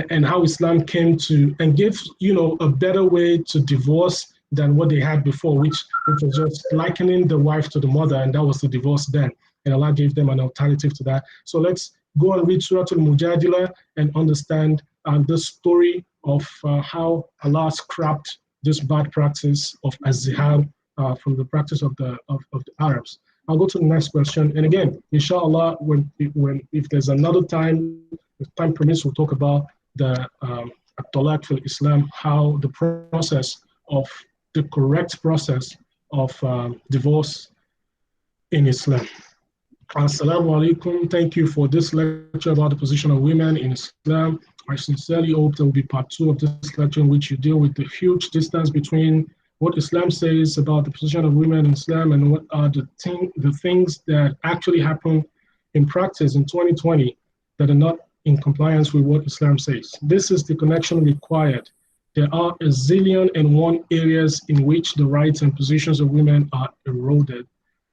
and how Islam came to and gave a better way to divorce than what they had before, which was just likening the wife to the mother, and that was the divorce then. And Allah gave them an alternative to that. So let's go and read Surah Al-Mujadila and understand the story of how Allah scrapped this bad practice of az-zihar from the practice of the Arabs. I'll go to the next question. And again, inshallah, if there's another time, if time permits, we'll talk about the talaq fil Islam, how the correct process of divorce in Islam. Assalamu alaikum. Thank you for this lecture about the position of women in Islam. I sincerely hope there will be part 2 of this lecture in which you deal with the huge distance between what Islam says about the position of women in Islam and what are the things that actually happen in practice in 2020 that are not in compliance with what Islam says. This is the connection required. There are a zillion and one areas in which the rights and positions of women are eroded.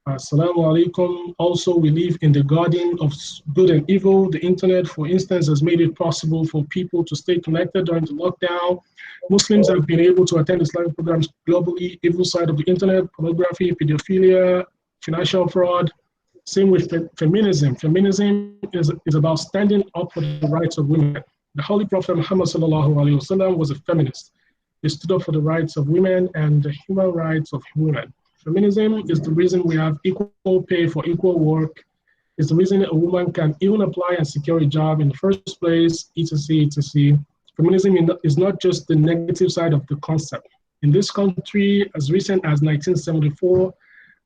Assalamu alaikum. Also, we live in the garden of good and evil. The internet, for instance, has made it possible for people to stay connected during the lockdown. Muslims have been able to attend Islamic programs globally. Evil side of the internet, pornography, pedophilia, financial fraud. Same with feminism. Feminism is about standing up for the rights of women. The Holy Prophet Muhammad sallallahu alaihi wasallam was a feminist. He stood up for the rights of women and the human rights of women. Feminism is the reason we have equal pay for equal work. It's the reason a woman can even apply and secure a job in the first place, etc., etc. Feminism is not just the negative side of the concept. In this country, as recent as 1974,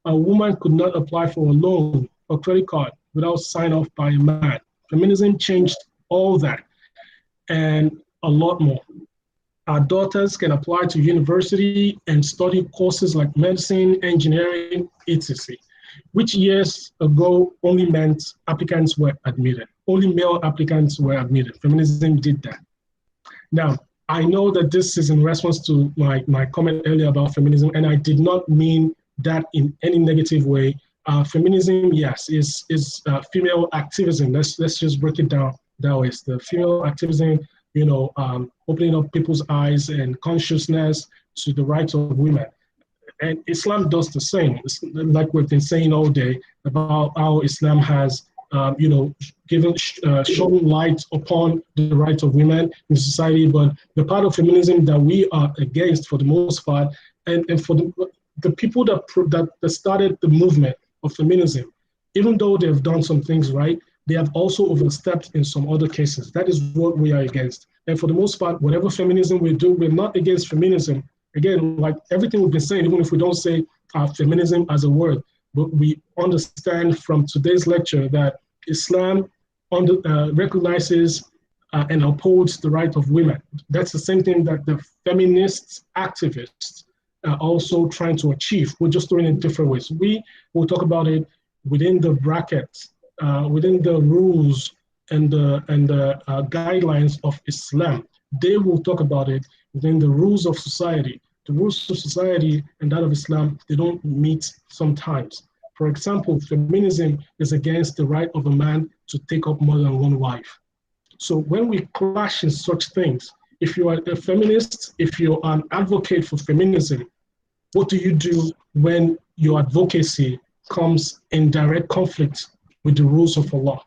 a woman could not apply for a loan or credit card without sign off by a man. Feminism changed all that and a lot more. Our daughters can apply to university and study courses like medicine, engineering, etc., which years ago only meant applicants were admitted. Only male applicants were admitted. Feminism did that. Now, I know that this is in response to my comment earlier about feminism, and I did not mean that in any negative way. Feminism, yes, is female activism. Let's just break it down that way. It's the female activism, opening up people's eyes and consciousness to the rights of women. And Islam does the same. It's like we've been saying all day about how Islam has, shown light upon the rights of women in society. But the part of feminism that we are against, for the most part, and for the people that started the movement of feminism, even though they've done some things right, they have also overstepped in some other cases. That is what we are against. And for the most part, whatever feminism we do, we're not against feminism. Again, like everything we've been saying, even if we don't say feminism as a word, but we understand from today's lecture that Islam recognizes and upholds the right of women. That's the same thing that the feminist activists are also trying to achieve. We're just doing it in different ways. We will talk about it within the brackets, within the rules and the guidelines of Islam. They will talk about it within the rules of society. The rules of society and that of Islam, they don't meet sometimes. For example, feminism is against the right of a man to take up more than one wife. So when we clash in such things, if you are a feminist, if you're an advocate for feminism, what do you do when your advocacy comes in direct conflict with the rules of Allah?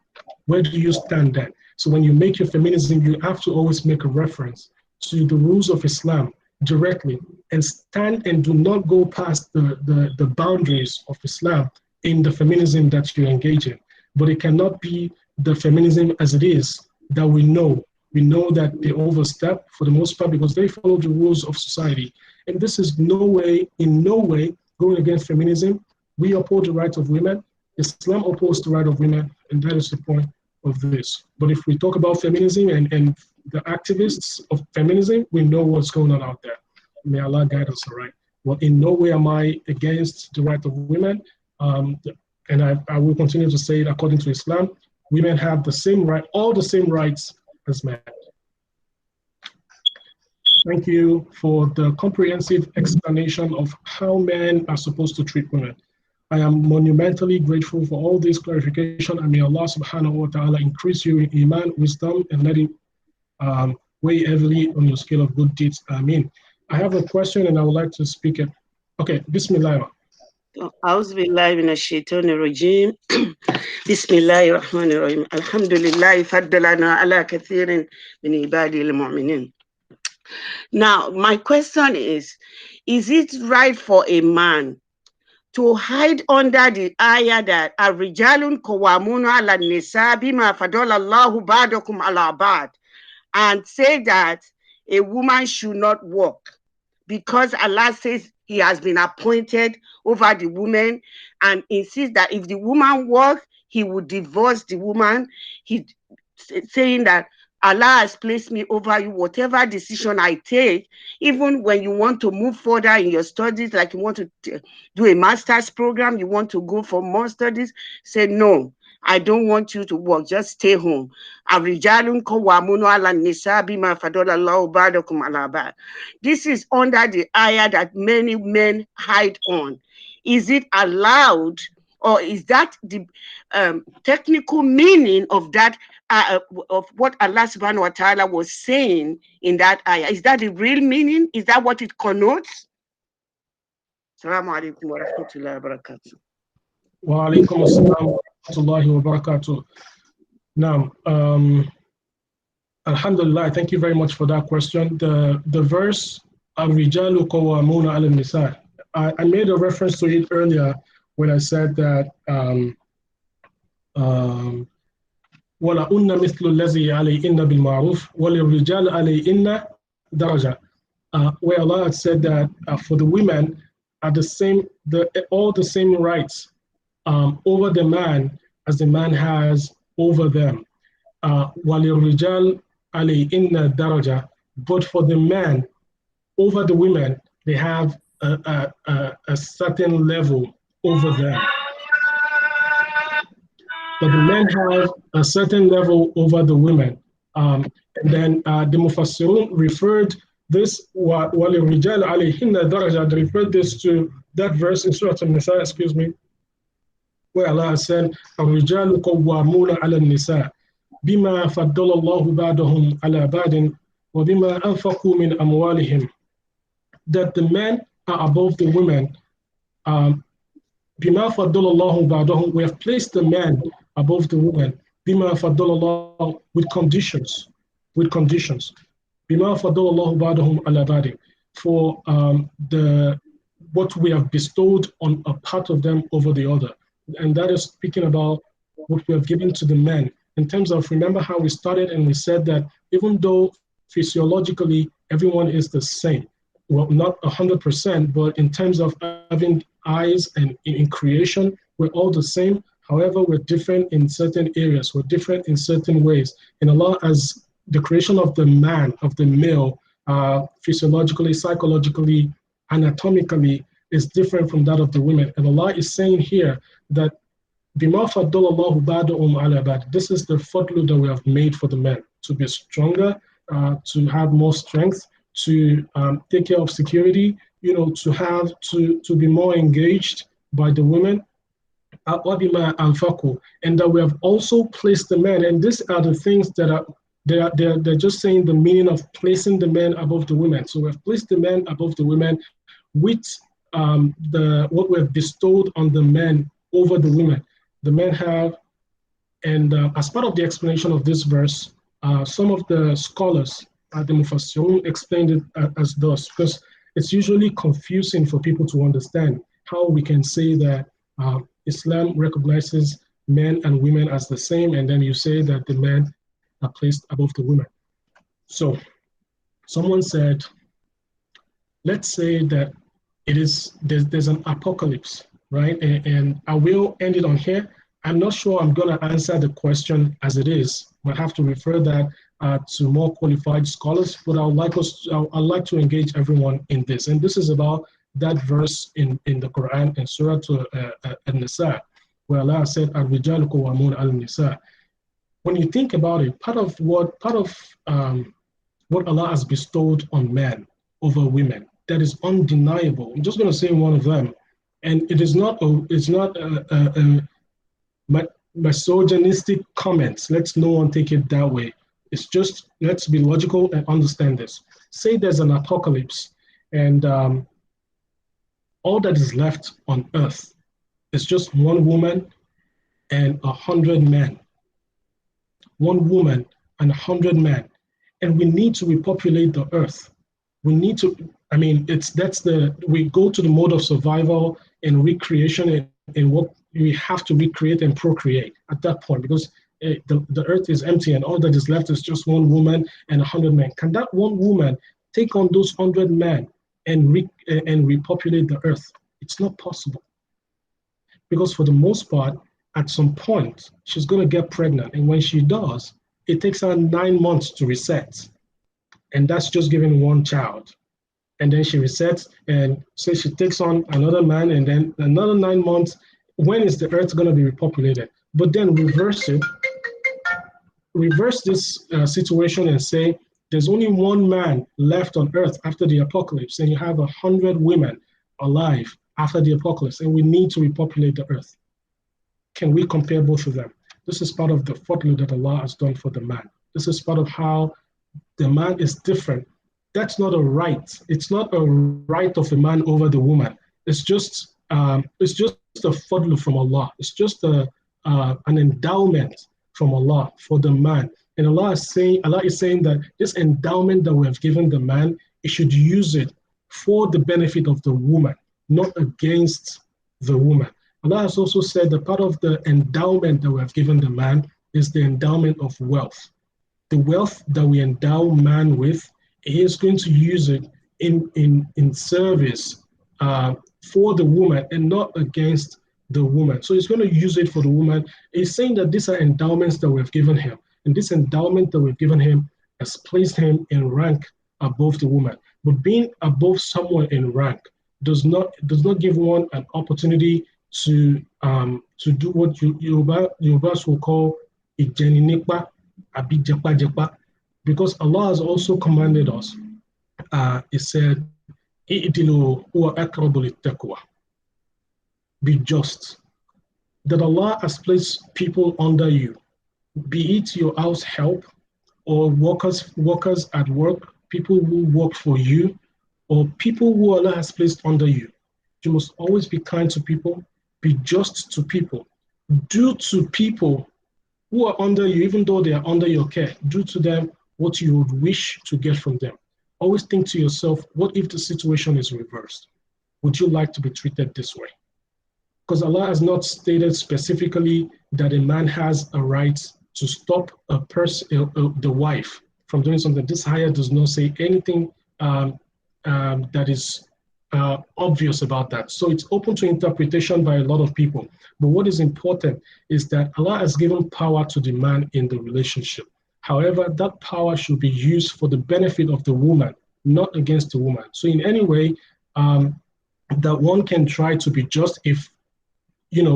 Where do you stand then? So when you make your feminism, you have to always make a reference to the rules of Islam directly and stand and do not go past the boundaries of Islam in the feminism that you engage in. But it cannot be the feminism as it is that we know. We know that they overstep for the most part because they follow the rules of society. And this is in no way going against feminism. We uphold the rights of women. Islam upholds the right of women, and that is the point of this. But if we talk about feminism and the activists of feminism, we know what's going on out there. May Allah guide us, all right? Well, in no way am I against the right of women. And I will continue to say it according to Islam, women have the same right, all the same rights as men. Thank you for the comprehensive explanation of how men are supposed to treat women. I am monumentally grateful for all this clarification, and may Allah subhanahu wa ta'ala increase you in iman, wisdom, and let it weigh heavily on your scale of good deeds. Ameen. I have a question and I would like to speak it. Okay, Bismillah. أعوذ بالله من الشيطان الرجيم بسم الله الرحمن الرحيم الحمد لله فضلنا على كثير من عباده المؤمنين. Now, my question is it right for a man to hide under the ayah that الرجال قوامون على النساء بما فضل الله بعضكم على بعض and say that a woman should not work because Allah says He has been appointed over the woman and insists that if the woman works, He would divorce the woman. He saying that Allah has placed me over you, whatever decision I take, even when you want to move further in your studies, like you want to do a master's program, you want to go for more studies, say, no, I don't want you to work, just stay home. This is under the ayah that many men hide on. Is it allowed, or is that the technical meaning of that, of what Allah subhanahu wa ta'ala was saying in that ayah? Is that the real meaning? Is that what it connotes? Assalamu alaikum wa rahmatullahi wa barakatuh. Wa alaikum assalam wa rahmatullahi wa barakatuh. Now, alhamdulillah, thank you very much for that question. The verse, Al-Rijalu Qawwamuna 'ala an-Nisa, I made a reference to it earlier when I said that وَلَأُنَّ مِثْلُ الَّذِي عَلَيْهِنَّ بِالْمَعْرُوفِ وَلِلرِّجَالِ عَلَيْهِنَّ دَرَجَةٌ, where Allah had said that for the women are all the same rights over the man as the man has over them. وَلِلرِّجَالِ عَلَيْهِنَّ دَرَجَةٌ, but for the men over the women, they have a certain level over them. But the men have a certain level over the women. And then the Mufassirun referred this, وَلِلرِّجَالِ عَلَيْهِنَّ دَرَجَةٌ, they referred this to that verse in Surah An-Nisa, where Allah said, الرجال قوامون على النساء بما فضل الله بعضهم على بعض وبما أنفقوا من أموالهم. That the men are above the women. بما فضل الله بعضهم, we have placed the men above the women. بما فضل الله, with conditions. بما فضل الله بعضهم على بعض, for what we have bestowed on a part of them over the other. And that is speaking about what we have given to the men. In terms of, remember how we started and we said that even though physiologically everyone is the same, well, not 100%, but in terms of having eyes and in creation, we're all the same. However, we're different in certain areas. We're different in certain ways. And Allah, as the creation of the man, of the male, physiologically, psychologically, anatomically, is different from that of the women. And Allah is saying here that بِمَا فَضَّلَ اللَّهُ بَعْضَهُمْ عَلَى بَعْضٍ. This is the fadlu that we have made for the men, to be stronger, to have more strength, to take care of security, to be more engaged by the women. And that we have also placed the men, and these are the things that are they're just saying the meaning of placing the men above the women. So we have placed the men above the women with what we have bestowed on the men over the women. The men have, and as part of the explanation of this verse, some of the scholars, the Mufassirun, explained it as thus, because it's usually confusing for people to understand how we can say that Islam recognizes men and women as the same, and then you say that the men are placed above the women. So someone said, let's say that there's an apocalypse, right? And I will end it on here. I'm not sure I'm going to answer the question as it is. I'll have to refer that to more qualified scholars, but I'd like to engage everyone in this. And this is about that verse in the Quran in Surah An-Nisa, where Allah said, "Ar-rijalu qawwamun 'ala an-nisa." When you think about it, part of what Allah has bestowed on men over women, that is undeniable. I'm just going to say one of them, and it's not a misogynistic comments. Let's no one take it that way. It's just, let's be logical and understand this. Say there's an apocalypse, and all that is left on earth is just one woman and 100 men. One woman and 100 men. And we need to repopulate the earth. We need to, we go to the mode of survival and recreation and what we have to recreate and procreate at that point, because the earth is empty and all that is left is just one woman and 100 men. Can that one woman take on those 100 men and repopulate the earth? It's not possible. Because for the most part, at some point, she's going to get pregnant. And when she does, it takes her 9 months to reset. And that's just giving one child. And then she resets and say she takes on another man, and then another 9 months. When is the earth going to be repopulated? But then reverse this situation and say there's only one man left on earth after the apocalypse, and you have 100 women alive after the apocalypse, and we need to repopulate the earth. Can we compare both of them? This is part of the fadl that Allah has done for the man. This is part of how the man is different. That's not a right. It's not a right of a man over the woman. It's just a fadl from Allah. It's just an endowment from Allah for the man. And Allah is saying that this endowment that we have given the man, he should use it for the benefit of the woman, not against the woman. Allah has also said that part of the endowment that we have given the man is the endowment of wealth. The wealth that we endow man with, he is going to use it in service for the woman and not against the woman. So he's going to use it for the woman. He's saying that these are endowments that we've given him. And this endowment that we've given him has placed him in rank above the woman. But being above someone in rank does not give one an opportunity to do what Yorubas will call ijeninekpa, abijapa, because Allah has also commanded us. He said, "I'dilu huwa aqrabu littaqwa." Be just. That Allah has placed people under you, be it your house help or workers at work, people who work for you, or people who Allah has placed under you. You must always be kind to people, be just to people, do to people who are under you, even though they are under your care, do to them what you would wish to get from them. Always think to yourself, what if the situation is reversed? Would you like to be treated this way? because Allah has not stated specifically that a man has a right to stop a person, the wife, from doing something. This ayah does not say anything that is obvious about that. So it's open to interpretation by a lot of people. But what is important is that Allah has given power to the man in the relationship. However, that power should be used for the benefit of the woman, not against the woman. So in any way, that one can try to be just, if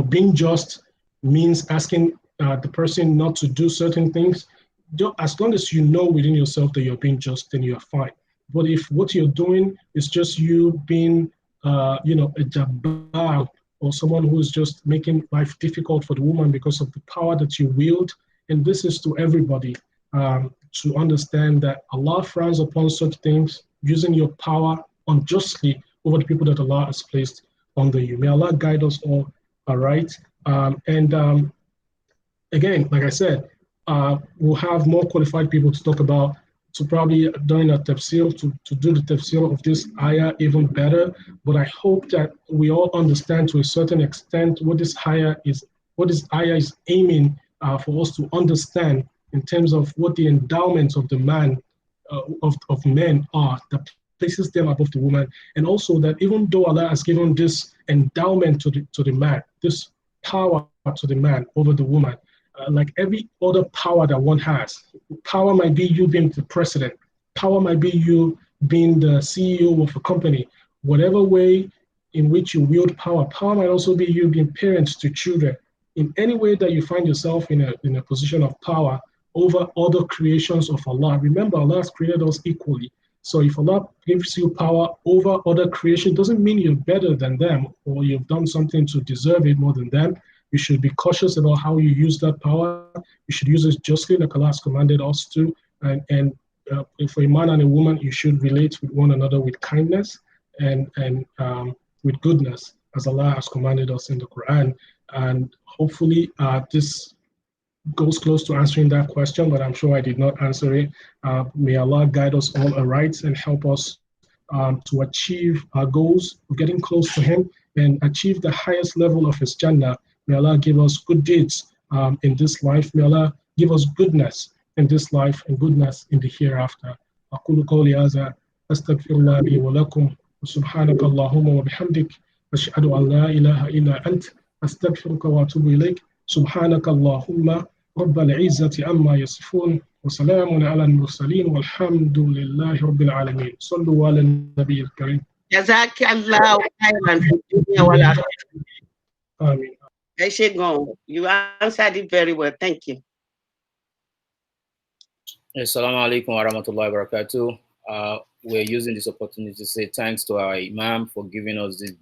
being just means asking the person not to do certain things. As long as you know within yourself that you're being just, then you're fine. But if what you're doing is just you being, a jabbar, or someone who is just making life difficult for the woman because of the power that you wield, and this is to everybody, to understand that Allah frowns upon such things, using your power unjustly over the people that Allah has placed under you. May Allah guide us all right. Again, like I said, we'll have more qualified people to talk about, to probably during a tafsir, to do the tafsir of this ayah even better. But I hope that we all understand to a certain extent what this ayah is aiming for us to understand in terms of what the endowments of the man, of men are, that places them above the woman. And also that even though Allah has given this endowment to the man, this power to the man over the woman, like every other power that one has. Power might be you being the president. Power might be you being the CEO of a company. Whatever way in which you wield power, power might also be you being parents to children. In any way that you find yourself in a position of power over other creations of Allah. Remember, Allah has created us equally. So if Allah gives you power over other creation, doesn't mean you're better than them or you've done something to deserve it more than them. You should be cautious about how you use that power. You should use it justly, like Allah has commanded us to. And for a man and a woman, you should relate with one another with kindness and with goodness, as Allah has commanded us in the Quran. And hopefully this goes close to answering that question, but I'm sure I did not answer it. May Allah guide us all aright and help us to achieve our goals of getting close to Him and achieve the highest level of His Jannah. May Allah give us good deeds in this life. May Allah give us goodness in this life and goodness in the hereafter. أقول قولي هذا أستغفر الله لي ولكم وسبحانك اللهم وبحمدك أشهد أن لا إله إلا أنت أستغفرك وأتوب إليك سبحانك اللهم رب العزة عما يصفون وسلام على المرسلين والحمد لله رب العالمين. صلوا على النبي الكريم. جزاك الله خيرا في الدنيا والآخرة. آمين. You answered it very well. Thank you. Assalamu alaikum wa rahmatullahi wa barakatuh. We're using this opportunity to say thanks to our Imam for giving us this